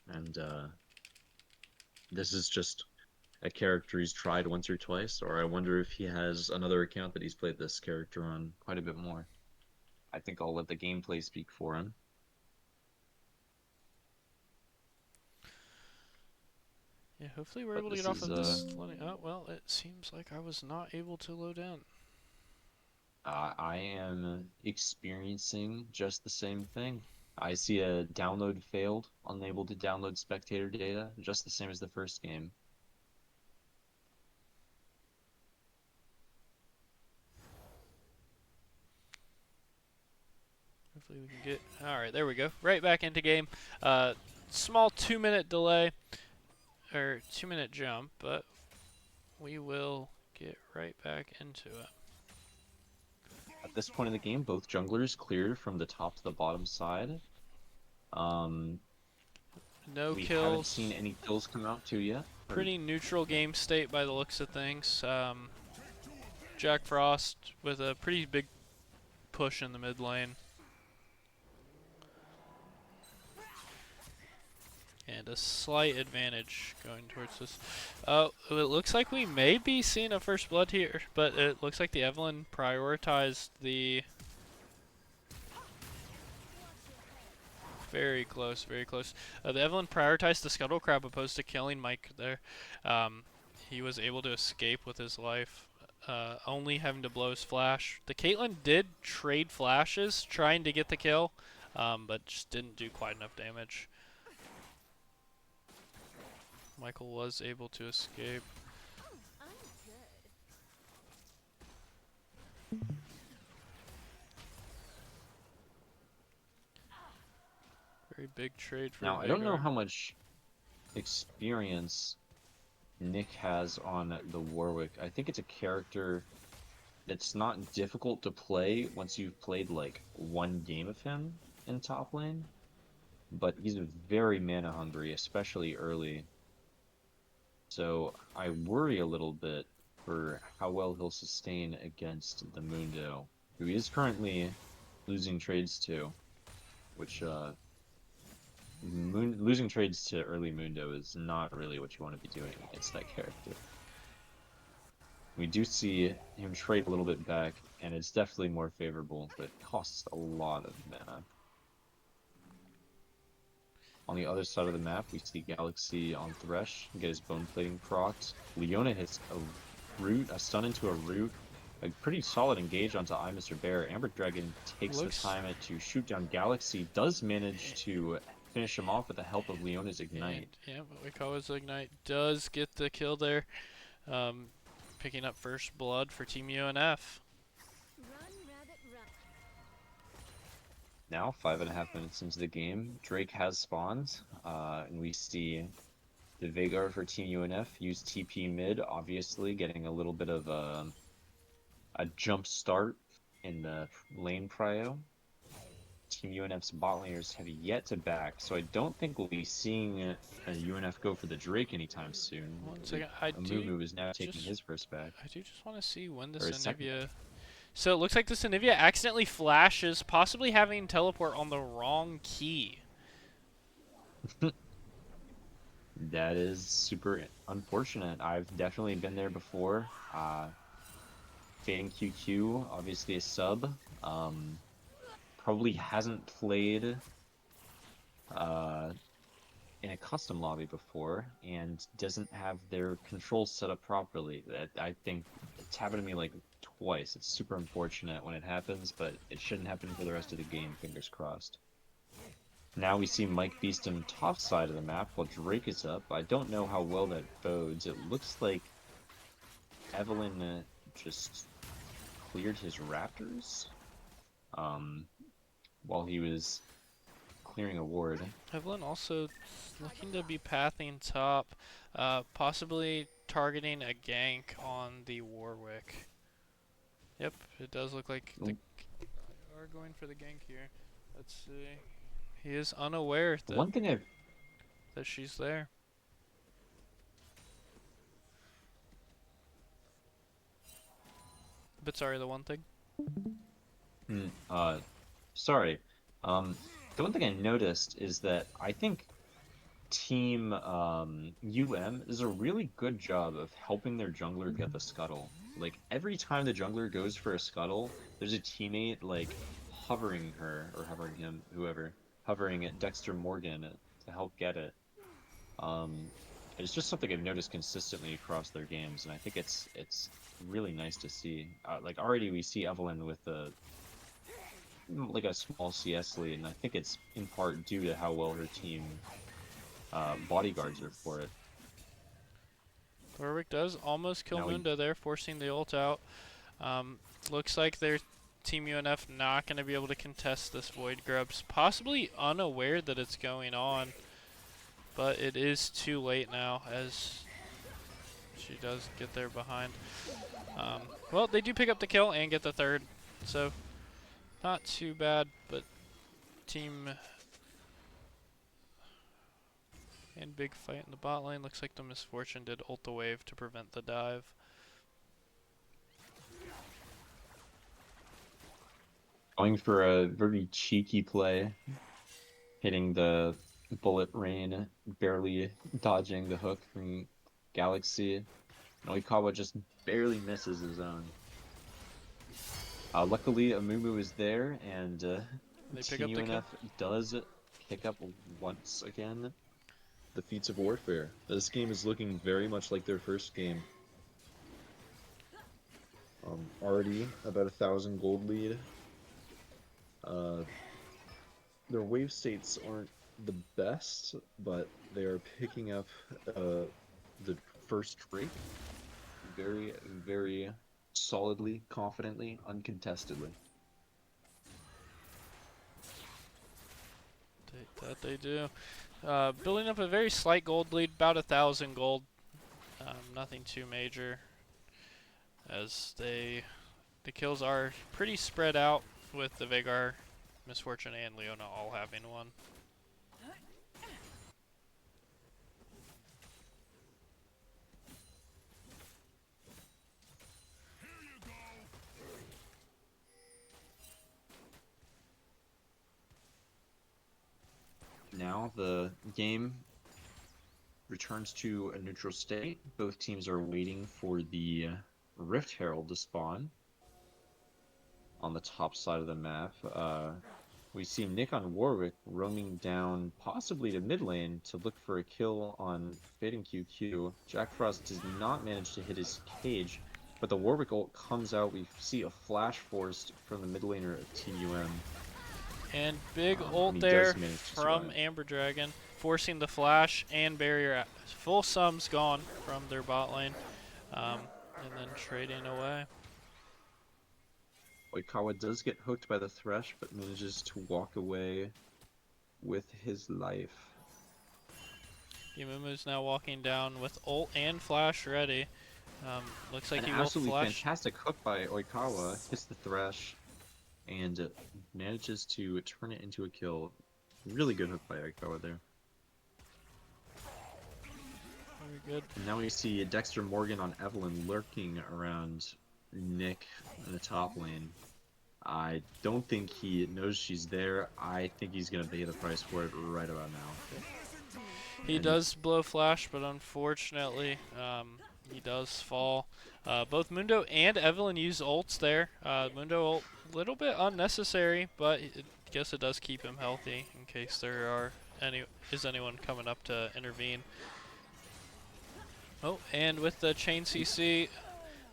and this is just a character he's tried once or twice, or I wonder if he has another account that he's played this character on quite a bit more. I think I'll let the gameplay speak for him. Yeah, hopefully we're But able to get this off is of this loading. Oh, well, it seems like I was not able to load in. I am experiencing just the same thing. I see a download failed, unable to download spectator data, just the same as the first game. Hopefully we can get... Alright, there we go. Right back into game. Small 2-minute delay, or 2-minute jump, but we will get right back into it. At this point in the game, both junglers cleared from the top to the bottom side. Um, No we haven't seen kills. any kills come out to yet. Or Pretty neutral game state by the looks of things. Jack Frost with a pretty big push in the mid lane. And a slight advantage going towards this. Oh, it looks like we may be seeing a first blood here, but it looks like the Evelyn prioritized the... Very close, very close. The Evelyn prioritized the Scuttle Crab opposed to killing Mike there. He was able to escape with his life, only having to blow his flash. The Caitlyn did trade flashes trying to get the kill, but just didn't do quite enough damage. Michael was able to escape. Very big trade for now, I don't know Veigar. how much experience Nick has on the Warwick. I think it's a character that's not difficult to play once you've played like one game of him in top lane, but he's very mana hungry, especially early. So I worry a little bit for how well he'll sustain against the Mundo, who he is currently losing trades to, which losing trades to early Mundo is not really what you want to be doing against that character. We do see him trade a little bit back, and it's definitely more favorable, but it costs a lot of mana. On the other side of the map, we see Galaxy on Thresh get his bone plating procced. Leona hits a root, a stun into a root, a pretty solid engage onto I, Mr. Bear. Amber Dragon takes the Looks. time to shoot down Galaxy, does manage to finish him off with the help of Leona's And Ignite. yeah, what we call his Ignite does get the kill there. Um, Picking up first blood for Team UNF. Now, 5.5 minutes into the game, Drake has spawned, and we see the Veigar for Team UNF use TP mid, obviously getting a little bit of a jump start in the lane prio. Team UNF's bot laners have yet to back, so I don't think we'll be seeing a UNF go for the Drake anytime soon. One second, I do Amumu is now taking just his first back, want to see when this or his second Anivia. So it looks like this Anivia accidentally flashes, possibly having teleport on the wrong key. back. That is super unfortunate. I've definitely been there before. Fading QQ, obviously a sub. Probably hasn't played in a custom lobby before and doesn't have their controls set up properly. That I think it's happened to me like twice. It's super unfortunate when it happens, but it shouldn't happen for the rest of the game, fingers crossed. Now we see Mike Beeston top side of the map while Drake is up. I don't know how well that bodes. It looks like Evelyn just cleared his raptors while he was clearing a ward. Evelyn also looking to be pathing top, possibly targeting a gank on the Warwick. Yep, it does look like they are going for the gank here. Let's see. He is unaware that One thing I've she's there. But sorry, the one thing. sorry. The one thing I noticed is that I think Team does a really good job of helping their jungler get the scuttle. Like every time the jungler goes for a scuttle, there's a teammate like hovering her or hovering him, whoever, hovering at Dexter Morgan to help get it. Um, it's just something I've noticed consistently across their games, and I think it's really nice to see. Like already we see Evelyn with like a small CS lead, and I think it's in part due to how well her team bodyguards are for it. Warwick does almost kill Now we Mundo there, forcing the ult out. Looks like their Team UNF not going to be able to contest this Void Grubs, possibly unaware that it's going on. But it is too late now, as she does get there behind. Well, they do pick up the kill and get the third, so not too bad, but team and big fight in the bot lane. Looks like the Misfortune did ult the wave to prevent the dive. going for a very cheeky play, hitting the bullet rain, barely dodging the hook from Galaxy. Noikawa just barely misses his own. Luckily, Amumu is there, and They pick Team up the kill. UNF does pick up once again the feats of warfare. This game is looking very much like their first game. Already about 1,000 gold lead. Their wave states aren't the best, but they are picking up the first Drake very, very solidly, confidently, uncontestedly. That they do. Building up a very slight gold lead, about 1,000 gold. Nothing too major, as the kills are pretty spread out, with the Veigar, Misfortune, and Leona all having one. Now the game returns to a neutral state. Both teams are waiting for the Rift Herald to spawn on the top side of the map. We see Nick on Warwick roaming down possibly to mid lane to look for a kill on Fading QQ. Jack Frost does not manage to hit his cage, but the Warwick ult comes out. We see a flash forced from the mid laner of Team UM. And big And ult he there does manage to from survive. Amber Dragon, forcing the flash and barrier. Full sums gone from their bot lane, and then trading away. Oikawa does get hooked by the Thresh, but manages to walk away with his life. Yumumu's now walking down with ult and flash ready. Looks like An he will absolutely flash. fantastic hook by Oikawa, hits the Thresh, and manages to turn it into a kill. Really good hook by Oikawa there. Very good. And now we see Dexter Morgan on Evelyn lurking around Nick in the top lane. I don't think he knows she's there. I think he's going to pay the price for it right about now. He does blow flash, but unfortunately, he does fall. Both Mundo and Evelyn use ults there. Mundo ult, a little bit unnecessary, but I guess it does keep him healthy in case there are anyone coming up to intervene. Oh, and with the chain CC,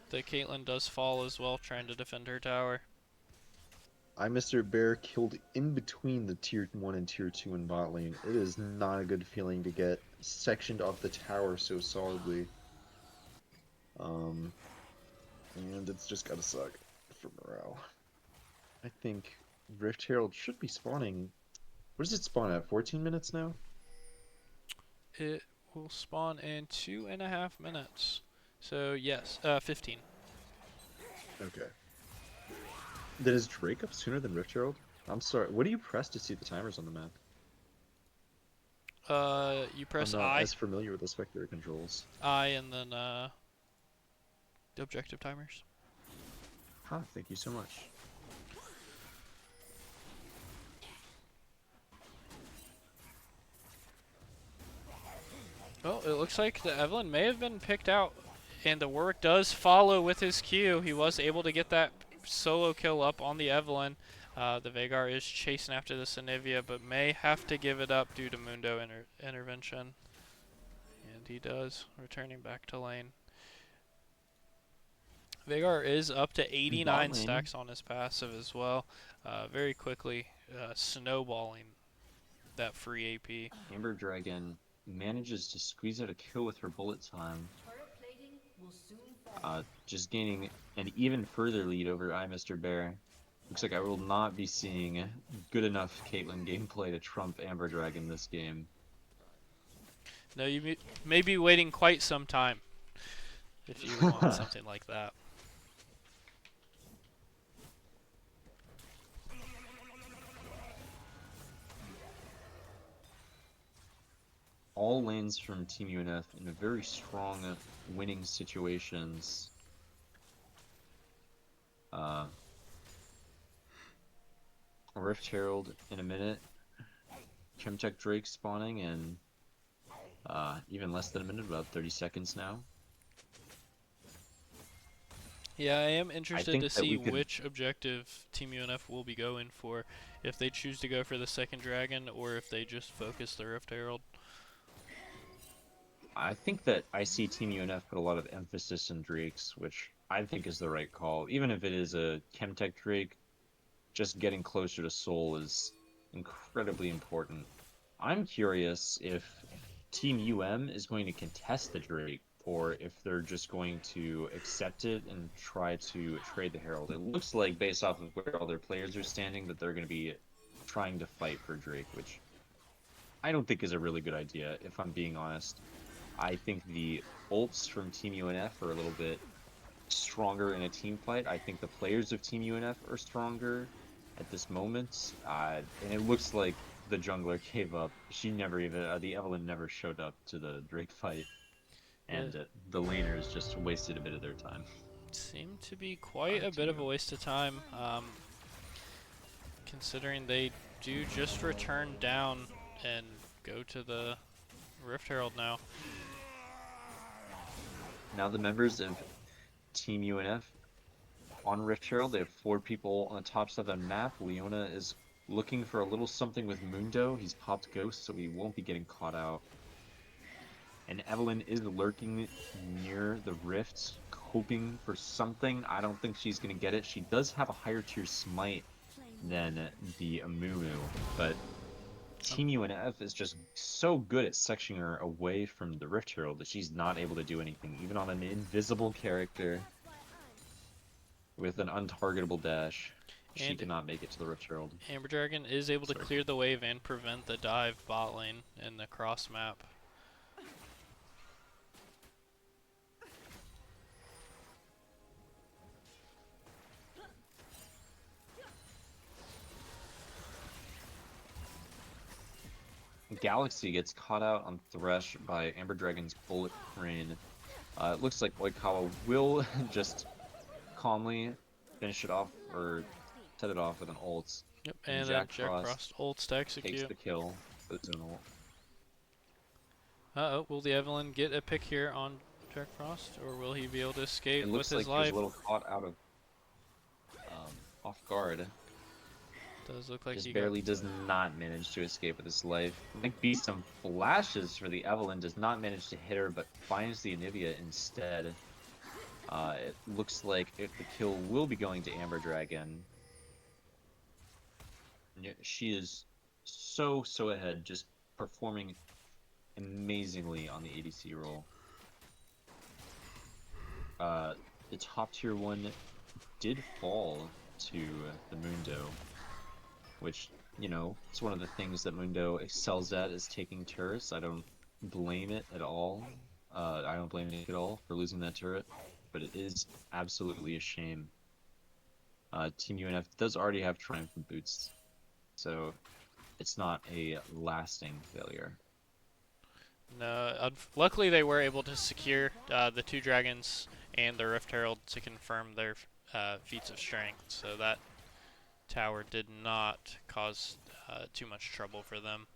the Caitlyn does fall as well, trying to defend her tower. Mr. Bear killed in between the tier 1 and tier 2 in bot lane. It is not a good feeling to get sectioned off the tower so solidly. And it's just gotta suck for morale. I think Rift Herald should be spawning. What does it spawn at? 14 minutes now? It will spawn in 2.5 minutes. So yes, 15. Okay. Then is Drake up sooner than Rift Herald? I'm sorry. What do you press to see the timers on the map? You I'm press not I, as familiar with the spectator controls. and then the objective timers. Huh, thank you so much. Oh, it looks like the Evelyn may have been picked out, and the Warwick does follow with his Q. He was able to get that solo kill up on the Evelyn. The Veigar is chasing after the Sinivia, but may have to give it up due to Mundo intervention. And he does, returning back to lane. Veigar is up to In bot 89 lane, stacks on his passive as well, very quickly snowballing that free AP. Amber Dragon manages to squeeze out a kill with her bullet time, just gaining an even further lead over Mr. Bear. Looks like I will not be seeing good enough Caitlyn gameplay to trump Amber Dragon this game. No, you may be waiting quite some time if you want something like that. All lanes from Team UNF in a very strong winning situations. Rift Herald in a minute. Chemtech Drake spawning in even less than a minute, about 30 seconds now. Yeah, I am interested to see could... which objective Team UNF will be going for. If they choose to go for the second dragon, or if they just focus the Rift Herald. I think that I see Team UNF put a lot of emphasis on Drakes, which I think is the right call. Even if it is a Chemtech Drake, just getting closer to Soul is incredibly important. I'm curious if Team UM is going to contest the Drake, or if they're just going to accept it and try to trade the Herald. It looks like, based off of where all their players are standing, that they're going to be trying to fight for Drake, which I don't think is a really good idea, if I'm being honest. I think the ults from Team UNF are a little bit stronger in a team fight. I think the players of Team UNF are stronger at this moment, and it looks like the jungler gave up. She never even, the Evelyn never showed up to the Drake fight, and the laners just wasted a bit of their time. Seemed to be quite a bit of a waste of time, considering they do just return down and go to the Rift Herald now. Now the members of Team UNF on Rift Herald. They have 4 people on the top side of the map. Leona is looking for a little something with Mundo. He's popped Ghost, so he won't be getting caught out. And Evelyn is lurking near the rifts, hoping for something. I don't think she's going to get it. She does have a higher tier smite than the Amumu, but Team UNF is just so good at sectioning her away from the Rift Herald that she's not able to do anything, even on an invisible character with an untargetable dash. She And cannot make it to the Rift Herald. Amber Dragon is able to Sorry. clear the wave and prevent the dive bot lane in the cross map. Galaxy gets caught out on Thresh by Amber Dragon's Bullet Crane. It looks like Oikawa will just calmly finish it off, or set it off with an ult. Yep, And and then Jack Jack Frost Frost ults to takes execute. the kill with his own ult. Uh-oh, will the Evelyn get a pick here on Jack Frost, or will he be able to escape It with looks his like he was life? a little caught out of off guard. Does look like Just he barely got... does not manage to escape with his life. Might be some flashes for the Evelyn, does not manage to hit her, but finds the Anivia instead. It looks like the kill will be going to Amber Dragon. She is so ahead, just performing amazingly on the ADC role. The top tier one did fall to the Mundo, which, you know, it's one of the things that Mundo excels at, is taking turrets. I don't blame it at all. I don't blame it at all for losing that turret, but it is absolutely a shame. Team UNF does already have triumphant boots, so it's not a lasting failure. No, luckily they were able to secure the 2 dragons and the Rift Herald to confirm their feats of strength, so that tower did not cause too much trouble for them.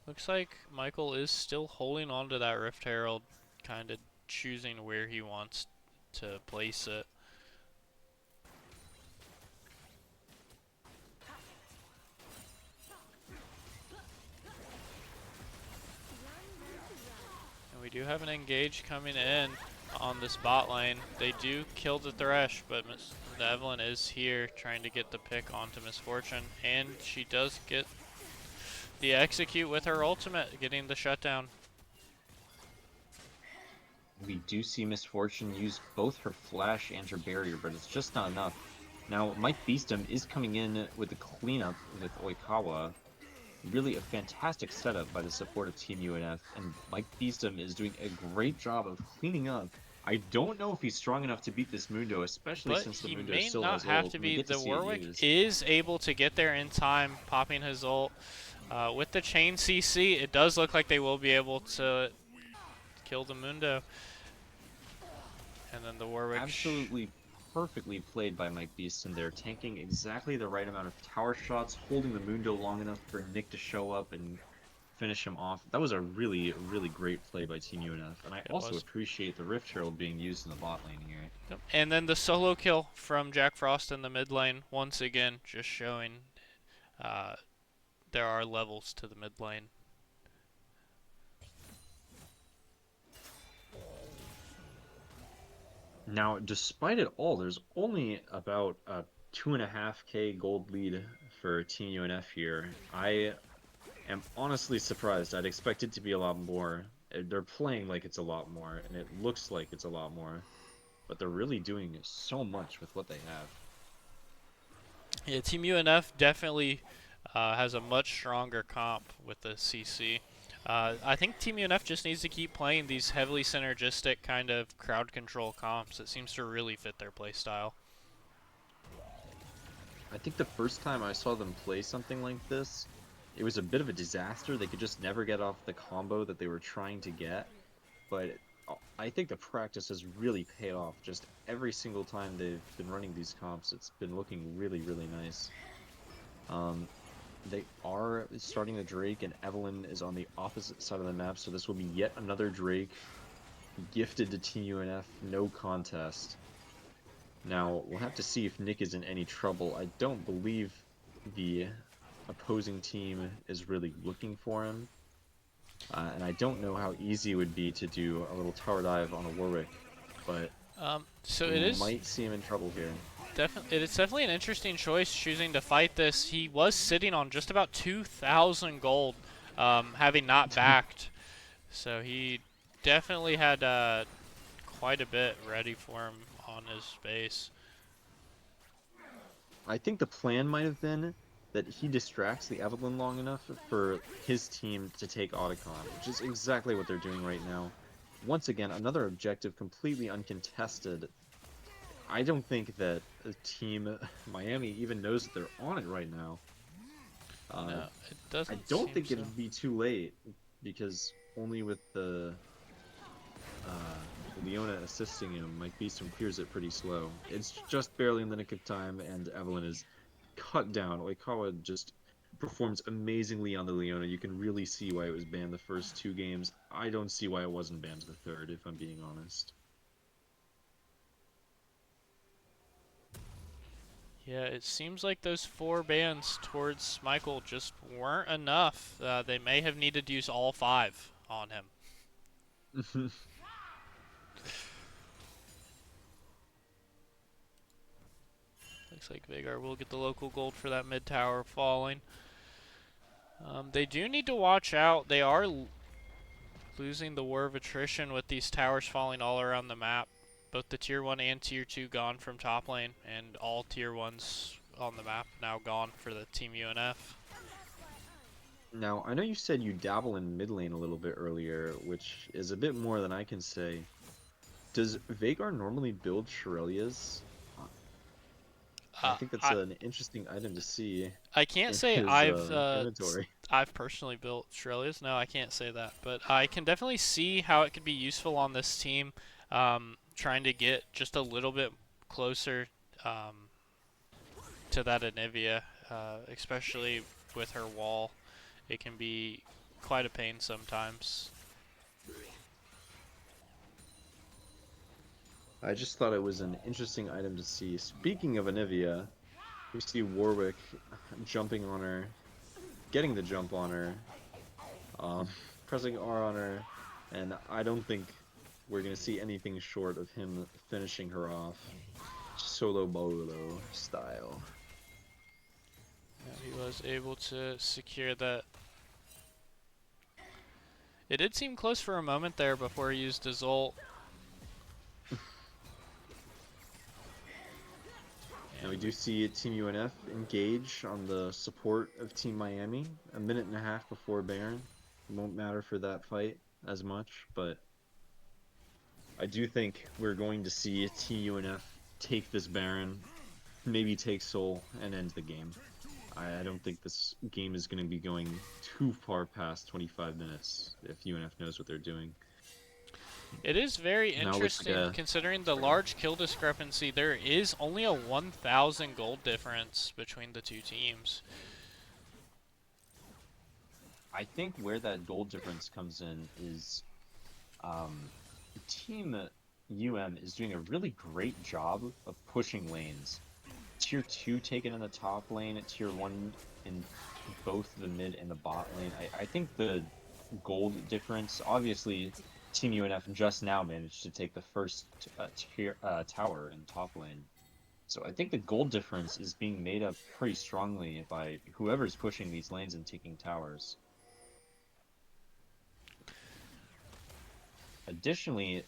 Looks like Michael is still holding on to that Rift Herald, kind of choosing where he wants to place it. And we do have an engage coming in on this bot lane. They do kill the Thresh, but the Evelyn is here trying to get the pick onto Misfortune, and she does get the execute with her ultimate, getting the shutdown. We do see Misfortune use both her flash and her barrier, but it's just not enough. Now, Mike Beestum is coming in with the cleanup with Oikawa. Really a fantastic setup by the support of Team UNF, and Mike Beestum is doing a great job of cleaning up. I don't know if he's strong enough to beat this Mundo, especially But since the he Mundo may still not has have ult, to and we be. get to The see it Warwick used. is able to get there in time, popping his ult. With the chain CC, it does look like they will be able to kill the Mundo. And then the Warwick... Absolutely perfectly played by Mike Beeston there, tanking exactly the right amount of tower shots, holding the Mundo long enough for Nick to show up and finish him off. That was a really great play by Team UNF, and I It also was. appreciate the Rift Herald being used in the bot lane here. Yep. And then the solo kill from Jack Frost in the mid lane, once again, just showing uh, there are levels to the mid lane. Now, despite it all, there's only about a 2.5k gold lead for Team UNF here. I am honestly surprised. I'd expect it to be a lot more. They're playing like it's a lot more, and it looks like it's a lot more. But they're really doing so much with what they have. Yeah, Team UNF definitely has a much stronger comp with the CC. I think Team UNF just needs to keep playing these heavily synergistic kind of crowd control comps. It seems to really fit their playstyle. I think the first time I saw them play something like this, it was a bit of a disaster. They could just never get off the combo that they were trying to get. But I think the practice has really paid off. Just every single time they've been running these comps, it's been looking really nice. They are starting the Drake, and Evelyn is on the opposite side of the map, so this will be yet another Drake gifted to Team UNF, no contest. Now, we'll have to see if Nick is in any trouble. I don't believe the opposing team is really looking for him, and I don't know how easy it would be to do a little tower dive on a Warwick, but So we it is might see him in trouble here. it's definitely an interesting choice choosing to fight this. He was sitting on just about 2,000 gold, having not backed, so he definitely had quite a bit ready for him on his base. I think the plan might have been that he distracts the Evelyn long enough for his team to take Otacon, which is exactly what they're doing right now. Once again, another objective completely uncontested. I don't think that Team Miami even knows that they're on it right now. Uh, No, it I doesn't don't seem think so. it'd be too late because only with the Leona assisting him, Mike Beeston clears it pretty slow. It's just barely in the nick of time, and Evelyn is cut down. Oikawa just performs amazingly on the Leona. You can really see why it was banned the first two games. I don't see why it wasn't banned the third, if I'm being honest. Yeah, it seems like those 4 bans towards Michael just weren't enough. They may have needed to use all 5 on him. Looks like Vagar will get the local gold for that mid tower falling. They do need to watch out. They are losing the war of attrition with these towers falling all around the map. Both the tier 1 and tier 2 gone from top lane, and all tier 1s on the map now gone for the Team UNF. Now, I know you said you dabble in mid lane a little bit earlier, which is a bit more than I can say. Does Vagar normally build Shurelya's? I Uh, think that's I an interesting item to see I can't in say his inventory. I've personally built Shurelya's. No, I can't say that, but I can definitely see how it could be useful on this team. Trying to get just a little bit closer um, to that Anivia, especially with her wall. It can be quite a pain sometimes. I just thought it was an interesting item to see. Speaking of Anivia, we see Warwick jumping on her, getting the jump on her, um, pressing R on her, and I don't think we're gonna see anything short of him finishing her off, solo bolo style. Yeah, he was able to secure that. It did seem close for a moment there before he used his ult. Now we And do see Team UNF engage on the support of Team Miami a minute and a half before Baron. It won't matter for that fight as much, but I do think we're going to see Team UNF take this Baron, maybe take Soul, and end the game. I don't think this game is going to be going too far past 25 minutes if UNF knows what they're doing. it is very Now it looks like interesting a... considering the Sorry. large kill discrepancy. There is only a 1,000 gold difference between the two teams. I think where that goal difference comes in is um, Team is doing a really great job of pushing lanes. Tier 2 taken in the top lane, Tier 1 in both the mid and the bot lane. I think the gold difference, obviously, Team UNF just now managed to take the first tower in top lane. So I think the gold difference is being made up pretty strongly by whoever's pushing these lanes and taking towers. Additionally,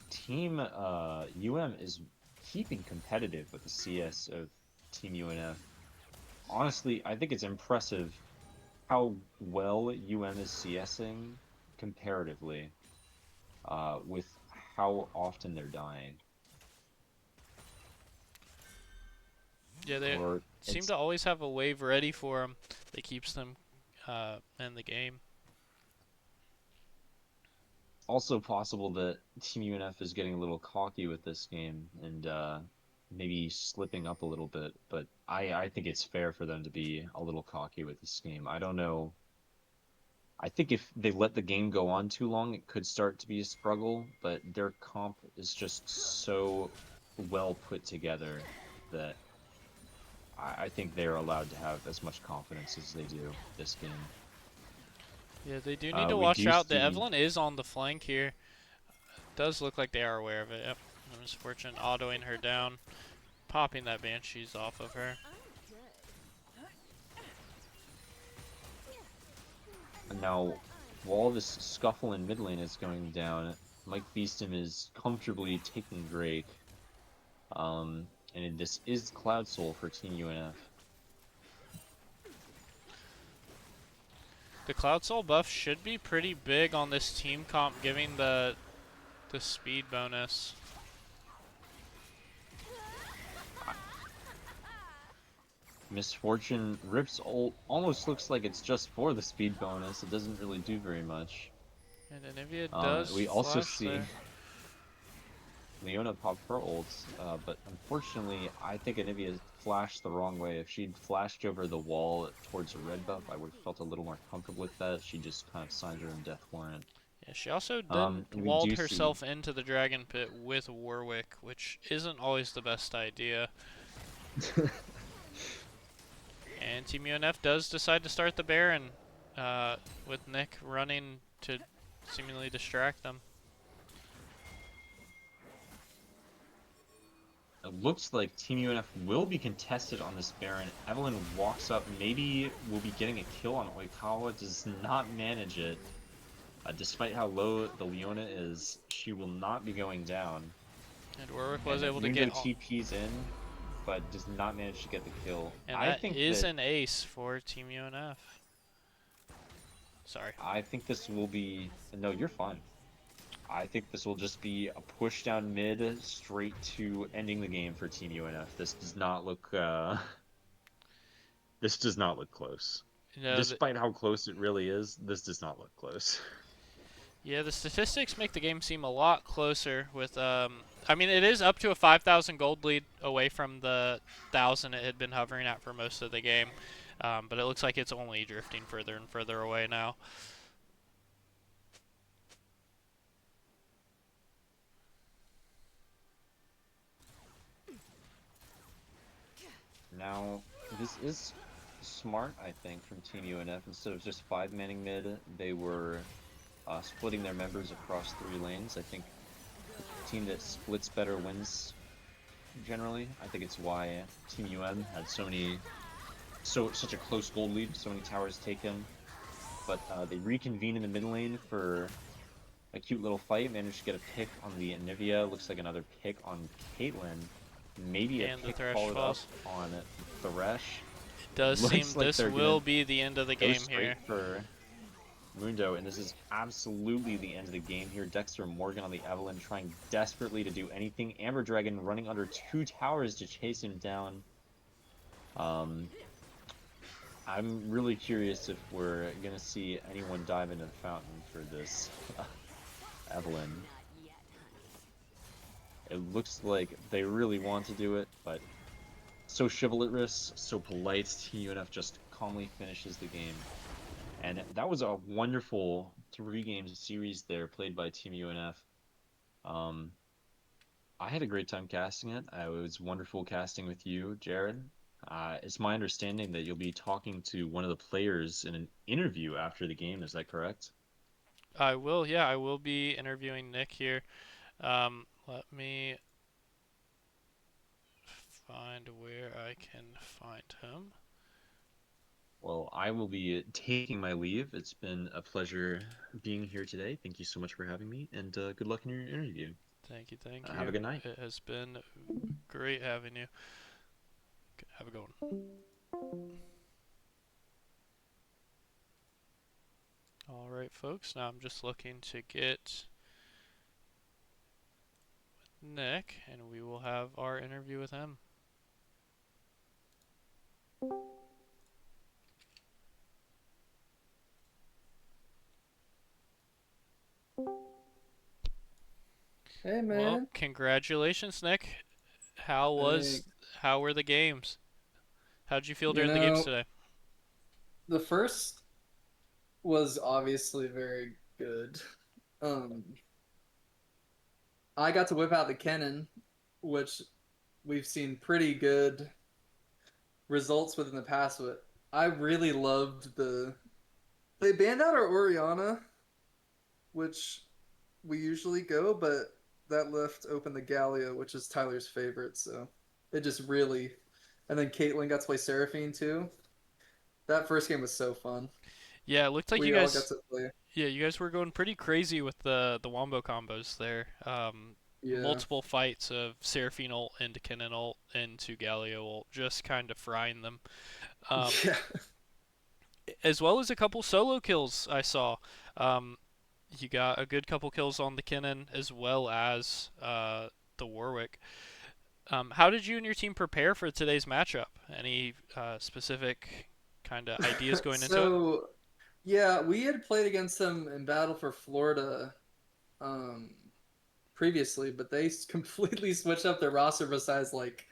Team is keeping competitive with the CS of Team UNF. Honestly, I think it's impressive how well is CSing comparatively, with how often they're dying. Yeah, they Or seem it's to always have a wave ready for them that keeps them in the game. also possible that Team UNF is getting a little cocky with this game and maybe slipping up a little bit, but I think it's fair for them to be a little cocky with this game. I don't know. I think if they let the game go on too long, it could start to be a struggle, but their comp is just so well put together that I think they're allowed to have as much confidence as they do this game. Yeah, they do need to We watch do out. The see Evelyn is on the flank here. Does look like they are aware of it. Yep. Misfortune autoing her down, popping that Banshees off of her. now while this scuffle in mid lane is going down, Mike Beeston is comfortably taking Drake. And this is Cloud Soul for Team UNF. The Cloud Soul buff should be pretty big on this team comp, giving the speed bonus. Misfortune rips ult almost looks like it's just for the speed bonus. It doesn't really do very much. And Anivia does We also flash see there. Leona pop her ults, but unfortunately, I think Anivia flashed the wrong way. If she'd flashed over the wall towards a red buff, I would have felt a little more comfortable with that. She just kind of signed her own death warrant. Yeah, she also then And we walled do see herself into the Dragon Pit with Warwick, which isn't always the best idea. And Team UNF does decide to start the Baron, with Nick running to seemingly distract them. it looks like Team UNF will be contested on this Baron. Evelyn walks up, maybe will be getting a kill on Oikawa, does not manage it. Despite how low the Leona is, she will not be going down. And Warwick was And able to Mundo get, TP's in, but does not manage to get the kill. and that is an ace for Team UNF. Sorry. I think this will be. No, you're fine. I think this will just be a push down mid straight to ending the game for Team UNF. This does not look. This does not look close. You know, Despite how close it really is, this does not look close. yeah, the statistics make the game seem a lot closer with, I mean, it is up to a 5,000 gold lead away from the 1,000 it had been hovering at for most of the game. But it looks like it's only drifting further and further away now. Now, this is smart, I think, from Team UNF. Instead of just 5-manning mid, they were splitting their members across 3 lanes. I think the team that splits better wins generally. I think it's why Team UM had such a close gold lead, so many towers taken. But they reconvene in the mid lane for a cute little fight. Managed to get a pick on the Anivia. Looks like another pick on Caitlyn. Maybe a And the pick Thresh followed up falls. on Thresh. It does seem Looks like this they're will gonna be the end of the go game straight here. for Mundo, and this is absolutely the end of the game here. Dexter Morgan on the Evelyn trying desperately to do anything. Amber Dragon running under 2 towers to chase him down. I'm really curious if we're gonna see anyone dive into the fountain for this Evelyn. It looks like they really want to do it, but so chivalrous, so polite. Team UNF just calmly finishes the game. And that was a wonderful 3-game series there played by Team UNF. I had a great time casting it. It was wonderful casting with you, Jared. It's my understanding that you'll be talking to one of the players in an interview after the game. Is that correct? I will, yeah, I will be interviewing Nick here. Let me find where I can find him. Well, I will be taking my leave. It's been a pleasure being here today. Thank you so much for having me, and good luck in your interview. Thank you, thank Have a you. good night. It has been great having you. Have a good one. Alright, folks, now I'm just looking to get Nick, and we will have our interview with him. Hey Well, man. congratulations, Nick. How was Thanks. how were the games? How'd you feel You during the games know, today? the first was obviously very good. Um, I got to whip out the Kennan, which we've seen pretty good results with in the past. But I really loved they banned out our Oriana, which we usually go, but that left open the Galio, which is Tyler's favorite. So it just really, and then Caitlyn got to play Seraphine too. That first game was so fun. Yeah, it looked like you We all got guys to play. yeah, you guys were going pretty crazy with the wombo combos there. Yeah. Multiple fights of Seraphine ult into Kinnan ult into Galio ult, just kind of frying them. Um, Yeah. as well as a couple solo kills I saw. Um, you got a good couple kills on the Kinnan as well as the Warwick. How did you and your team prepare for today's matchup? Any specific kind of ideas going into it? So, yeah, we had played against them in Battle for Florida um, previously, but they completely switched up their roster besides like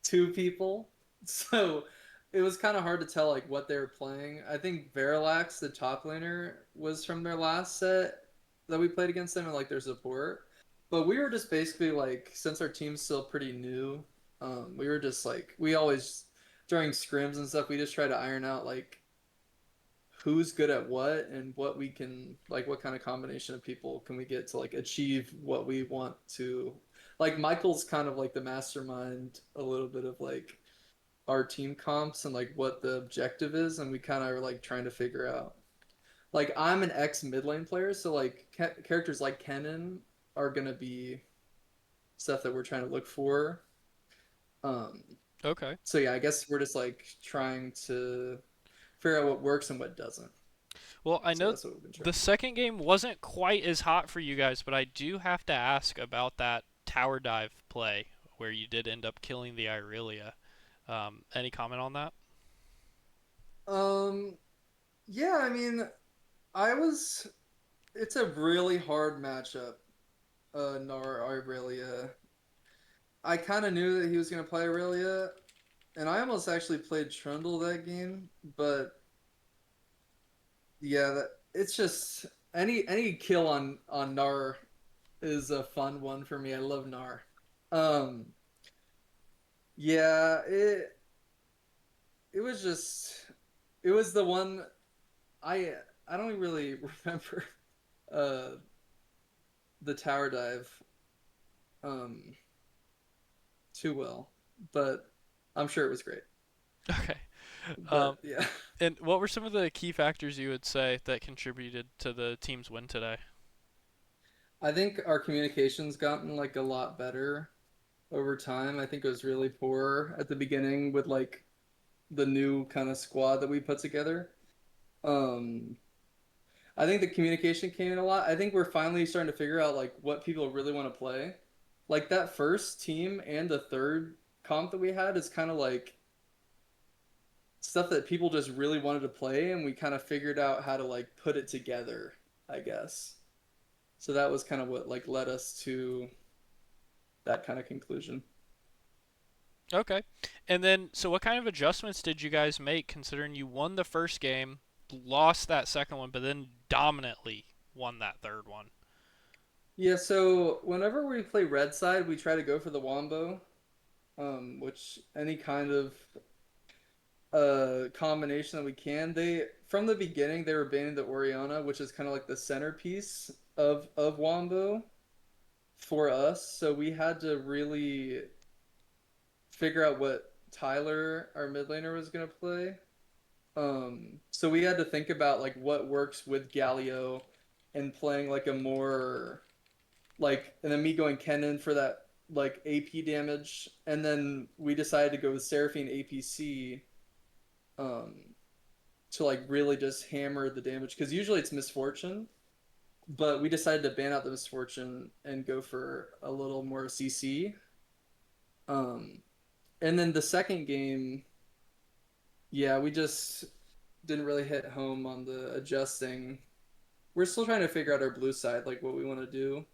two people. So it was kind of hard to tell like what they were playing. I think Verilax, the top laner, was from their last set that we played against them and like their support. But we were just basically like, since our team's still pretty new, we were just like, we always during scrims and stuff, we just try to iron out like who's good at what and what we can like what kind of combination of people can we get to like achieve what we want to, like Michael's kind of like the mastermind a little bit of like our team comps and like what the objective is, and we kind of are like trying to figure out, like I'm an ex mid lane player, so like characters like Kennen are gonna be stuff that we're trying to look for. um Okay. so yeah, I guess we're just like trying to figure out what works and what doesn't. Well, I So know that's what we've been the trying. second game wasn't quite as hot for you guys, but I do have to ask about that tower dive play where you did end up killing the Irelia. Any comment on that? um Yeah, I mean, I was. It's a really hard matchup. Nar Aurelia. I kind of knew that he was going to play Aurelia, and I almost actually played Trundle that game. But yeah, it's just any kill on Nar is a fun one for me. I love Nar. Um, yeah, it was just it was the one I I don't really remember uh the tower dive. Um, too well, but I'm sure it was great. Okay. Um, But yeah, and what were some of the key factors you would say that contributed to the team's win today? I think our communication's gotten like a lot better over time. I think it was really poor at the beginning with like the new kind of squad that we put together. Um, I think the communication came in a lot. I think we're finally starting to figure out like what people really want to play. Like that first team and the third comp that we had is kind of like stuff that people just really wanted to play, and we kind of figured out how to like put it together, I guess. So that was kind of what like led us to that kind of conclusion. Okay. And then, so what kind of adjustments did you guys make considering you won the first game, lost that second one, but then dominantly won that third one? Yeah, so whenever we play red side, we try to go for the wombo, which any kind of combination that we can. They from the beginning they were banning the Oriana, which is kind of like the centerpiece of wombo for us. So we had to really figure out what Tyler, our mid laner, was gonna play. So we had to think about like what works with Galio and playing like a more like, and then me going Kennen for that like AP damage, and then we decided to go with Seraphine APC um, to like really just hammer the damage because usually it's Misfortune, but we decided to ban out the Misfortune and go for a little more CC. Um, and then the second game, yeah, we just didn't really hit home on the adjusting. We're still trying to figure out our blue side, like what we want to do.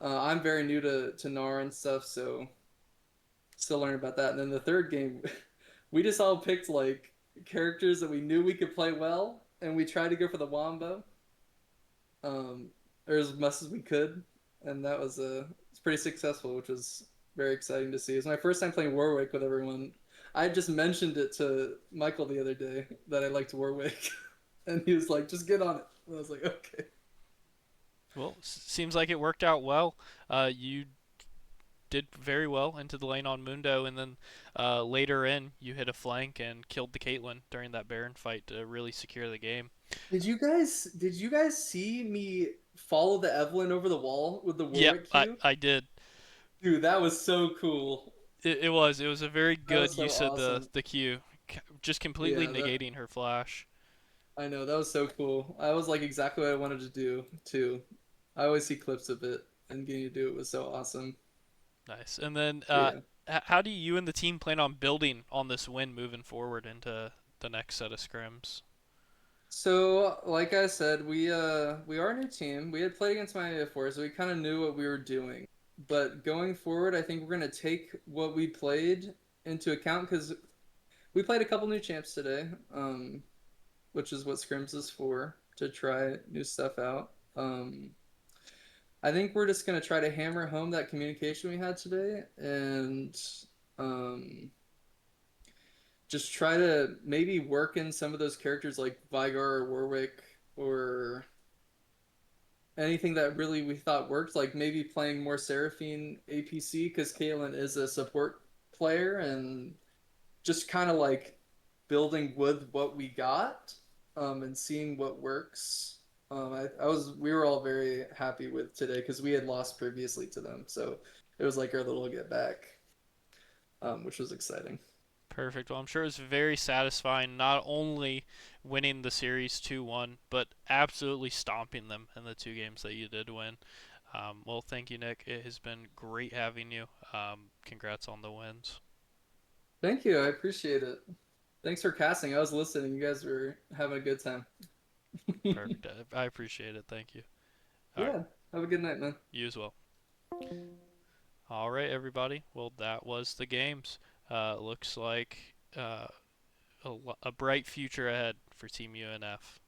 I'm very new to NAR and stuff, so still learning about that. And then the third game, we just all picked like characters that we knew we could play well, and we tried to go for the wombo, um, or as much as we could, and that was it's pretty successful, which was very exciting to see. It was my first time playing Warwick with everyone. I just mentioned it to Michael the other day that I liked Warwick, and he was like, "Just get on it." And I was like, "Okay." Well, seems like it worked out well. You did very well into the lane on Mundo, and then later in, you hit a flank and killed the Caitlyn during that Baron fight to really secure the game. Did you guys see me follow the Evelyn over the wall with the Yep, Warwick I, Q? I did. Dude, that was so cool. It was a very That good was so use of awesome. the Q, just completely Yeah, that negating her flash. I know that was so cool. I was like exactly what I wanted to do too. I always see clips of it, and getting to do it was so awesome. Nice. And then, Yeah. how do you and the team plan on building on this win moving forward into the next set of scrims? So, like I said, we are a new team. We had played against Miami before, so we kind of knew what we were doing. But going forward, I think we're gonna take what we played into account because we played a couple new champs today, which is what Scrims is for, to try new stuff out. I think we're just gonna try to hammer home that communication we had today, and um, just try to maybe work in some of those characters like Vigar or Warwick or anything that really we thought worked, like maybe playing more Seraphine APC because Caitlyn is a support player, and just kind of like building with what we got, and seeing what works. We were all very happy with today because we had lost previously to them, so it was like our little get back, which was exciting. Perfect. Well, I'm sure it was very satisfying not only winning the series 2-1, but absolutely stomping them in the two games that you did win. Well, thank you, Nick. It has been great having you. Congrats on the wins. Thank you, I appreciate it. Thanks for casting. I was listening. You guys were having a good time. Perfect. I appreciate it. Thank you. All right. Yeah, have a good night, man. You as well. All right, everybody. Well, that was the games. Looks like a bright future ahead for Team UNF.